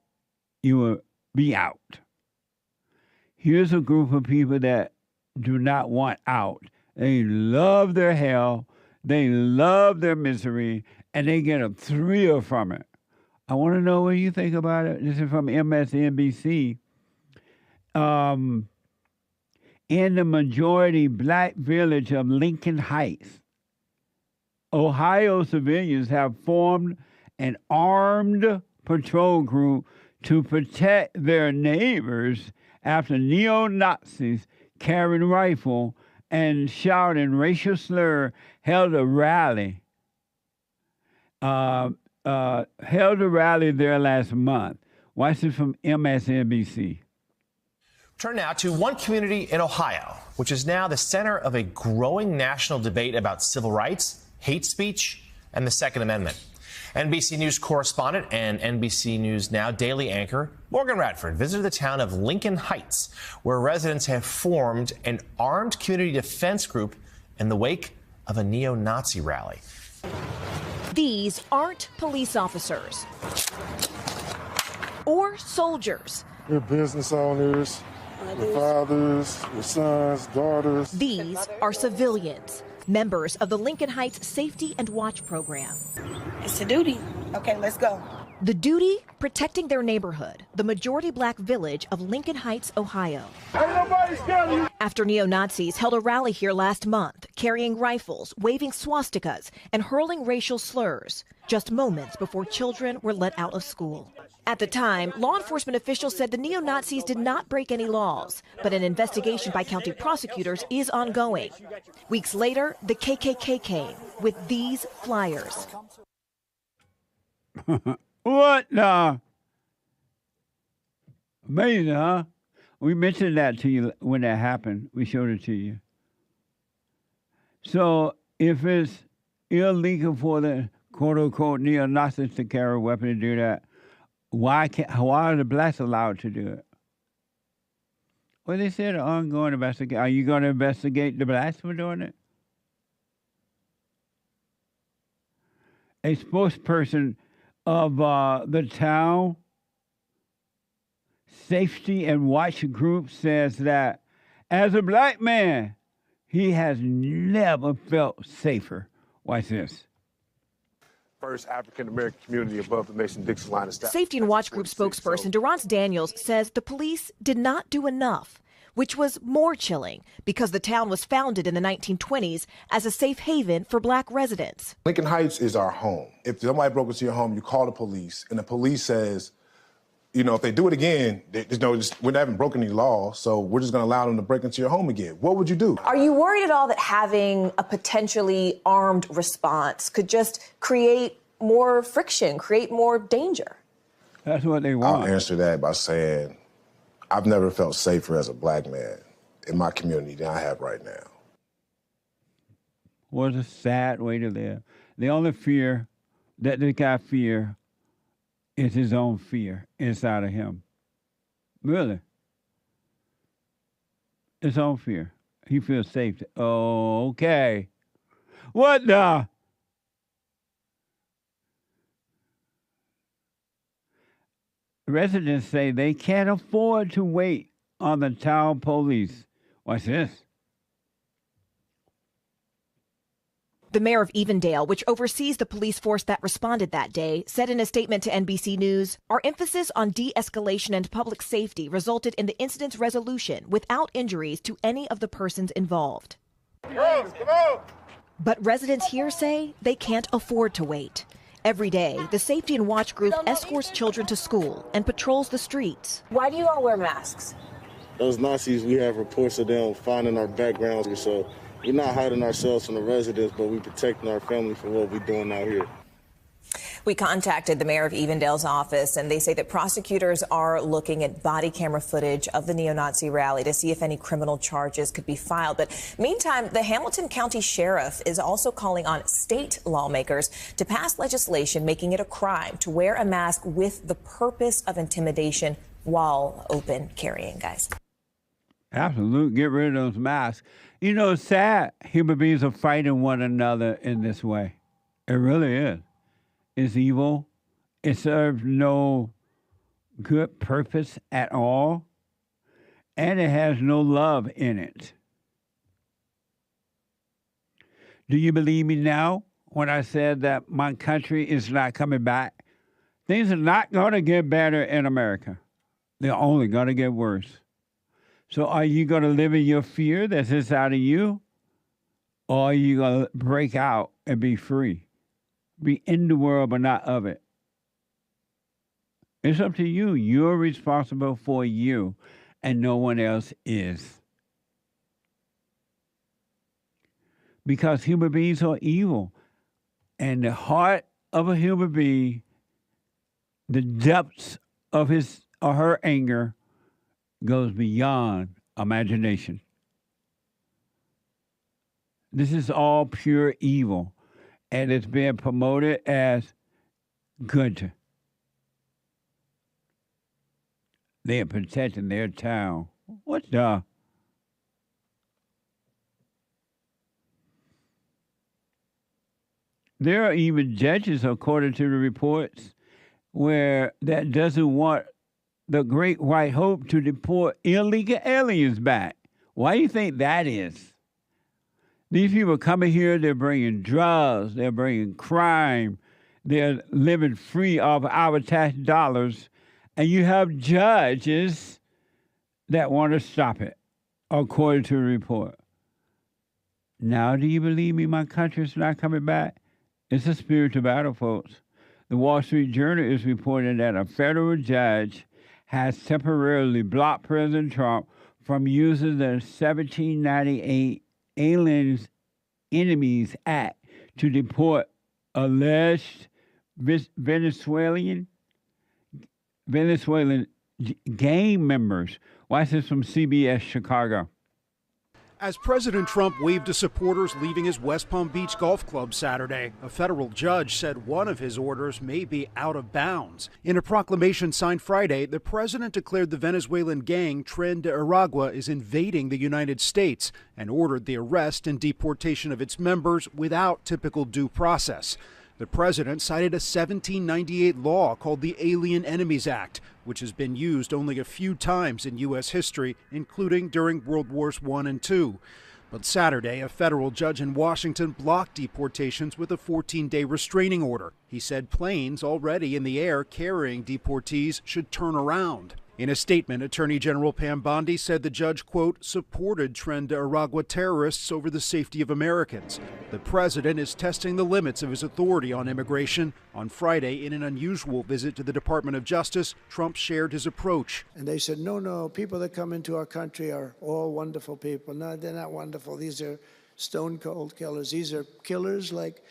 you will be out. Here's a group of people that do not want out. They love their hell, they love their misery, and they get a thrill from it. I want to know what you think about it. This is from MSNBC. In the majority black village of Lincoln Heights, Ohio civilians have formed an armed patrol group to protect their neighbors after neo-Nazis carrying rifle and shouting racial slur held a rally. Held a rally there last month. Watch this from MSNBC. Turn now to one community in Ohio, which is now the center of a growing national debate about civil rights, hate speech, and the Second Amendment. NBC News correspondent and NBC News Now daily anchor Morgan Radford visited the town of Lincoln Heights, where residents have formed an armed community defense group in the wake of a neo-Nazi rally. These aren't police officers or soldiers. They're business owners, their fathers, their sons, daughters. These are civilians, members of the Lincoln Heights Safety and Watch Program. It's a duty. Okay, let's go. The duty, protecting their neighborhood, the majority black village of Lincoln Heights, Ohio. Ain't nobody scared of you. After neo-Nazis held a rally here last month, carrying rifles, waving swastikas, and hurling racial slurs, just moments before children were let out of school. At the time, law enforcement officials said the neo-Nazis did not break any laws, but an investigation by county prosecutors is ongoing. Weeks later, the KKK came with these flyers. What the? Amazing, huh? We mentioned that to you when that happened. We showed it to you. So if it's illegal for the quote-unquote neo-Nazis to carry a weapon and do that, why are the blacks allowed to do it? Well, they said an ongoing investigation. Are you going to investigate the blacks for doing it? A spokesperson of the town Safety and Watch Group says that as a black man, he has never felt safer. Watch this. First African-American community above the Mason-Dixon line of staff. Safety and Watch Group spokesperson Durrance Daniels says the police did not do enough. which was more chilling because the town was founded in the 1920s as a safe haven for black residents. Lincoln Heights is our home. If somebody broke into your home, you call the police, and the police says, you know, if they do it again, we haven't broken any law, so we're just going to allow them to break into your home again. What would you do? Are you worried at all that having a potentially armed response could just create more friction, create more danger? That's what they want. I'll answer that by saying I've never felt safer as a black man in my community than I have right now. What a sad way to live. The only fear that this guy fear is his own fear inside of him. Really. His own fear. He feels safe. Oh, okay. What the? Residents say they can't afford to wait on the town police. Watch this. The mayor of Evendale, which oversees the police force that responded that day, said in a statement to NBC News, "Our emphasis on de-escalation and public safety resulted in the incident's resolution without injuries to any of the persons involved." Come on. But residents here say they can't afford to wait. Every day, the Safety and Watch Group escorts children to school and patrols the streets. Why do you all wear masks? Those Nazis, we have reports of them finding our backgrounds, so we're not hiding ourselves from the residents, but we're protecting our family from what we're doing out here. We contacted the mayor of Evendale's office, and they say that prosecutors are looking at body camera footage of the neo-Nazi rally to see if any criminal charges could be filed. But meantime, the Hamilton County Sheriff is also calling on state lawmakers to pass legislation making it a crime to wear a mask with the purpose of intimidation while open carrying, guys. Absolutely. Get rid of those masks. You know, it's sad human beings are fighting one another in this way. It really is. It's evil. It serves no good purpose at all. And it has no love in it. Do you believe me now when I said that my country is not coming back? Things are not going to get better in America. They're only going to get worse. So are you going to live in your fear that's inside of you? Or are you going to break out and be free? Be in the world, but not of it. It's up to you. You're responsible for you, and no one else is. Because human beings are evil. And the heart of a human being, the depths of his or her anger, goes beyond imagination. This is all pure evil. And it's being promoted as good. They are protecting their town. What the? There are even judges, according to the reports, where that doesn't want the Great White Hope to deport illegal aliens back. Why do you think that is? These people coming here, they're bringing drugs, they're bringing crime, they're living free off our tax dollars, and you have judges that want to stop it, according to the report. Now, do you believe me, my country's not coming back? It's a spiritual battle, folks. The Wall Street Journal is reporting that a federal judge has temporarily blocked President Trump from using the 1798 Aliens Enemies Act to deport alleged Venezuelan gang members. Watch this from CBS Chicago. As President Trump waved to supporters leaving his West Palm Beach golf club Saturday, a federal judge said one of his orders may be out of bounds. In a proclamation signed Friday, the president declared the Venezuelan gang Tren de Aragua is invading the United States and ordered the arrest and deportation of its members without typical due process. The president cited a 1798 law called the Alien Enemies Act, which has been used only a few times in U.S. history, including during World Wars I and II. But Saturday, a federal judge in Washington blocked deportations with a 14-day restraining order. He said planes already in the air carrying deportees should turn around. In a statement, Attorney General Pam Bondi said the judge, quote, supported Tren de Aragua terrorists over the safety of Americans. The president is testing the limits of his authority on immigration. On Friday, in an unusual visit to the Department of Justice, Trump shared his approach. And they said, no, people that come into our country are all wonderful people. No, they're not wonderful. These are stone cold killers. These are killers like,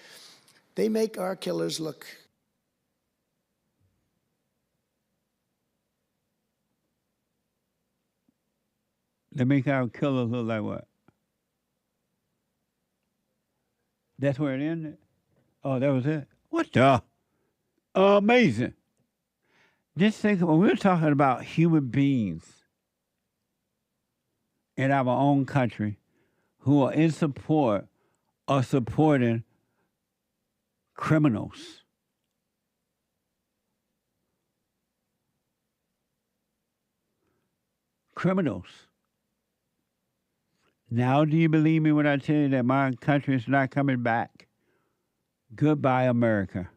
they make our killers look. They make our killers look like what? That's where it ended? Oh, that was it? What the? Amazing. Just think about, we're talking about human beings in our own country who are in support of supporting criminals. Criminals. Now do you believe me when I tell you that my country is not coming back? Goodbye, America.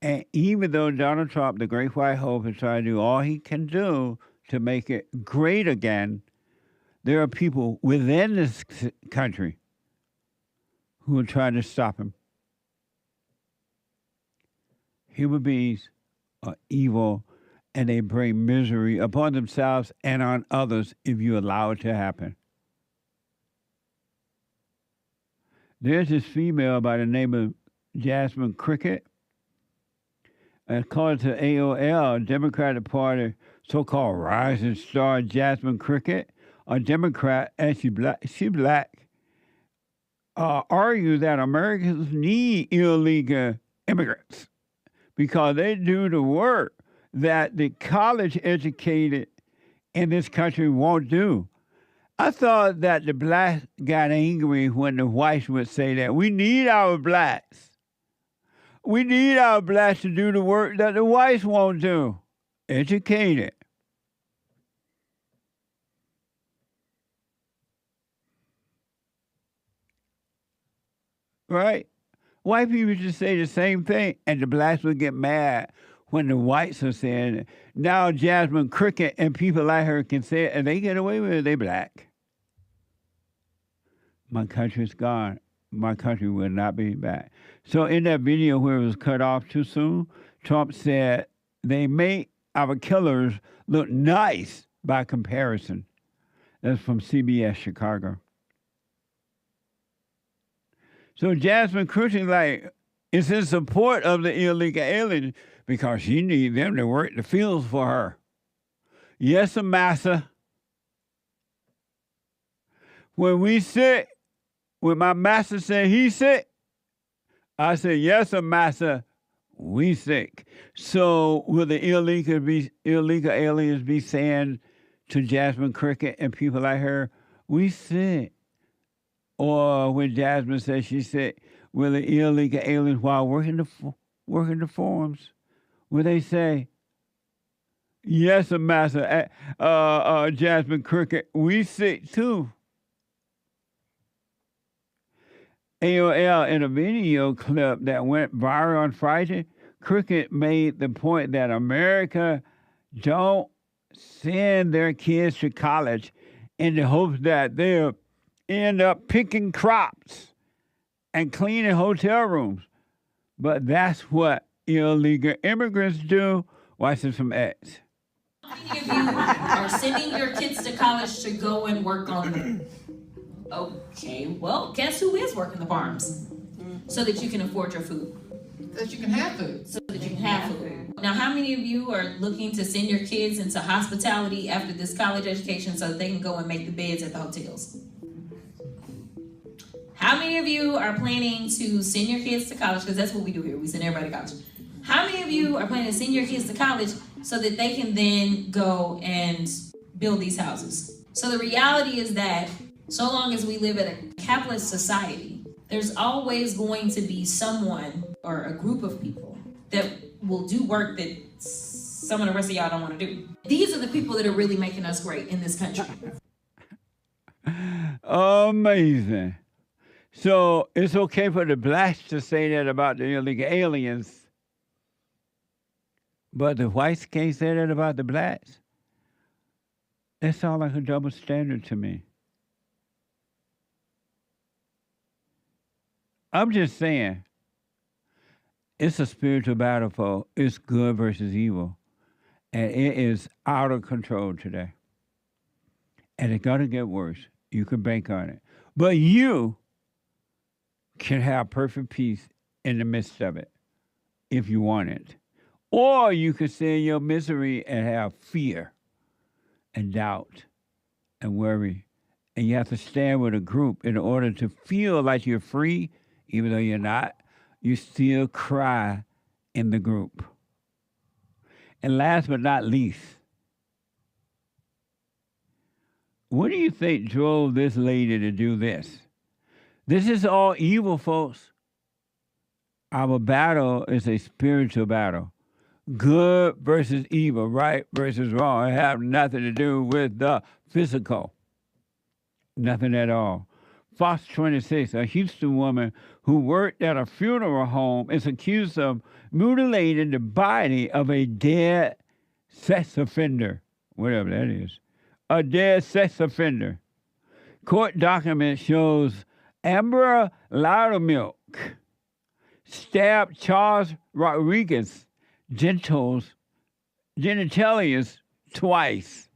And even though Donald Trump, the great white hope, is trying to do all he can do to make it great again, there are people within this country who are trying to stop him. Human beings are evil, and they bring misery upon themselves and on others if you allow it to happen. There's this female by the name of Jasmine Crockett. According to AOL, Democratic Party so-called rising star Jasmine Crockett, a Democrat, and she black, argue that Americans need illegal immigrants because they do the work that the college-educated in this country won't do. I thought that the blacks got angry when the whites would say that. We need our blacks. We need our blacks to do the work that the whites won't do. Educated. Right? White people just say the same thing, and the blacks would get mad when the whites are saying it. Now Jasmine Crockett and people like her can say it, and they get away with it, they black. My country's gone. My country will not be back. So in that video where it was cut off too soon, Trump said they make our killers look nice by comparison. That's from CBS Chicago. So Jasmine Crockett is in support of the illegal aliens because she needs them to work the fields for her. Yes, massa. When we sick, when my master said he sick, I said, yes, massa, we sick. So will the illegal aliens be saying to Jasmine Crockett and people like her, we sick? Or when Jasmine says she sick, will the illegal aliens, while working the forums, will they say, yes, massa, Jasmine Crockett, we sick too? AOL, in a video clip that went viral on Friday, Crockett made the point that America don't send their kids to college in the hopes that they'll end up picking crops and cleaning hotel rooms. But that's what illegal immigrants do. Watch this from X. How many of you are sending your kids to college to go and work on them? Okay, well, guess who is working the farms? So that you can afford your food. So that you can have food. So that you can have food. Now, how many of you are looking to send your kids into hospitality after this college education so that they can go and make the beds at the hotels? How many of you are planning to send your kids to college? Because that's what we do here. We send everybody to college. How many of you are planning to send your kids to college so that they can then go and build these houses? So the reality is that so long as we live in a capitalist society, there's always going to be someone or a group of people that will do work that some of the rest of y'all don't want to do. These are the people that are really making us great in this country. Amazing. So it's okay for the blacks to say that about the illegal aliens. But the whites can't say that about the blacks. That sounds like a double standard to me. I'm just saying, it's a spiritual battle for it's good versus evil. And it is out of control today. And it's going to get worse. You can bank on it. But you can have perfect peace in the midst of it if you want it. Or you can stay in your misery and have fear and doubt and worry. And you have to stand with a group in order to feel like you're free, even though you're not. You still cry in the group. And last but not least, what do you think drove this lady to do this? This is all evil, folks. Our battle is a spiritual battle. Good versus evil, right versus wrong. It has nothing to do with the physical. Nothing at all. Fox 26, a Houston woman who worked at a funeral home, is accused of mutilating the body of a dead sex offender, whatever that is. A dead sex offender. Court document shows Amber Laudermilk stabbed Charles Rodriguez genitalius twice.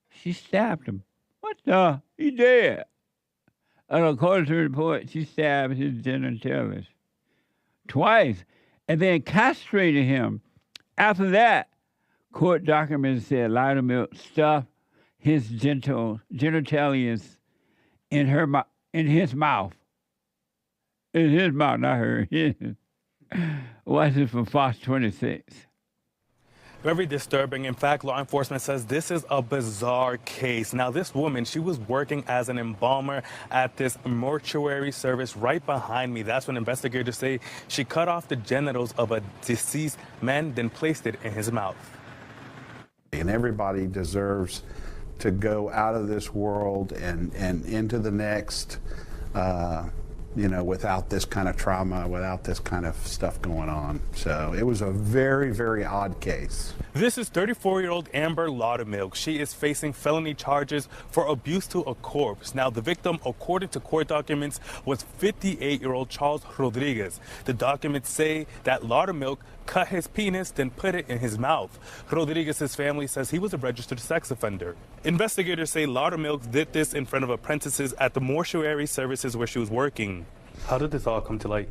She stabbed him. What the? He dead. And according to the report, she stabbed his genitalius twice and then castrated him. After that, court documents said Laudermilk stuffed his genitalius in his mouth. In his mouth, not her. Watch this from Fox 26. Very disturbing. In fact, law enforcement says this is a bizarre case. Now, this woman, she was working as an embalmer at this mortuary service right behind me. That's when investigators say she cut off the genitals of a deceased man, then placed it in his mouth. And everybody deserves to go out of this world and into the next, without this kind of trauma, without this kind of stuff going on. So it was a very, very odd case. This is 34-year-old Amber Laudermilk. She is facing felony charges for abuse to a corpse. Now, the victim, according to court documents, was 58-year-old Charles Rodriguez. The documents say that Laudermilk cut his penis, then put it in his mouth. Rodriguez's family says he was a registered sex offender. Investigators say Laudermilk did this in front of apprentices at the mortuary services where she was working. How did this all come to light?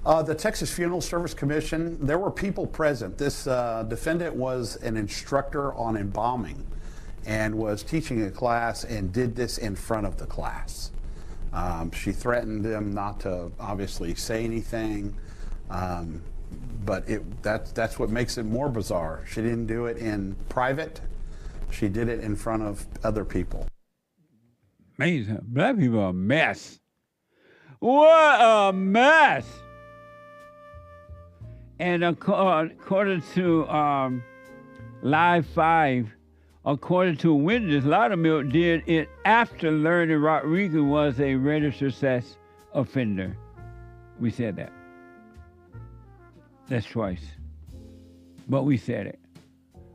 The Texas Funeral Service Commission, there were people present. This defendant was an instructor on embalming and was teaching a class and did this in front of the class. She threatened them not to obviously say anything, but that's what makes it more bizarre. She didn't do it in private. She did it in front of other people. Amazing. Black people are a mess. What a mess. And according to Live 5, according to a witness, Laudermilk did it after learning Rodriguez was a registered sex offender. We said that. That's twice. But we said it.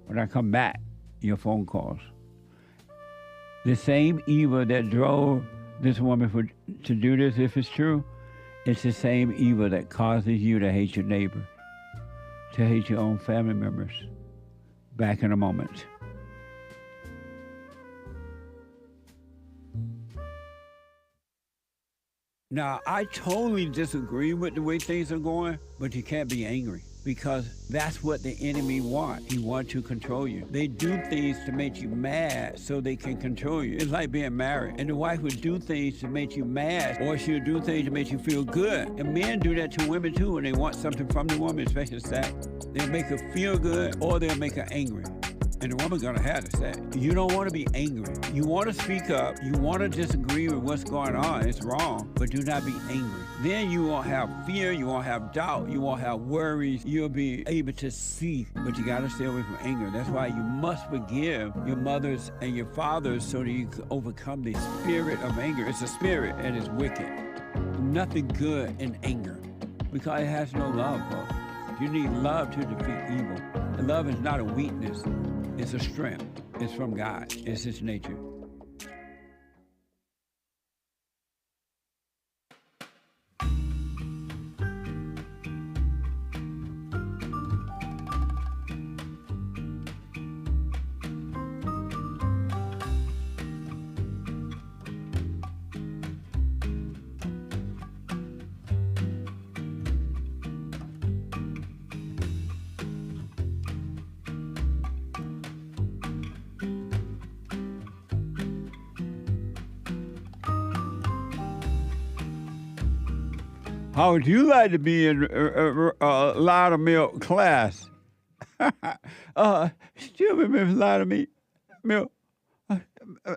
When I come back, your phone calls. The same evil that drove this woman to do this, if it's true, it's the same evil that causes you to hate your neighbor, to hate your own family members. Back in a moment. Now, I totally disagree with the way things are going, but you can't be angry because that's what the enemy wants. He wants to control you. They do things to make you mad so they can control you. It's like being married, and the wife would do things to make you mad, or she'll do things to make you feel good. And men do that to women too when they want something from the woman, especially sex. They'll make her feel good, or they'll make her angry. And the woman's gonna have to say, you don't want to be angry. You want to speak up. You want to disagree with what's going on. It's wrong, but do not be angry. Then you won't have fear. You won't have doubt. You won't have worries. You'll be able to see, but you got to stay away from anger. That's why you must forgive your mothers and your fathers so that you can overcome the spirit of anger. It's a spirit and it's wicked. Nothing good in anger because it has no love, folks. You need love to defeat evil. And love is not a weakness. It's a strength. It's from God. It's His nature. How would you like to be in Laudermilk class? Excuse me, Miss Laudermilk. I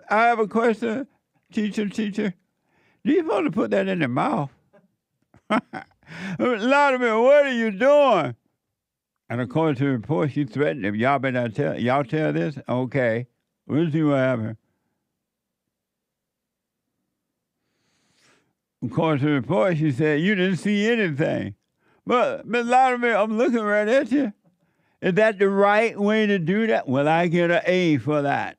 have a question, teacher. Do you want to put that in your mouth? Laudermilk, what are you doing? And according to the report, she threatened him. Y'all better not tell. Y'all tell this? Okay. We'll see what happens. According to the report, she said, you didn't see anything. But, Ms. Laudermilk, I'm looking right at you. Is that the right way to do that? Well, I get an A for that.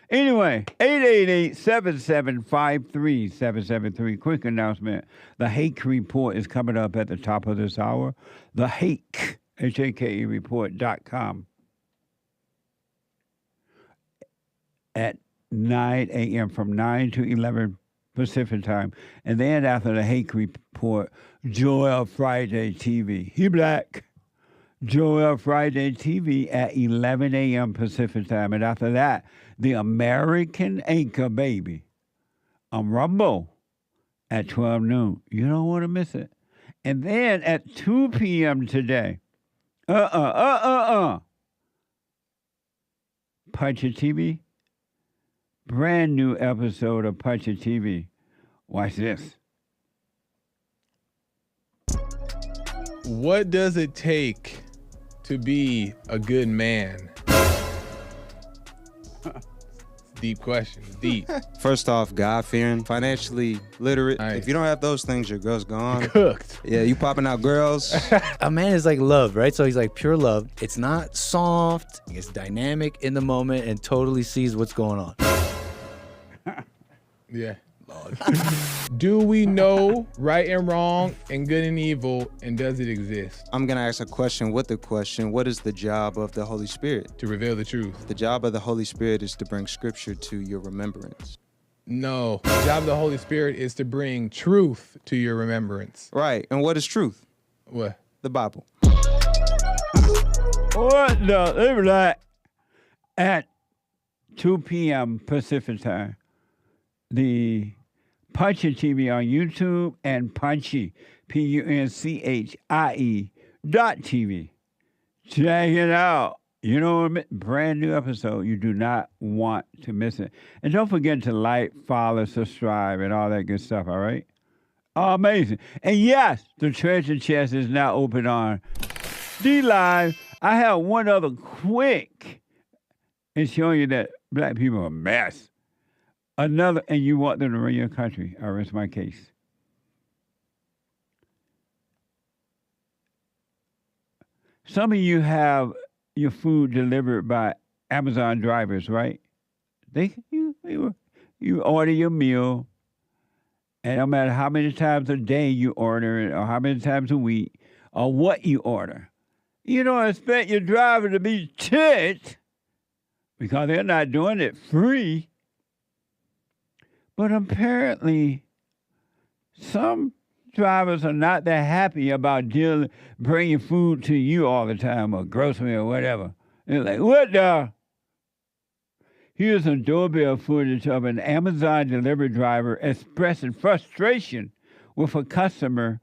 Anyway, 888-7753-773. Quick announcement. The Hake Report is coming up at the top of this hour. The Hake, H-A-K-E report.com. At 9 a.m. from 9 to 11 Pacific time. And then after the Hake Report, Joel Friday TV. He black. Joel Friday TV at 11 a.m. Pacific time. And after that, the American Anchor Baby on Rumble at 12 noon. You don't want to miss it. And then at 2 p.m. today, Puncher TV. Brand new episode of Puncher TV. Watch this. What does it take to be a good man? Deep question. Deep. First off, God-fearing, financially literate. Nice. If you don't have those things, your girl's gone. You're cooked. Yeah, you popping out girls. A man is like love, right? So he's like pure love. It's not soft. It's dynamic in the moment and totally sees what's going on. Yeah. Do we know right and wrong and good and evil, and does it exist? I'm going to ask a question with the question. What is the job of the Holy Spirit? To reveal the truth. The job of the Holy Spirit is to bring scripture to your remembrance. No. The job of the Holy Spirit is to bring truth to your remembrance. Right. And what is truth? What? The Bible. What the? They were like at 2 p.m. Pacific time. The Puncher TV on YouTube and Punchy, PUNCHIE.TV. Check it out. You know what I mean? Brand new episode. You do not want to miss it. And don't forget to like, follow, subscribe, and all that good stuff, all right? Oh, amazing. And yes, the treasure chest is now open on D-Live. I have one other quick and showing you that black people are a mess. Another, and you want them to run your country. I rest my case. Some of you have your food delivered by Amazon drivers, right? You order your meal, and no matter how many times a day you order it, or how many times a week, or what you order, you don't expect your driver to be tipped because they're not doing it free. But apparently, some drivers are not that happy about bringing food to you all the time, or grocery or whatever. They're like, what the? Here's some doorbell footage of an Amazon delivery driver expressing frustration with a customer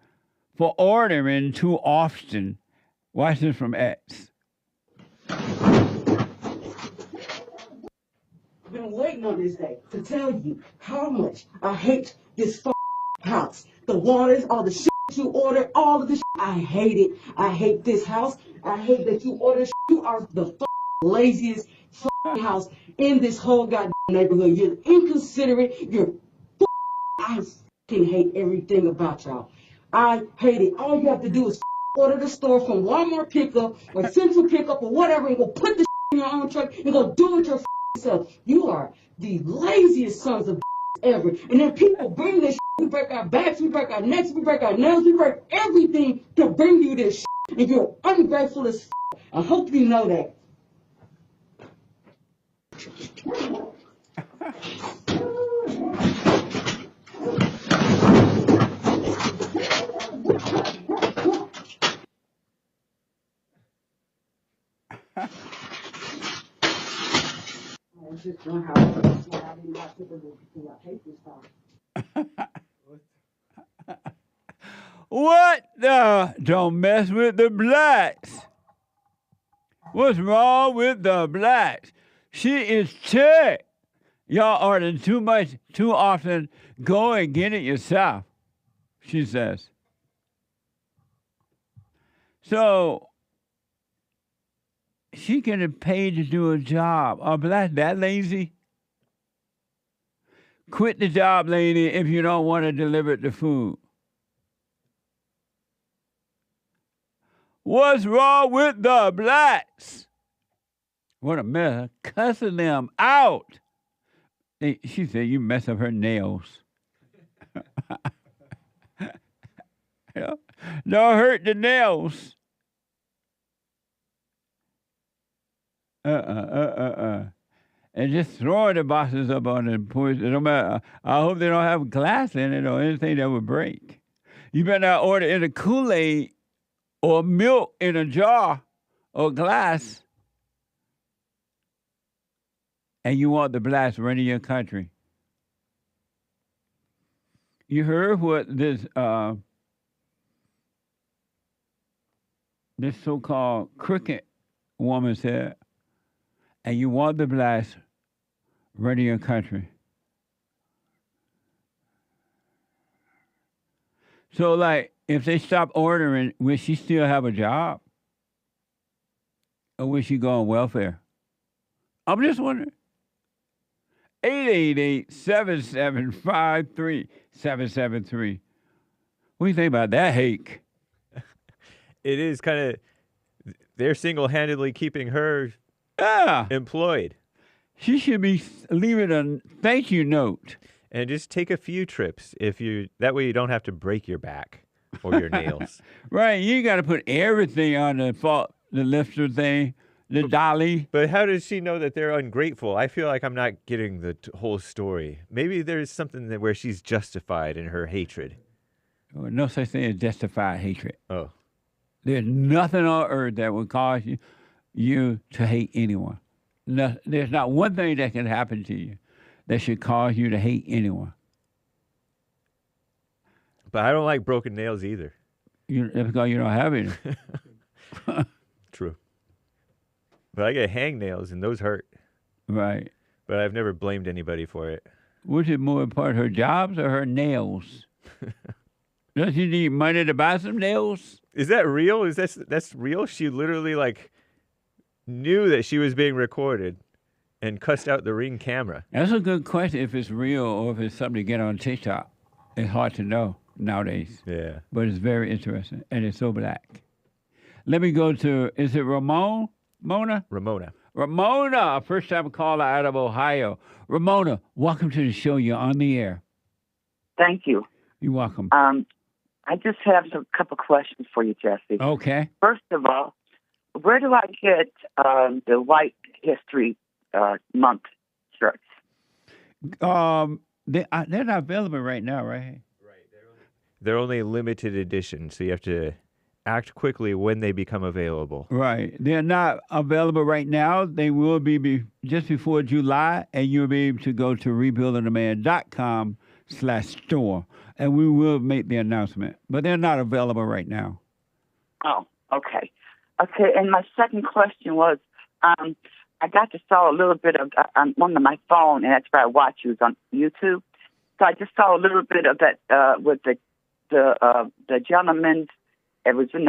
for ordering too often. Watch this from X. I've been waiting on this day to tell you how much I hate this house. The waters, all the shit you order, all of the shit. I hate it. I hate this house. I hate that you order shit. You are the laziest house in this whole goddamn neighborhood. You're inconsiderate. You're I hate everything about y'all. I hate it. All you have to do is order the store from Walmart pickup or Central pickup or whatever and go put the in your own truck and go do it your self. You are the laziest sons of ever. And then people bring this we break our backs, we break our necks, we break our nails, we break everything to bring you this and you're ungrateful as I hope you know that. What the? Don't mess with the blacks. What's wrong with the blacks? She is checked. Y'all ordering too much, too often. Go and get it yourself, she says. So, she getting paid to do a job. Are blacks that lazy? Quit the job, lady, if you don't want to deliver the food. What's wrong with the blacks? What a mess. Cussing them out. She said, you mess up her nails. Don't hurt the nails. And just throwing the boxes up on the porch. It don't matter. I hope they don't have glass in it or anything that would break. You better not order in a Kool-Aid or milk in a jar or glass. And you want the blacks running your country. You heard what this so-called crooked woman said, and you want the blacks running your country. So, like, if they stop ordering, will she still have a job? Or will she go on welfare? I'm just wondering. 888-775-3773. What do you think about that, Hake? It is kind of, they're single-handedly keeping her employed. She should be leaving a thank you note. And just take a few trips that way you don't have to break your back or your nails. Right, you got to put everything on the lifter thing. The dolly. But how does she know that they're ungrateful? I feel like I'm not getting the whole story. Maybe there's something where she's justified in her hatred. Oh, no such thing as justified hatred. Oh. There's nothing on earth that would cause you to hate anyone. No, there's not one thing that can happen to you that should cause you to hate anyone. But I don't like broken nails either. That's because you don't have any. True. But I get hangnails, and those hurt. Right. But I've never blamed anybody for it. Which is more important, her jobs or her nails? Does she need money to buy some nails? Is that real? That's real? She literally, knew that she was being recorded and cussed out the Ring camera. That's a good question, if it's real or if it's something to get on TikTok. It's hard to know nowadays. Yeah. But it's very interesting, and it's so black. Let me go to, is it Ramona? Ramona, first-time caller out of Ohio. Ramona, welcome to the show. You're on the air. Thank you. You're welcome. I just have a couple questions for you, Jesse. Okay. First of all, where do I get the White History Month shirts? They're not available right now, right? They're only limited edition, so you have to act quickly when they become available. Right. They're not available right now. They will be just before July, and you'll be able to go to rebuildingtheman.com/store, and we will make the announcement. But they're not available right now. Oh, okay. Okay, and my second question was, I got to saw a little bit of on one of my phone, and that's where I watch you on YouTube. So I just saw a little bit of that with the gentleman. It was in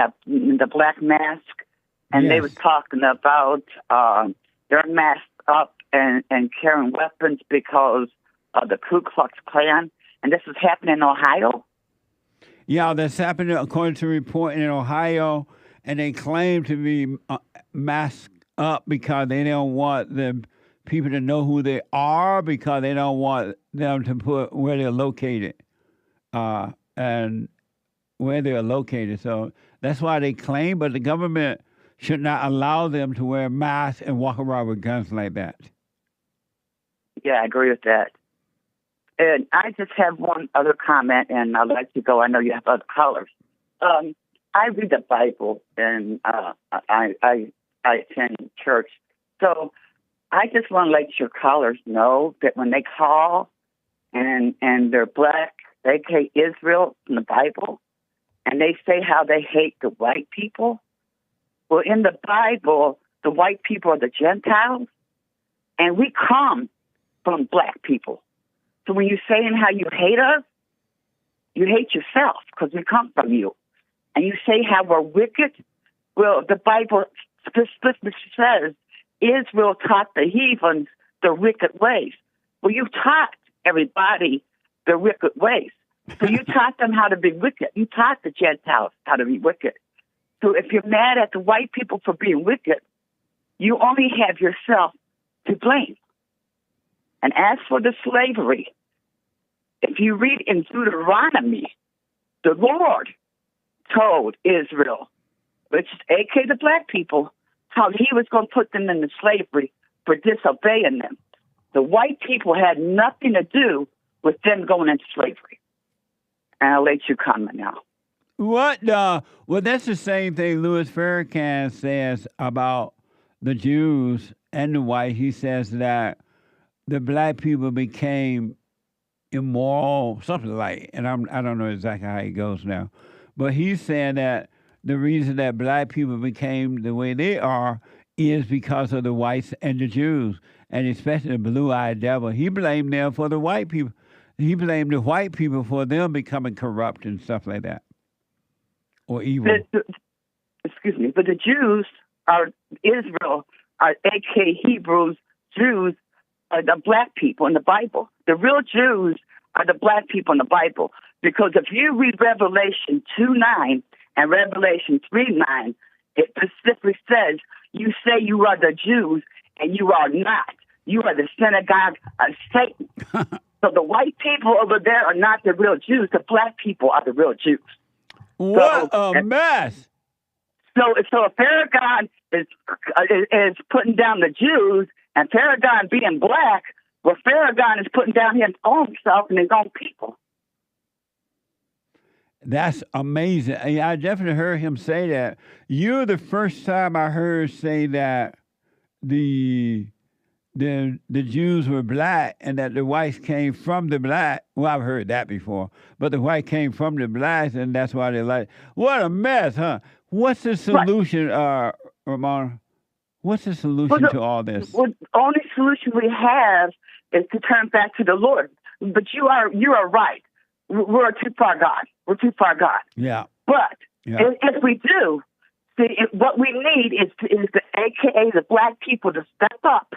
the black mask, and yes. They were talking about they're masked up and carrying weapons because of the Ku Klux Klan, and this is happening in Ohio? Yeah, that's happening according to a report in Ohio, and they claim to be masked up because they don't want the people to know who they are because they don't want them to put where they're located and where they're located. So that's why they claim, but the government should not allow them to wear masks and walk around with guns like that. Yeah, I agree with that. And I just have one other comment, and I'll let you go. I know you have other callers. I read the Bible, and I attend church. So I just want to let your callers know that when they call and they're black, they hate Israel in the Bible, and they say how they hate the white people. Well, in the Bible, the white people are the Gentiles, and we come from black people. So when you're saying how you hate us, you hate yourself because we come from you. And you say how we're wicked. Well, the Bible specifically says Israel taught the heathens the wicked ways. Well, you taught everybody the wicked ways. So you taught them how to be wicked. You taught the Gentiles how to be wicked. So if you're mad at the white people for being wicked, you only have yourself to blame. And as for the slavery, if you read in Deuteronomy, the Lord told Israel, which is a.k.a. the black people, how he was going to put them into slavery for disobeying them. The white people had nothing to do with them going into slavery. And I'll let you comment now. What? Well, that's the same thing Louis Farrakhan says about the Jews and the white. He says that the black people became immoral, something like, and I don't know exactly how it goes now, but he's saying that the reason that black people became the way they are is because of the whites and the Jews, and especially the blue-eyed devil. He blamed them for the white people. He blamed the white people for them becoming corrupt and stuff like that, or evil. Excuse me, but the Jews are Israel, are a.k.a. Hebrews, Jews, are the black people in the Bible. The real Jews are the black people in the Bible. Because if you read Revelation 2:9 and Revelation 3:9, it specifically says, you say you are the Jews, and you are not. You are the synagogue of Satan. So the white people over there are not the real Jews. The black people are the real Jews. What a mess. So Farrakhan is putting down the Jews, and Farrakhan being black, well, Farrakhan is putting down his own self and his own people. That's amazing. I definitely heard him say that. You're the first time I heard say that the Jews were black and that the whites came from the black. Well, I've heard that before, but the white came from the blacks, and that's why they like. What a mess, huh? What's the solution, Ramona? What's the solution to all this? Well, the only solution we have is to turn back to the Lord. But you are right. We're too far gone. We're too far gone. Yeah. But if we do, see, what we need is the AKA the black people to step up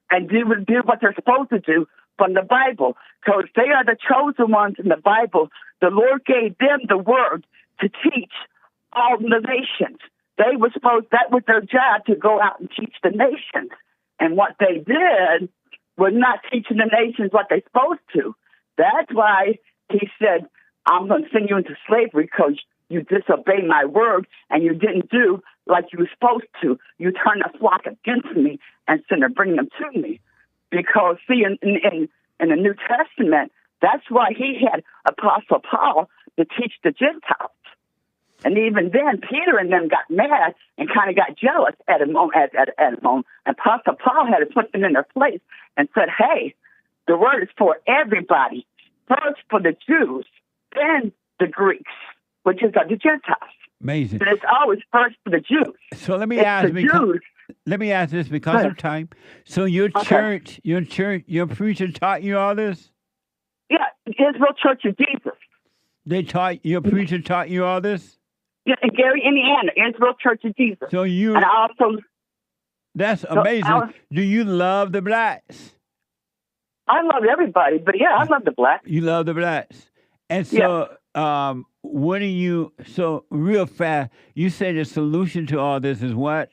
and do what they're supposed to do from the Bible. Because they are the chosen ones in the Bible. The Lord gave them the word to teach all the nations. They were that was their job, to go out and teach the nations. And what they did was not teaching the nations what they're supposed to. That's why he said, I'm going to send you into slavery because you disobeyed my word and you didn't do like you were supposed to. You turned the flock against me instead of bringing them to me. Because, see, in the New Testament, that's why he had Apostle Paul to teach the Gentiles. And even then, Peter and them got mad and kind of got jealous at him. And Apostle Paul had to put them in their place and said, hey, the word is for everybody. First for the Jews, then the Greeks, which is the Gentiles. Amazing. And it's always first for the Jews. So let me ask this because of time. So your church, your preacher taught you all this? Yeah, Israel Church of Jesus. Your preacher taught you all this? Yeah, in Gary, Indiana, Israel Church of Jesus. So and I also. That's amazing. Do you love the blacks? I love everybody, but yeah, I love the blacks. You love the blacks. And so what do you, so real fast, you say the solution to all this is what?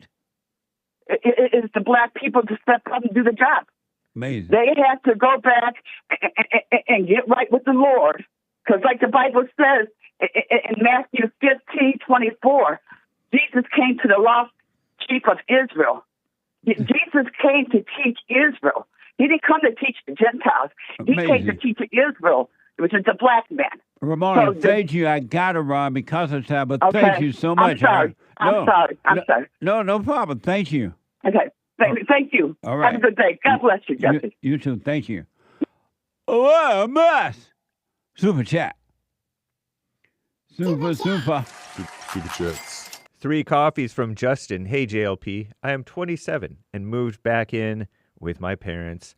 It's the black people to step up and do the job. Amazing. They have to go back and get right with the Lord. Because like the Bible says in Matthew 15:24, Jesus came to the lost sheep of Israel. Jesus came to teach Israel. He didn't come to teach the Gentiles. He came to teach Israel, which is the black man. Ramona, So thank you. I got to run because of time, but Okay. thank you so much. I'm sorry. I'm sorry. No problem. Thank you. Okay. Thank you. All right. Have a good day. God bless you, Jesse. You too. Thank you. Oh, mess. Super chat. Super. Super chats. 3 coffees from Justin. Hey, JLP. I am 27 and moved back in with my parents.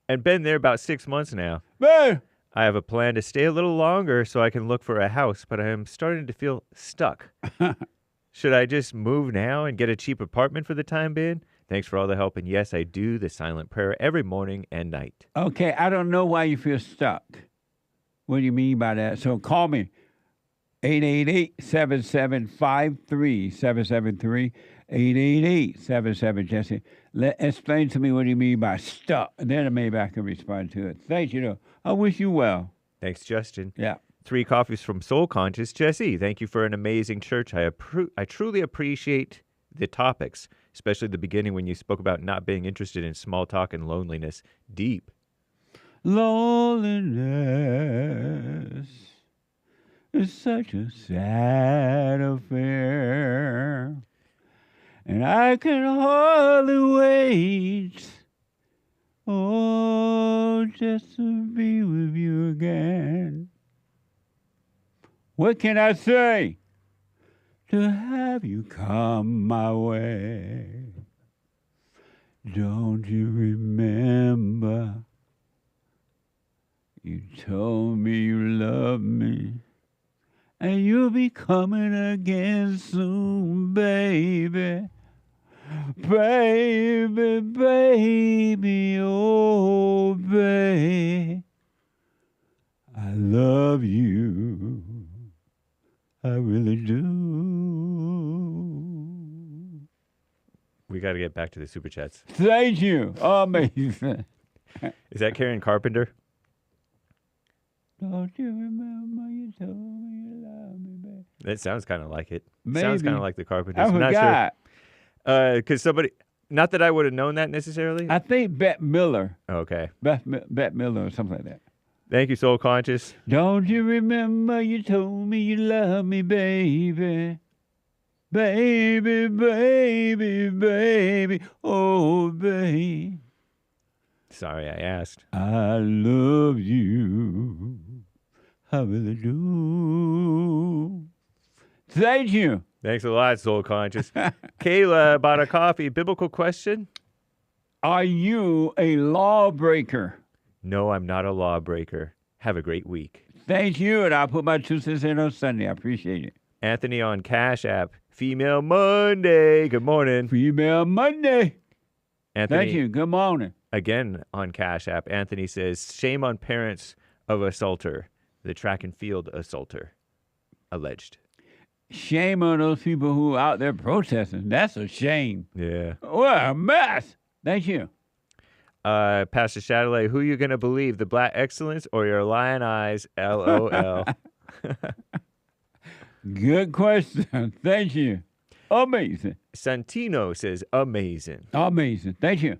And been there about 6 months now. I have a plan to stay a little longer so I can look for a house, but I am starting to feel stuck. Should I just move now and get a cheap apartment for the time being? Thanks for all the help. And yes, I do the silent prayer every morning and night. Okay, I don't know why you feel stuck. What do you mean by that? So call me. 888-7753-773. 888-77 Jesse. Explain to me what you mean by stuck. And then maybe I can respond to it. Thank you, though. I wish you well. Thanks, Justin. Yeah. 3 coffees from Soul Conscious. Jesse, thank you for an amazing church. I truly appreciate the topics, especially the beginning when you spoke about not being interested in small talk and loneliness. Deep. Loneliness is such a sad affair, and I can hardly wait, oh, just to be with you again. What can I say? To have you come my way. Don't you remember? You told me you loved me, and you'll be coming again soon, baby. Baby, baby, oh, baby. I love you. I really do. We got to get back to the super chats. Thank you. Amazing. Is that Karen Carpenter? Don't you remember you told me you love me, baby? That sounds kind of like it. Maybe. Sounds kind of like the Carpenters. I I'm not forgot. sure. Because somebody, not that I would have known that necessarily. I think Bette Miller. Okay. Bette Miller or something like that. Thank you, Soul Conscious. Don't you remember you told me you love me, baby? Baby, baby, baby, oh, baby. Sorry, I asked. I love you. I really do. Thank you. Thanks a lot, Soul Conscious. Kayla bought a coffee. Biblical question? Are you a lawbreaker? No, I'm not a lawbreaker. Have a great week. Thank you, and I'll put my 2 cents in on Sunday. I appreciate it. Anthony on Cash App. Female Monday. Good morning. Female Monday. Anthony, Thank you. Good morning. Again on Cash App. Anthony says, shame on parents of assaulter. The track and field assaulter. Alleged. Shame on those people who are out there protesting. That's a shame. Yeah. What a mess. Thank you. Pastor Chatelet, who you going to believe, the Black Excellence or your lion eyes? LOL. Good question. Thank you. Amazing. Santino says, amazing. Amazing. Thank you.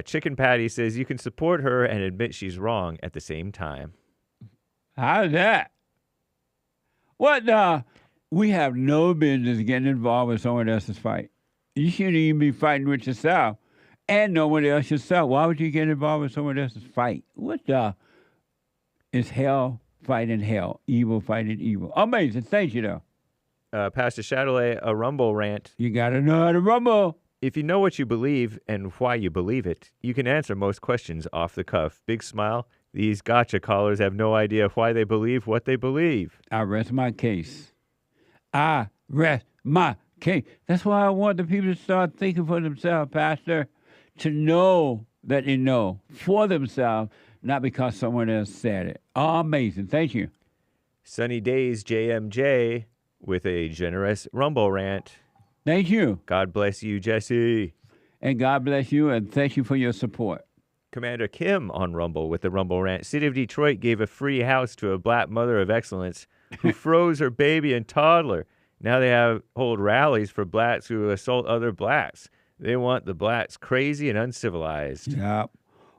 Chicken Patty says, you can support her and admit she's wrong at the same time. How's that? What the? We have no business getting involved with someone else's fight. You shouldn't even be fighting with yourself. And no one else yourself. Why would you get involved with someone else's fight? What the? It's hell fighting hell. Evil fighting evil. Amazing. Thank you, though. Pastor Chatelet, a Rumble rant. You got to know how to rumble. If you know what you believe and why you believe it, you can answer most questions off the cuff. Big smile. These gotcha callers have no idea why they believe what they believe. I rest my case. I rest my case. That's why I want the people to start thinking for themselves, Pastor. To know that they know for themselves, not because someone else said it. Amazing. Thank you. Sunny Days JMJ with a generous Rumble rant. Thank you. God bless you, Jesse. And God bless you, and thank you for your support. Commander Kim on Rumble with the Rumble rant. City of Detroit gave a free house to a black mother of excellence who froze her baby and toddler. Now they hold rallies for blacks who assault other blacks. They want the blacks crazy and uncivilized. Yeah.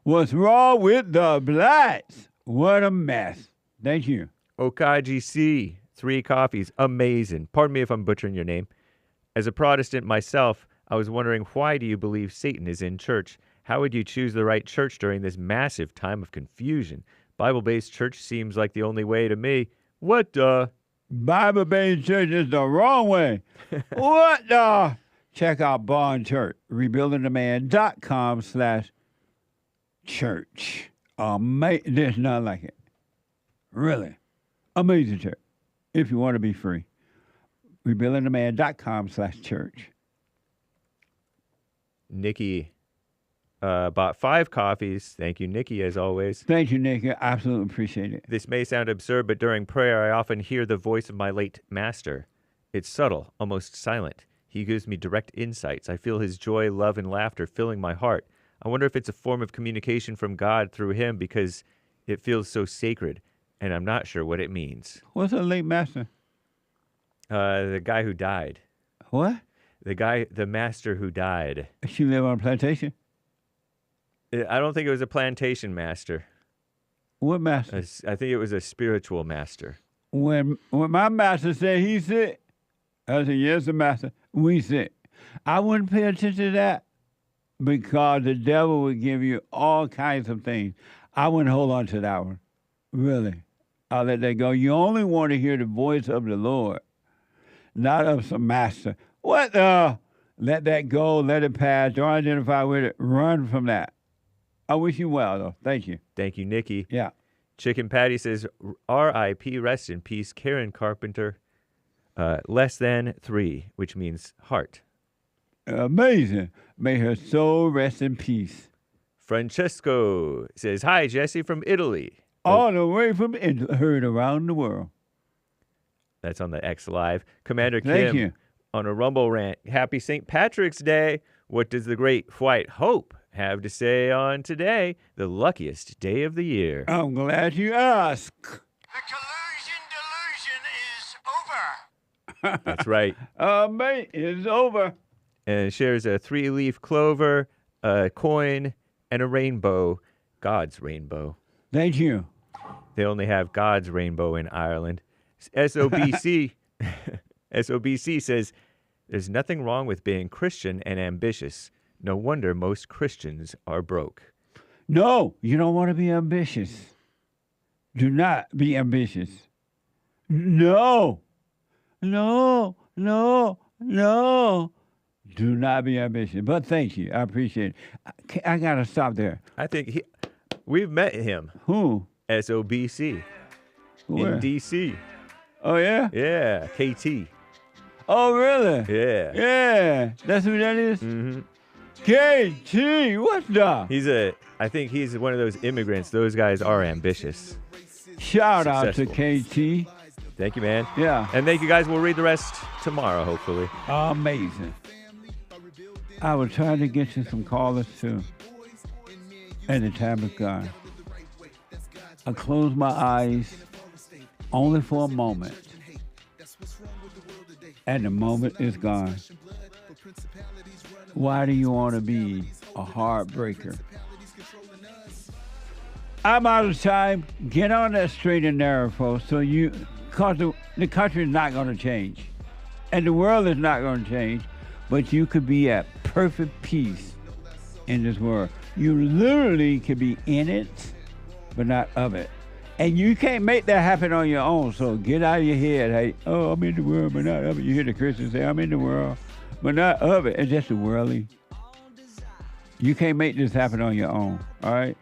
What's wrong with the blacks? What a mess. Thank you. Okaji C, 3 coffees. Amazing. Pardon me if I'm butchering your name. As a Protestant myself, I was wondering, why do you believe Satan is in church? How would you choose the right church during this massive time of confusion? Bible-based church seems like the only way to me. What the? Bible-based church is the wrong way. What the? Check out Bond Church, rebuildingtheman.com/church. There's none like it. Really. Amazing church. If you want to be free. rebuildingtheman.com/church. Nikki bought 5 coffees. Thank you, Nikki, as always. Thank you, Nikki. I absolutely appreciate it. This may sound absurd, but during prayer, I often hear the voice of my late master. It's subtle, almost silent. He gives me direct insights. I feel his joy, love, and laughter filling my heart. I wonder if it's a form of communication from God through him because it feels so sacred, and I'm not sure what it means. What's a late master? The guy who died. What? The master who died. She live on a plantation? I don't think it was a plantation master. What master? I think it was a spiritual master. When my master said he's sick, I said, yes, the master, we sick. I wouldn't pay attention to that because the devil would give you all kinds of things. I wouldn't hold on to that one. Really. I'll let that go. You only want to hear the voice of the Lord, not of some master. What the? Let that go. Let it pass. Don't identify with it. Run from that. I wish you well, though. Thank you. Thank you, Nikki. Yeah. Chicken Patty says, R.I.P. Rest in peace, Karen Carpenter. Less than 3, which means heart. Amazing. May her soul rest in peace. Francesco says, hi, Jesse from Italy. All the way from Italy. Heard around the world. That's on the X Live. Commander Thank Kim you. On a Rumble rant. Happy St. Patrick's Day. What does the great white hope have to say on today, the luckiest day of the year? I'm glad you asked. The collusion delusion is over. That's right. Mate, it's over. And it shares a 3-leaf clover, a coin, and a rainbow. God's rainbow. Thank you. They only have God's rainbow in Ireland. SOBC SOBC says, there's nothing wrong with being Christian and ambitious. No wonder most Christians are broke. No, you don't want to be ambitious. Do not be ambitious. No. Do not be ambitious. But thank you. I appreciate it. I got to stop there. I think we've met him. Who? SOBC. Where? In D.C. Oh, yeah? Yeah, KT. Oh, really? Yeah. Yeah. That's who that is? Mm-hmm. KT, what's that? I think he's one of those immigrants. Those guys are ambitious. Shout out to Successful. KT. Thank you, man. Yeah. And thank you, guys. We'll read the rest tomorrow, hopefully. Amazing. I was trying to get you some callers, too. And the time is gone. I close my eyes only for a moment. And the moment is gone. Why do you want to be a heartbreaker? I'm out of time. Get on that straight and narrow, folks, because the country is not going to change. And the world is not going to change. But you could be at perfect peace in this world. You literally could be in it, but not of it. And you can't make that happen on your own. So get out of your head. Hey, I'm in the world, but not of it. You hear the Christians say, I'm in the world, but not of it. It's just a worldly. You can't make this happen on your own. All right?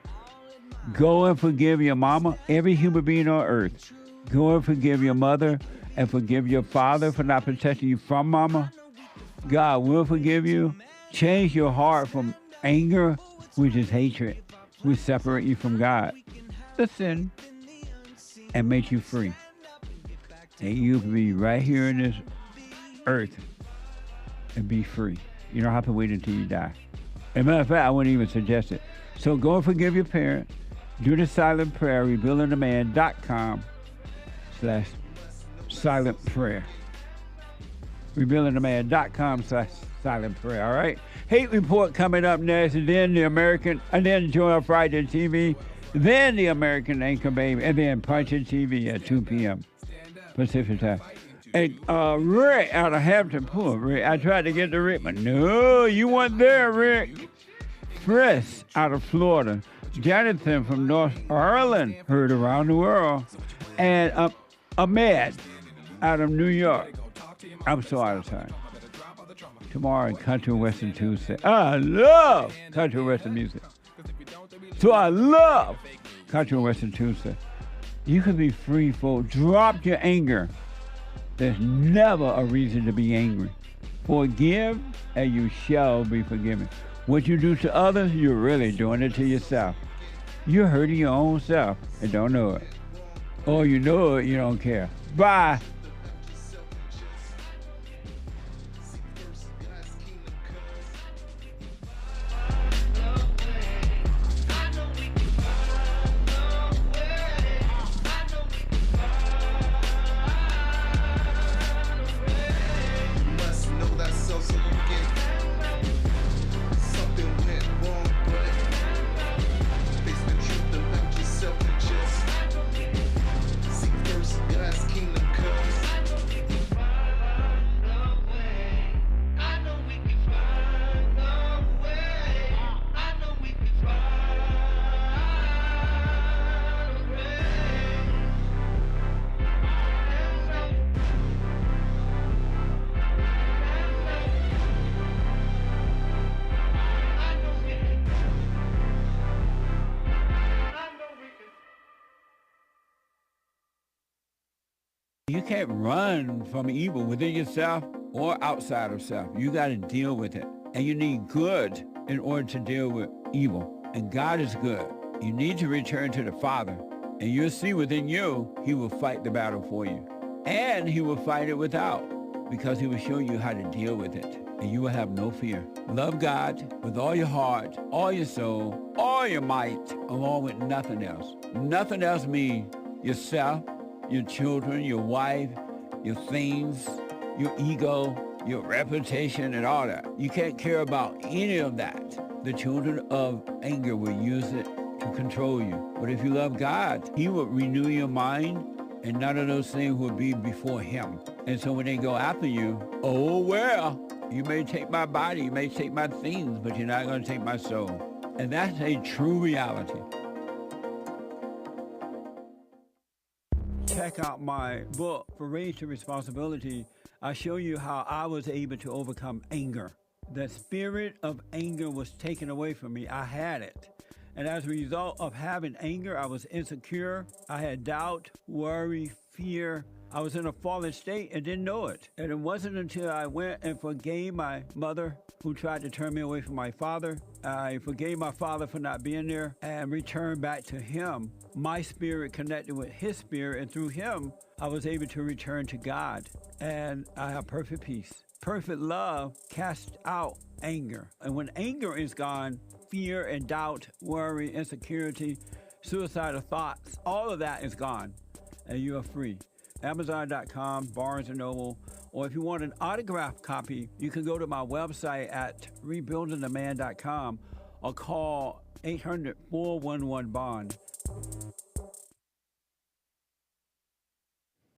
Go and forgive your mama, every human being on earth. Go and forgive your mother and forgive your father for not protecting you from mama. God will forgive you. Change your heart from anger, which is hatred, which separate you from God. The sin. And make you free. and you can be right here in this earth and be free. You don't have to wait until you die. As a matter of fact, I wouldn't even suggest it. So go and forgive your parents. Do the silent prayer, rebuildingtheman.com/silent prayer. rebuildingtheman.com/silent prayer, all right? Hate Report coming up next, and then then Joy Friday TV, then the American Anchor Baby, and then Punching TV at 2 p.m. Pacific time. And Rick out of Hampton Pool, Rick, I tried to get to Rick, but no, you weren't there, Rick. Chris out of Florida. Jonathan from North Ireland, heard around the world. And Ahmed out of New York. I'm so out of time. Tomorrow in Country Western Tuesday. I love Country Western music. So I love Country Western Tuesday. You can be free, folks. Drop your anger. There's never a reason to be angry. Forgive, and you shall be forgiven. What you do to others, you're really doing it to yourself. You're hurting your own self and don't know it. Or you know it, you don't care. Bye. You can't run from evil within yourself or outside of self. You got to deal with it. And you need good in order to deal with evil. And God is good. You need to return to the Father. And you'll see within you, he will fight the battle for you. And he will fight it without, because he will show you how to deal with it. And you will have no fear. Love God with all your heart, all your soul, all your might, along with nothing else. Nothing else means yourself, your children, your wife, your things, your ego, your reputation, and all that. You can't care about any of that. The children of anger will use it to control you. But if you love God, he will renew your mind, and none of those things will be before him. And so when they go after you, oh, well, you may take my body, you may take my things, but you're not going to take my soul. And that's a true reality. Check out my book, For Raised to Responsibility. I show you how I was able to overcome anger. The spirit of anger was taken away from me. I had it. And as a result of having anger, I was insecure. I had doubt, worry, fear. I was in a fallen state and didn't know it. And it wasn't until I went and forgave my mother, who tried to turn me away from my father. I forgave my father for not being there and returned back to him. My spirit connected with his spirit, and through him, I was able to return to God. And I have perfect peace. Perfect love casts out anger. And when anger is gone, fear and doubt, worry, insecurity, suicidal thoughts, all of that is gone, and you are free. Amazon.com, Barnes & Noble, or if you want an autographed copy, you can go to my website at rebuildingtheman.com or call 800-411-BOND.